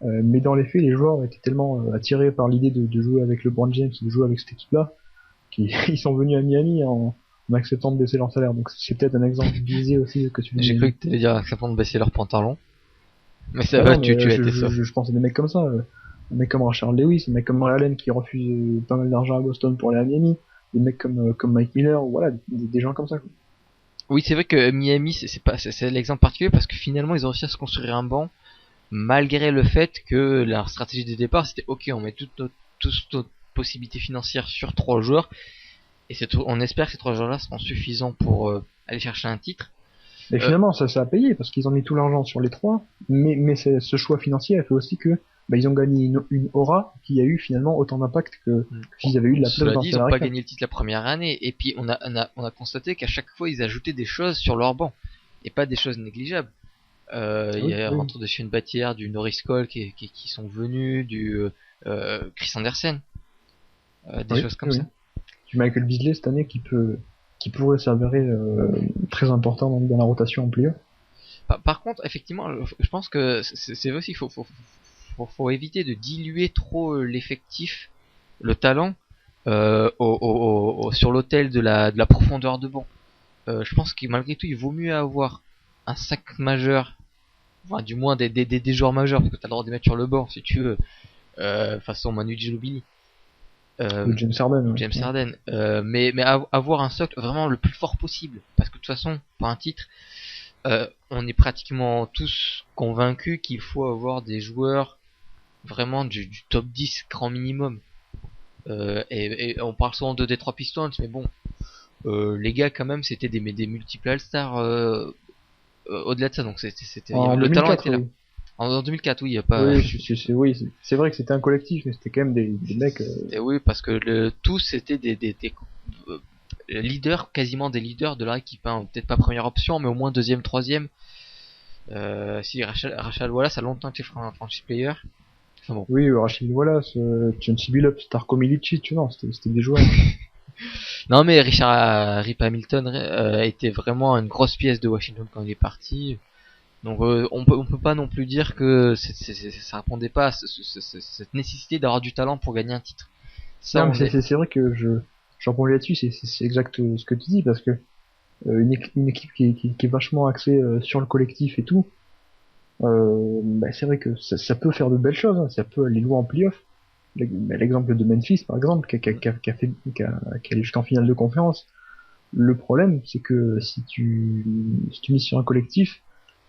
[SPEAKER 3] Mais dans les faits, les joueurs étaient tellement attirés par l'idée de jouer avec LeBron James, de jouer avec cette équipe-là, qu'ils sont venus à Miami en acceptant de baisser leur salaire. Donc c'est peut-être un exemple biaisé aussi que tu.
[SPEAKER 2] J'ai cru que tu allais dire acceptant de baisser leurs pantalons. Mais ça
[SPEAKER 3] Ah
[SPEAKER 2] va,
[SPEAKER 3] non,
[SPEAKER 2] tu
[SPEAKER 3] mais
[SPEAKER 2] as été ça.
[SPEAKER 3] je pense à des mecs comme ça. Un mec comme Rashard Lewis, un mec comme Ray Allen qui refuse pas mal d'argent à Boston pour aller à Miami, des mecs comme Mike Miller, voilà, des gens comme ça. Quoi.
[SPEAKER 2] Oui, c'est vrai que Miami, c'est l'exemple particulier parce que finalement, ils ont réussi à se construire un banc malgré le fait que leur stratégie de départ, c'était ok, on met toutes nos possibilités financières sur 3 joueurs et on espère que ces 3 joueurs-là seront suffisants pour aller chercher un titre.
[SPEAKER 3] Et finalement, ça a payé parce qu'ils ont mis tout l'argent sur les 3, mais ce choix financier a fait aussi que ils ont gagné une aura qui a eu finalement autant d'impact que s'ils avaient eu de la place dans
[SPEAKER 2] ils n'ont pas gagné le titre la première année et puis on a constaté qu'à chaque fois ils ajoutaient des choses sur leur banc et pas des choses négligeables. Il y a entre de Shane Battier, du Norris Cole qui sont venus, du Chris Andersen, des choses comme ça.
[SPEAKER 3] Du Michael Beasley cette année qui pourrait s'avérer très important dans la rotation en playoff.
[SPEAKER 2] Par contre, effectivement, je pense que c'est aussi faut éviter de diluer trop l'effectif, le talent sur l'autel de la profondeur de banc. Je pense que malgré tout, il vaut mieux avoir un 5 majeur, enfin du moins des joueurs majeurs, parce que t'as le droit de les mettre sur le banc si tu veux, façon Manu Ginobili.
[SPEAKER 3] James Harden.
[SPEAKER 2] James Harden. Mais avoir un socle vraiment le plus fort possible, parce que de toute façon, pour un titre, on est pratiquement tous convaincus qu'il faut avoir des joueurs vraiment du top 10 grand minimum. Et on parle souvent de Detroit Pistons, mais bon, les gars quand même c'était des multiples All-Stars au-delà de ça, donc c'était le talent était là. En 2004, oui, il y a pas.
[SPEAKER 3] Oui, c'est vrai que c'était un collectif, mais c'était quand même des mecs.
[SPEAKER 2] Oui, parce que tous c'était des leaders, quasiment des leaders de leur équipe. Hein. Peut-être pas première option, mais au moins deuxième, troisième. Si Rachel Wallace a longtemps été franchise player. Enfin bon.
[SPEAKER 3] Oui, Rachel Wallace, Chauncey Billups, Darko Milicic, tu vois, c'était des joueurs.
[SPEAKER 2] Non, mais Rip Hamilton était vraiment une grosse pièce de Washington quand il est parti. Donc on peut pas non plus dire que ça répondait pas à cette nécessité d'avoir du talent pour gagner un titre.
[SPEAKER 3] Ça, c'est vrai que j'en prends là-dessus, c'est exact ce que tu dis, parce que une équipe qui est vachement axée sur le collectif et tout, c'est vrai que ça peut faire de belles choses, hein, ça peut aller loin en playoff. L'exemple de Memphis, par exemple, qui allé jusqu'en finale de conférence. Le problème, c'est que si tu mises sur un collectif,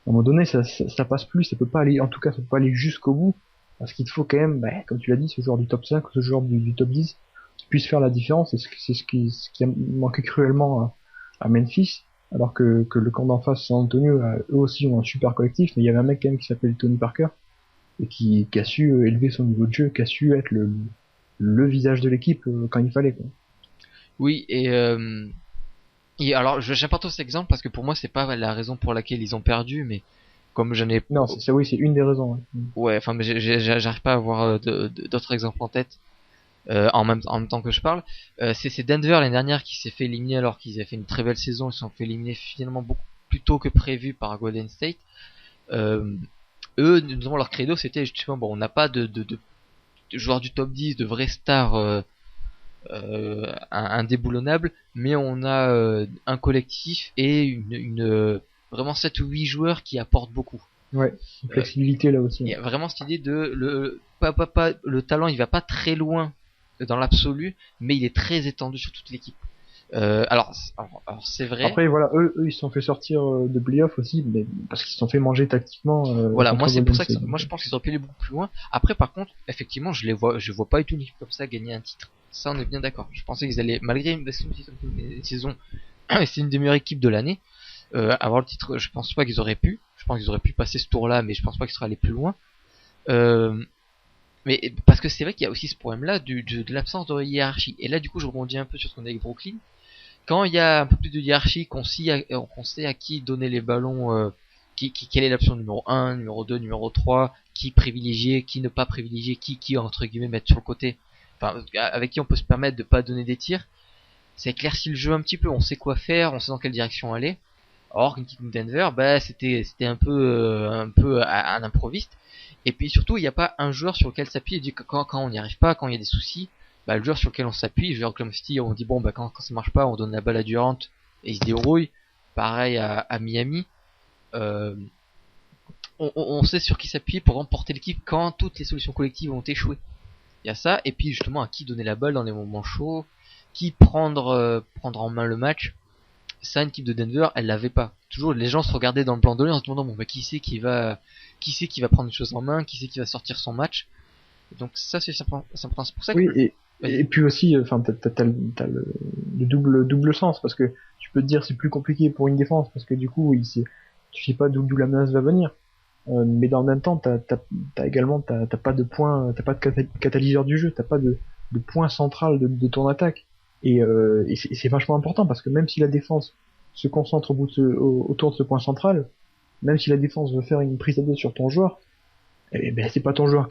[SPEAKER 3] à un moment donné, ça passe plus, ça peut pas aller, en tout cas, ça peut pas aller jusqu'au bout, parce qu'il te faut quand même, comme tu l'as dit, ce joueur du top 5, ce joueur du top 10, qui puisse faire la différence, et c'est ce qui a manqué cruellement à Memphis, alors que le camp d'en face, San Antonio, eux aussi ont un super collectif, mais il y avait un mec quand même qui s'appelle Tony Parker, et qui a su élever son niveau de jeu, qui a su être le visage de l'équipe quand il fallait, quoi.
[SPEAKER 2] Oui, et alors, j'apporte cet exemple parce que pour moi, c'est pas la raison pour laquelle ils ont perdu, mais comme j'en ai.
[SPEAKER 3] Non, c'est une des raisons.
[SPEAKER 2] Ouais, enfin, mais j'arrive pas à avoir d'autres exemples en tête en même temps que je parle. C'est Denver l'année dernière qui s'est fait éliminer alors qu'ils avaient fait une très belle saison. Ils se sont fait éliminer finalement beaucoup plus tôt que prévu par Golden State. Eux, notamment leur credo, c'était justement bon, on n'a pas de joueurs du top 10, de vrais stars. Indéboulonnable, mais on a un collectif et une vraiment 7 ou 8 joueurs qui apportent beaucoup.
[SPEAKER 3] Ouais, une flexibilité là aussi.
[SPEAKER 2] Il y a vraiment cette idée de le talent, il va pas très loin dans l'absolu, mais il est très étendu sur toute l'équipe. Alors c'est vrai.
[SPEAKER 3] Après voilà, eux ils se sont fait sortir de playoff aussi, mais parce qu'ils se sont fait manger tactiquement.
[SPEAKER 2] Voilà, moi c'est pour ça que moi je pense qu'ils auraient pu aller beaucoup plus loin. Après par contre, effectivement, je vois pas du tout une équipe comme ça gagner un titre. Ça on est bien d'accord. Je pensais qu'ils allaient, malgré une saison, c'est une des meilleures équipes de l'année. Avoir le titre, je pense pas qu'ils auraient pu. Je pense qu'ils auraient pu passer ce tour-là, mais je pense pas qu'ils seraient allés plus loin. Mais parce que c'est vrai qu'il y a aussi ce problème-là de l'absence de hiérarchie. Et là du coup je rebondis un peu sur ce qu'on a avec Brooklyn. Quand il y a un peu plus de hiérarchie, qu'on sait à qui donner les ballons, quelle est l'option numéro 1, numéro 2, numéro 3, qui privilégier, qui ne pas privilégier, qui entre guillemets mettre sur le côté, enfin avec qui on peut se permettre de pas donner des tirs. Ça éclaircit le jeu un petit peu, on sait quoi faire, on sait dans quelle direction aller. Or qu'une Denver, bah c'était un peu un improviste. Et puis surtout, il n'y a pas un joueur sur lequel s'appuyer. Quand on n'y arrive pas, quand il y a des soucis, bah le joueur sur lequel on s'appuie, le joueur Oklahoma City, on dit bon bah quand ça marche pas, on donne la balle à Durant et il se dérouille. Pareil à Miami. On sait sur qui s'appuyer pour remporter l'équipe quand toutes les solutions collectives ont échoué. Il y a ça, et puis justement à qui donner la balle dans les moments chauds, qui prendre en main le match. Ça, une équipe de Denver, elle l'avait pas. Toujours, les gens se regardaient dans le plan de l'œil en se demandant bon bah qui c'est qui va prendre les choses en main, qui c'est qui va sortir son match. Et donc ça c'est important, c'est pour ça que
[SPEAKER 3] Oui, et puis aussi, enfin, t'as le double sens, parce que tu peux te dire c'est plus compliqué pour une défense, parce que du coup, tu sais pas d'où la menace va venir. Mais dans le même temps, t'as pas de point, t'as pas de catalyseur du jeu, t'as pas de point central de ton attaque. Et c'est vachement important, parce que même si la défense se concentre autour de ce point central, même si la défense veut faire une prise à deux sur ton joueur, eh ben c'est pas ton joueur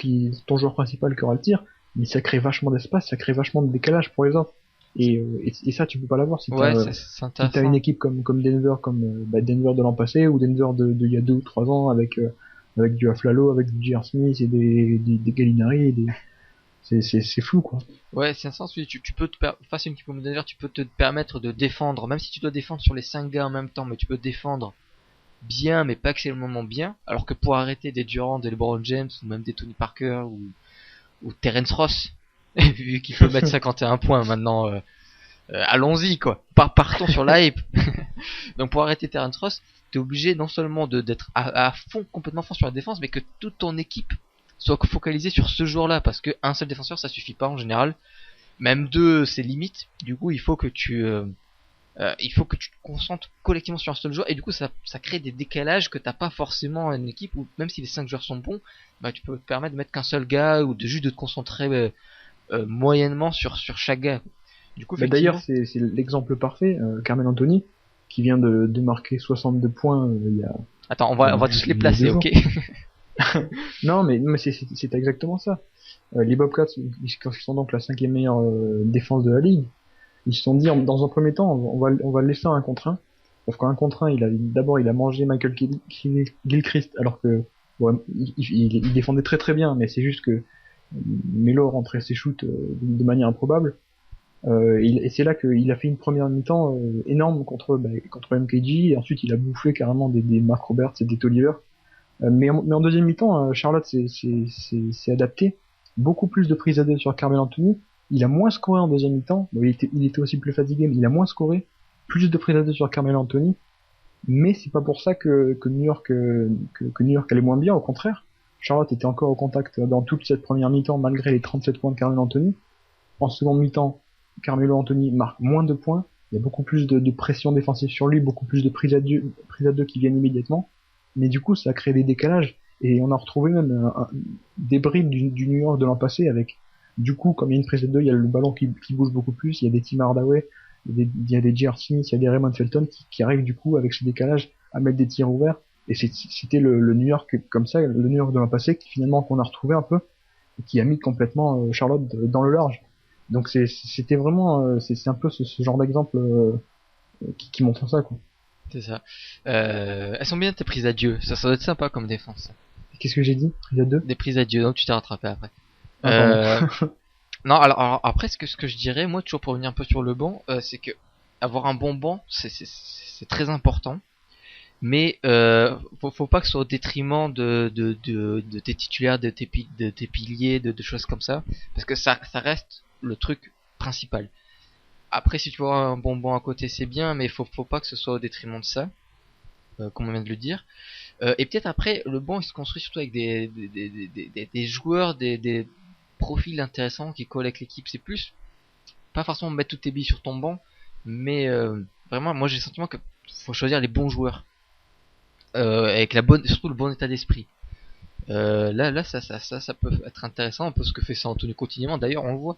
[SPEAKER 3] principal qui aura le tir, mais ça crée vachement d'espace, ça crée vachement de décalage pour les autres. Et ça tu peux pas l'avoir si t'as une équipe comme Denver, Denver de l'an passé, ou Denver de il y a 2 ou 3 ans avec du Aflalo, avec du J.R. Smith et des Gallinari, c'est flou quoi.
[SPEAKER 2] Ouais, c'est un sens, oui, tu peux face à une équipe comme Denver, tu peux te permettre de défendre, même si tu dois défendre sur les 5 gars en même temps, mais tu peux défendre bien, mais pas excellemment bien, alors que pour arrêter des Durant, des LeBron James, ou même des Tony Parker, ou Terence Ross, vu qu'il peut mettre 51 points maintenant, allons-y quoi, partons sur la hype. Donc pour arrêter Terence Ross, t'es obligé non seulement d'être à fond, complètement fond sur la défense, mais que toute ton équipe soit focalisée sur ce joueur-là, parce que un seul défenseur ça suffit pas en général, même 2 c'est limite. Du coup il faut que tu te concentres collectivement sur un seul joueur, et du coup ça crée des décalages que t'as pas forcément à une équipe où même si les 5 joueurs sont bons, bah tu peux te permettre de mettre qu'un seul gars, ou de te concentrer moyennement sur chaque gars. Du coup
[SPEAKER 3] d'ailleurs c'est l'exemple parfait, Carmelo Anthony qui vient de marquer 62 points il y a...
[SPEAKER 2] Attends, on va tous les placer, ok.
[SPEAKER 3] Non mais c'est exactement ça. Les Bobcats, qui sont donc la 5e meilleure défense de la ligue, ils se sont dit dans un premier temps on va le laisser à 1 contre 1, parce qu'en 1 contre 1 il a mangé Michael Gilchrist, alors que bon, il défendait très très bien, mais c'est juste que Melo rentrait ses shoots de manière improbable. Et c'est là qu'il a fait une première mi-temps énorme contre MKG, et ensuite il a bouffé carrément des Mark Roberts et des Tolliver. Mais en deuxième mi-temps, Charlotte s'est adapté. Beaucoup plus de prises à deux sur Carmelo Anthony. Il a moins scoré en deuxième mi-temps. Bon, il était aussi plus fatigué, mais il a moins scoré. Plus de prises à deux sur Carmelo Anthony. Mais c'est pas pour ça que New York allait moins bien. Au contraire, Charlotte était encore au contact dans toute cette première mi-temps, malgré les 37 points de Carmelo Anthony. En seconde mi-temps, Carmelo Anthony marque moins de points. Il y a beaucoup plus de pression défensive sur lui, beaucoup plus de prises à deux qui viennent immédiatement. Mais du coup ça a créé des décalages, et on a retrouvé même des bribes du New York de l'an passé, avec du coup comme il y a une prise de 2, il y a le ballon qui bouge beaucoup plus, il y a des Tim Hardaway, il y a des J.R. Smith, il y a des Raymond Felton qui arrivent du coup avec ce décalage à mettre des tirs ouverts, et c'était le New York comme ça, le New York de l'an passé finalement qu'on a retrouvé un peu, et qui a mis complètement Charlotte dans le large. Donc c'était vraiment c'est un peu ce genre d'exemple qui montre ça quoi.
[SPEAKER 2] C'est ça. Elles sont bien tes prises à Dieu. Ça doit être sympa comme défense.
[SPEAKER 3] Qu'est-ce que j'ai dit? Prise à deux?
[SPEAKER 2] Des prises à Dieu, donc tu t'es rattrapé après.
[SPEAKER 3] Ah,
[SPEAKER 2] non, alors après ce que je dirais, moi toujours pour revenir un peu sur le banc, c'est que avoir un bon banc, c'est très important. Mais faut pas que ce soit au détriment de tes titulaires, de tes piliers, de choses comme ça, parce que ça reste le truc principal. Après, si tu vois un bon banc à côté, c'est bien, mais faut pas que ce soit au détriment de ça, comme on vient de le dire. Et peut-être après, le banc il se construit surtout avec des joueurs, des profils intéressants qui collent avec l'équipe. C'est plus pas forcément mettre toutes tes billes sur ton banc, mais vraiment, moi j'ai le sentiment que faut choisir les bons joueurs, avec surtout le bon état d'esprit. Là, ça peut être intéressant, un peu ce que fait San Antonio continuellement. D'ailleurs, on le voit.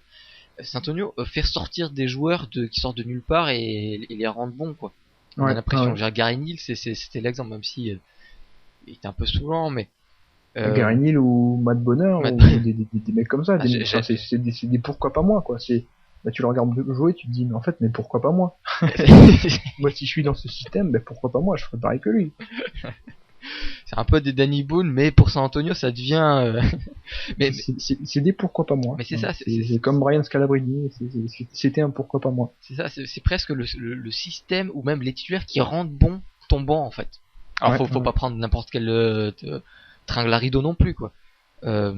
[SPEAKER 2] San Antonio faire sortir des joueurs qui sortent de nulle part et les rendre bons quoi. On a l'impression. Gary Neal c'était l'exemple, même si il était un peu saoulant, mais
[SPEAKER 3] Gary Neal ou Matt Bonner
[SPEAKER 2] Matt-
[SPEAKER 3] ou des mecs comme ça,
[SPEAKER 2] Ah,
[SPEAKER 3] c'est des pourquoi pas moi quoi. C'est bah, tu le regardes jouer, tu te dis mais en fait mais pourquoi pas moi. Moi si je suis dans ce système, ben pourquoi pas moi, je ferais pareil que lui.
[SPEAKER 2] c'est un peu des Danny Boone, mais pour San Antonio, ça devient. Mais
[SPEAKER 3] C'est des pourquoi pas moi.
[SPEAKER 2] Mais c'est ça,
[SPEAKER 3] c'est comme Brian Scalabrine, c'était un pourquoi pas moi.
[SPEAKER 2] c'est ça, c'est presque le système ou même les titulaires qui rendent bon ton banc en fait. Alors
[SPEAKER 3] Ouais,
[SPEAKER 2] faut
[SPEAKER 3] ouais.
[SPEAKER 2] pas prendre n'importe quel tringle à rideau non plus quoi. Euh,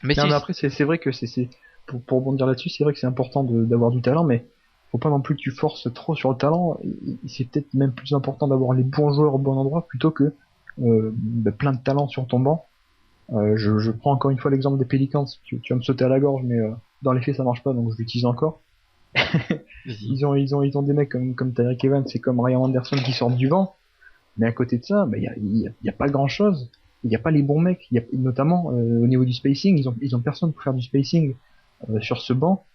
[SPEAKER 2] mais
[SPEAKER 3] Non,
[SPEAKER 2] si,
[SPEAKER 3] mais après c'est vrai que c'est pour rebondir là-dessus, c'est vrai que c'est important d'avoir du talent, mais faut pas non plus que tu forces trop sur le talent. C'est peut-être même plus important d'avoir les bons joueurs au bon endroit plutôt que plein de talent sur ton banc. Je prends encore une fois l'exemple des Pelicans. Tu vas me sauter à la gorge, mais dans les faits ça marche pas, donc je l'utilise encore.
[SPEAKER 2] vas-y.
[SPEAKER 3] Ils ont des mecs comme Tyreek Evans, c'est comme Ryan Anderson qui sortent du banc. Mais à côté de ça, bah, y a pas grand chose. Il n'y a pas les bons mecs. Notamment au niveau du spacing, ils ont personne pour faire du spacing sur ce banc.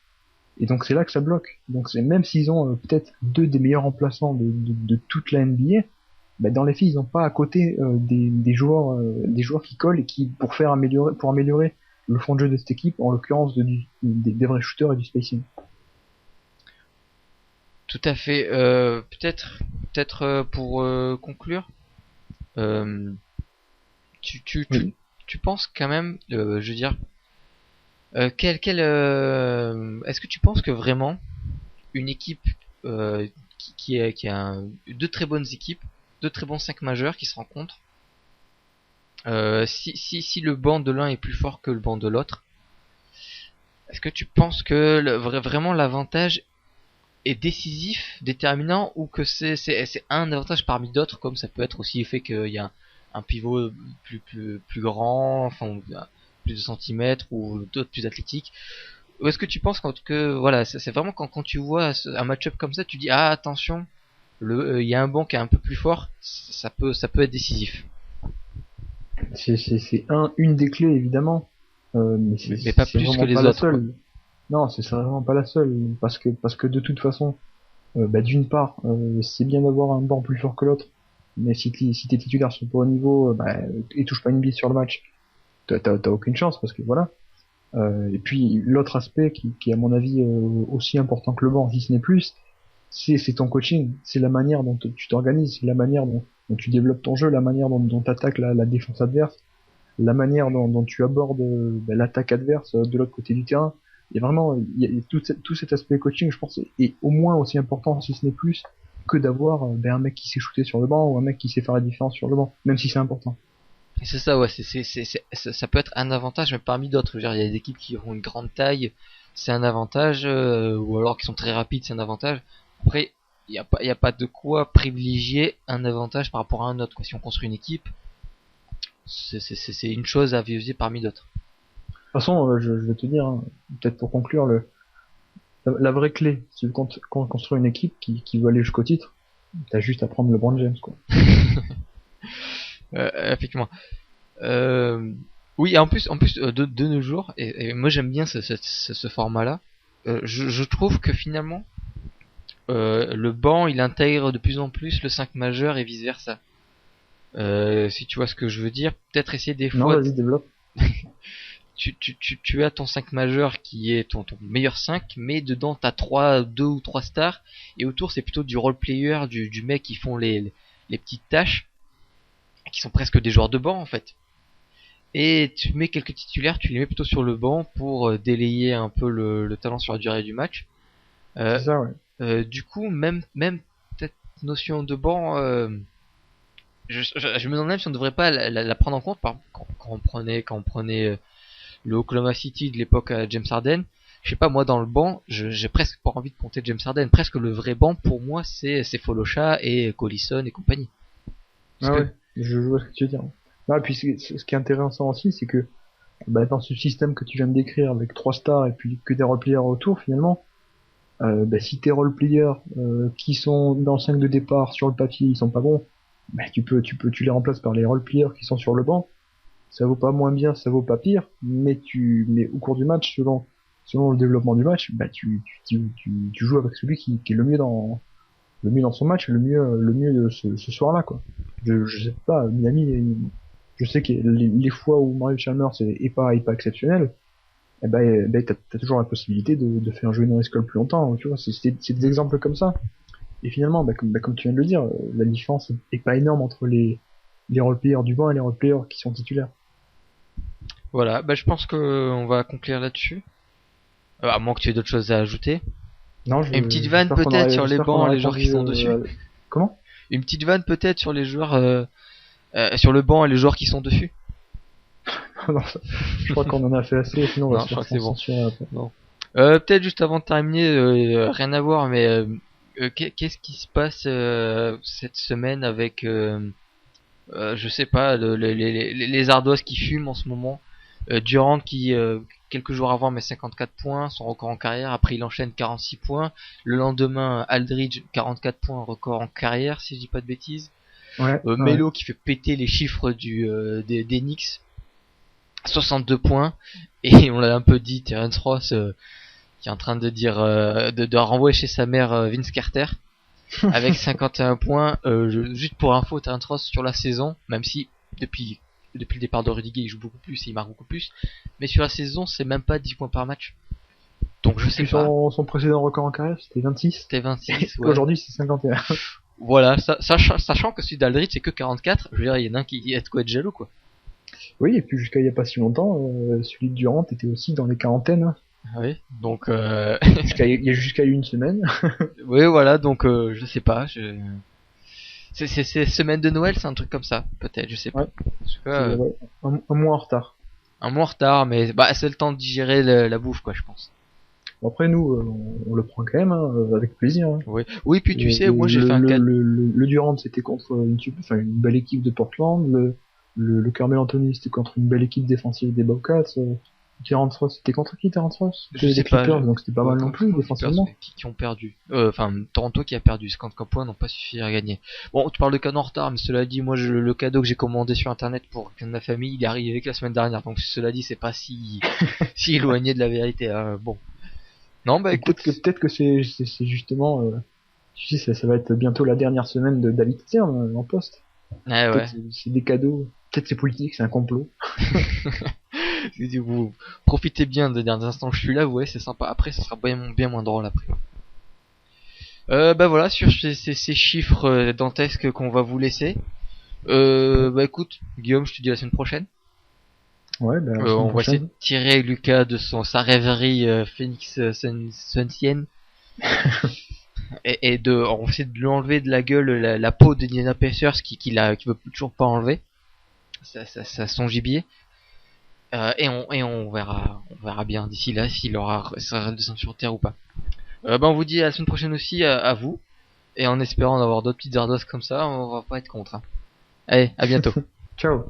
[SPEAKER 3] Et donc c'est là que ça bloque. Donc c'est même s'ils ont peut-être deux des meilleurs remplaçants de toute la NBA, bah, dans les faits ils n'ont pas à côté des joueurs qui collent et qui pour améliorer le fond de jeu de cette équipe, en l'occurrence des vrais shooters et du spacing.
[SPEAKER 2] Tout à fait. Peut-être pour conclure, euh,
[SPEAKER 3] Oui.
[SPEAKER 2] tu penses quand même, je veux dire, est-ce que tu penses que vraiment une équipe qui a deux très bonnes équipes, deux très bons 5 majeurs qui se rencontrent, si le banc de l'un est plus fort que le banc de l'autre, est-ce que tu penses que vraiment l'avantage est décisif, déterminant, ou que c'est un avantage parmi d'autres, comme ça peut être aussi le fait qu'il y a un pivot plus grand, enfin plus de centimètres, ou d'autres plus athlétiques. Ou est-ce que tu penses que voilà, c'est vraiment quand tu vois un match-up comme ça, tu dis ah attention, il y a un banc qui est un peu plus fort, ça peut être décisif.
[SPEAKER 3] C'est une des clés évidemment, mais
[SPEAKER 2] Mais pas
[SPEAKER 3] c'est
[SPEAKER 2] plus que
[SPEAKER 3] vraiment
[SPEAKER 2] les
[SPEAKER 3] pas la
[SPEAKER 2] autres, quoi.
[SPEAKER 3] seule. Non, c'est vraiment pas la seule, parce que de toute façon, bah, d'une part, c'est bien d'avoir un banc plus fort que l'autre, mais si tes titulaires sont pas au niveau, bah, et touchent pas une bille sur le match, t'as aucune chance parce que voilà. Et puis l'autre aspect qui est à mon avis aussi important que le banc, si ce n'est plus, c'est ton coaching, c'est la manière dont tu t'organises, c'est la manière dont tu développes ton jeu, la manière dont tu attaques la défense adverse, la manière dont tu abordes bah, l'attaque adverse de l'autre côté du terrain. Il y a tout cet aspect coaching, je pense, est au moins aussi important, si ce n'est plus, que d'avoir ben, un mec qui sait shooter sur le banc ou un mec qui sait faire la différence sur le banc, même si c'est important.
[SPEAKER 2] Et c'est ça, ouais, ça peut être un avantage, mais parmi d'autres. Je veux dire, il y a des équipes qui ont une grande taille, c'est un avantage, ou alors qui sont très rapides, c'est un avantage. Après, il y a pas de quoi privilégier un avantage par rapport à un autre, quoi. Si on construit une équipe, c'est une chose à viser parmi d'autres.
[SPEAKER 3] De toute façon, je vais te dire, hein, peut-être pour conclure, la vraie clé, si tu veux construire une équipe qui veut aller jusqu'au titre, t'as juste à prendre LeBron James, quoi.
[SPEAKER 2] Effectivement. Oui, et en plus de nos jours, et moi j'aime bien ce format-là. Je trouve que finalement, le banc il intègre de plus en plus le 5 majeur et vice versa. Si tu vois ce que je veux dire, peut-être essayer des
[SPEAKER 3] Non,
[SPEAKER 2] fois,
[SPEAKER 3] vas-y, développe.
[SPEAKER 2] tu as ton 5 majeur qui est ton meilleur 5, mais dedans t'as 2 ou 3 stars, et autour c'est plutôt du role player, du mec qui font les petites tâches, qui sont presque des joueurs de banc en fait. Et tu mets quelques titulaires, tu les mets plutôt sur le banc pour délayer un peu le talent sur la durée du match. Euh,
[SPEAKER 3] C'est ça, ouais.
[SPEAKER 2] du coup, même cette notion de banc, je me demande même si on ne devrait pas la prendre en compte quand on prenait le Oklahoma City de l'époque à James Harden. Je sais pas, moi dans le banc, j'ai presque pas envie de compter James Harden. Presque le vrai banc pour moi, c'est Folosha et Collison et compagnie. Parce
[SPEAKER 3] Ah
[SPEAKER 2] que
[SPEAKER 3] ouais, je vois ce que tu veux dire. Ah, et puis ce qui est intéressant aussi, c'est que bah, dans ce système que tu viens de décrire avec 3 stars et puis que des role-players autour, finalement, bah, si tes role-players qui sont dans le 5 de départ sur le papier, ils sont pas bons, bah, tu les remplaces par les role-players qui sont sur le banc. Ça vaut pas moins bien, ça vaut pas pire, mais au cours du match, selon le développement du match, bah, tu joues avec celui qui est le mieux dans son match, le mieux ce soir-là, quoi. Je sais pas, Miami, je sais que les fois où Mario Chalmers est pas exceptionnel, t'as toujours la possibilité de faire jouer Norris Cole plus longtemps, tu vois, c'est des exemples comme ça. Et finalement, comme tu viens de le dire, la différence est pas énorme entre les role-players du banc et les role-players qui sont titulaires.
[SPEAKER 2] Voilà, je pense que on va conclure là-dessus. À moins que tu aies d'autres choses à ajouter.
[SPEAKER 3] Non,
[SPEAKER 2] Une petite vanne peut-être sur les bancs et les joueurs qui sont dessus.
[SPEAKER 3] Comment?
[SPEAKER 2] Une petite vanne peut-être sur les joueurs, sur le banc et les joueurs qui sont dessus.
[SPEAKER 3] Non, je crois qu'on en a fait assez, sinon on va
[SPEAKER 2] Non,
[SPEAKER 3] se
[SPEAKER 2] je crois
[SPEAKER 3] faire
[SPEAKER 2] que c'est bon.
[SPEAKER 3] censurer après.
[SPEAKER 2] Peut-être juste avant de terminer, rien à voir, mais qu'est-ce qui se passe cette semaine avec, je sais pas, les ardoises qui fument en ce moment. Durant qui, quelques jours avant, met 54 points, son record en carrière. Après, il enchaîne 46 points. Le lendemain, Aldridge, 44 points, record en carrière, si je dis pas de bêtises.
[SPEAKER 3] Ouais.
[SPEAKER 2] Melo qui fait péter les chiffres des Knicks, 62 points. Et on l'a un peu dit, Terence Ross qui est en train de dire de renvoyer chez sa mère Vince Carter avec 51 points. Juste pour info, Terence Ross sur la saison, même si depuis le départ de Rudy Gay il joue beaucoup plus et il marque beaucoup plus, mais sur la saison c'est même pas 10 points par match. Donc je sais pas.
[SPEAKER 3] Son précédent record en carrière c'était 26.
[SPEAKER 2] C'était 26. Ouais.
[SPEAKER 3] Aujourd'hui c'est 51.
[SPEAKER 2] Voilà, sachant que celui d'Aldridge c'est que 44, je veux dire il y en a un qui a de quoi être jaloux quoi.
[SPEAKER 3] Oui, et puis jusqu'à il y a pas si longtemps, celui de Durant était aussi dans les quarantaines.
[SPEAKER 2] Ah oui, donc
[SPEAKER 3] il y a jusqu'à une semaine.
[SPEAKER 2] oui voilà, donc je sais pas, c'est semaine de Noël, c'est un truc comme ça, peut-être, je sais pas.
[SPEAKER 3] Ouais. Ouais, un mois en retard.
[SPEAKER 2] Un mois en retard, mais c'est le temps de digérer la bouffe quoi, je pense.
[SPEAKER 3] Après nous, on le prend quand même avec plaisir. Hein.
[SPEAKER 2] Oui, puis tu sais, moi j'ai fait un cas.
[SPEAKER 3] Le Durant c'était contre une belle équipe de Portland. Le Carmelo Anthony c'était contre une belle équipe défensive des Bobcats. Terence Ross, c'était contre qui Terence Ross?
[SPEAKER 2] Je sais pas.
[SPEAKER 3] Donc c'était pas mal non plus défensivement.
[SPEAKER 2] Qui ont perdu. Toronto qui a perdu. 54 points n'ont pas suffi à gagner. Bon, tu parles de cadeau en retard, mais cela dit, moi le cadeau que j'ai commandé sur internet pour ma famille, il est arrivé que la semaine dernière. Donc cela dit, c'est pas si éloigné de la vérité. Bon. Non, écoute.
[SPEAKER 3] Peut-être que c'est justement, tu sais, ça va être bientôt la dernière semaine de David Stern en poste.
[SPEAKER 2] Ah ouais.
[SPEAKER 3] C'est des cadeaux. Peut-être c'est politique, c'est un complot.
[SPEAKER 2] Vous profitez bien des derniers instants que je suis là, ouais, c'est sympa. Après, ça sera bien moins drôle après. Voilà, sur ces chiffres dantesques qu'on va vous laisser. Écoute, Guillaume, je te dis la semaine prochaine.
[SPEAKER 3] Ouais,
[SPEAKER 2] on va essayer de tirer Lucas de sa rêverie Phoenix Sunsienne. et on va essayer de lui enlever de la gueule la peau de Indiana Pacers qui veut toujours pas enlever. Ça son gibier. Et on verra bien d'ici là s'il sera descendu sur terre ou pas. On vous dit à la semaine prochaine aussi à vous, et en espérant d'avoir d'autres petites ardos comme ça, on va pas être contre. Hein. Allez, à bientôt.
[SPEAKER 3] Ciao.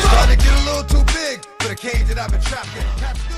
[SPEAKER 4] Starting to get a little too big for the cage that I've been trapped in.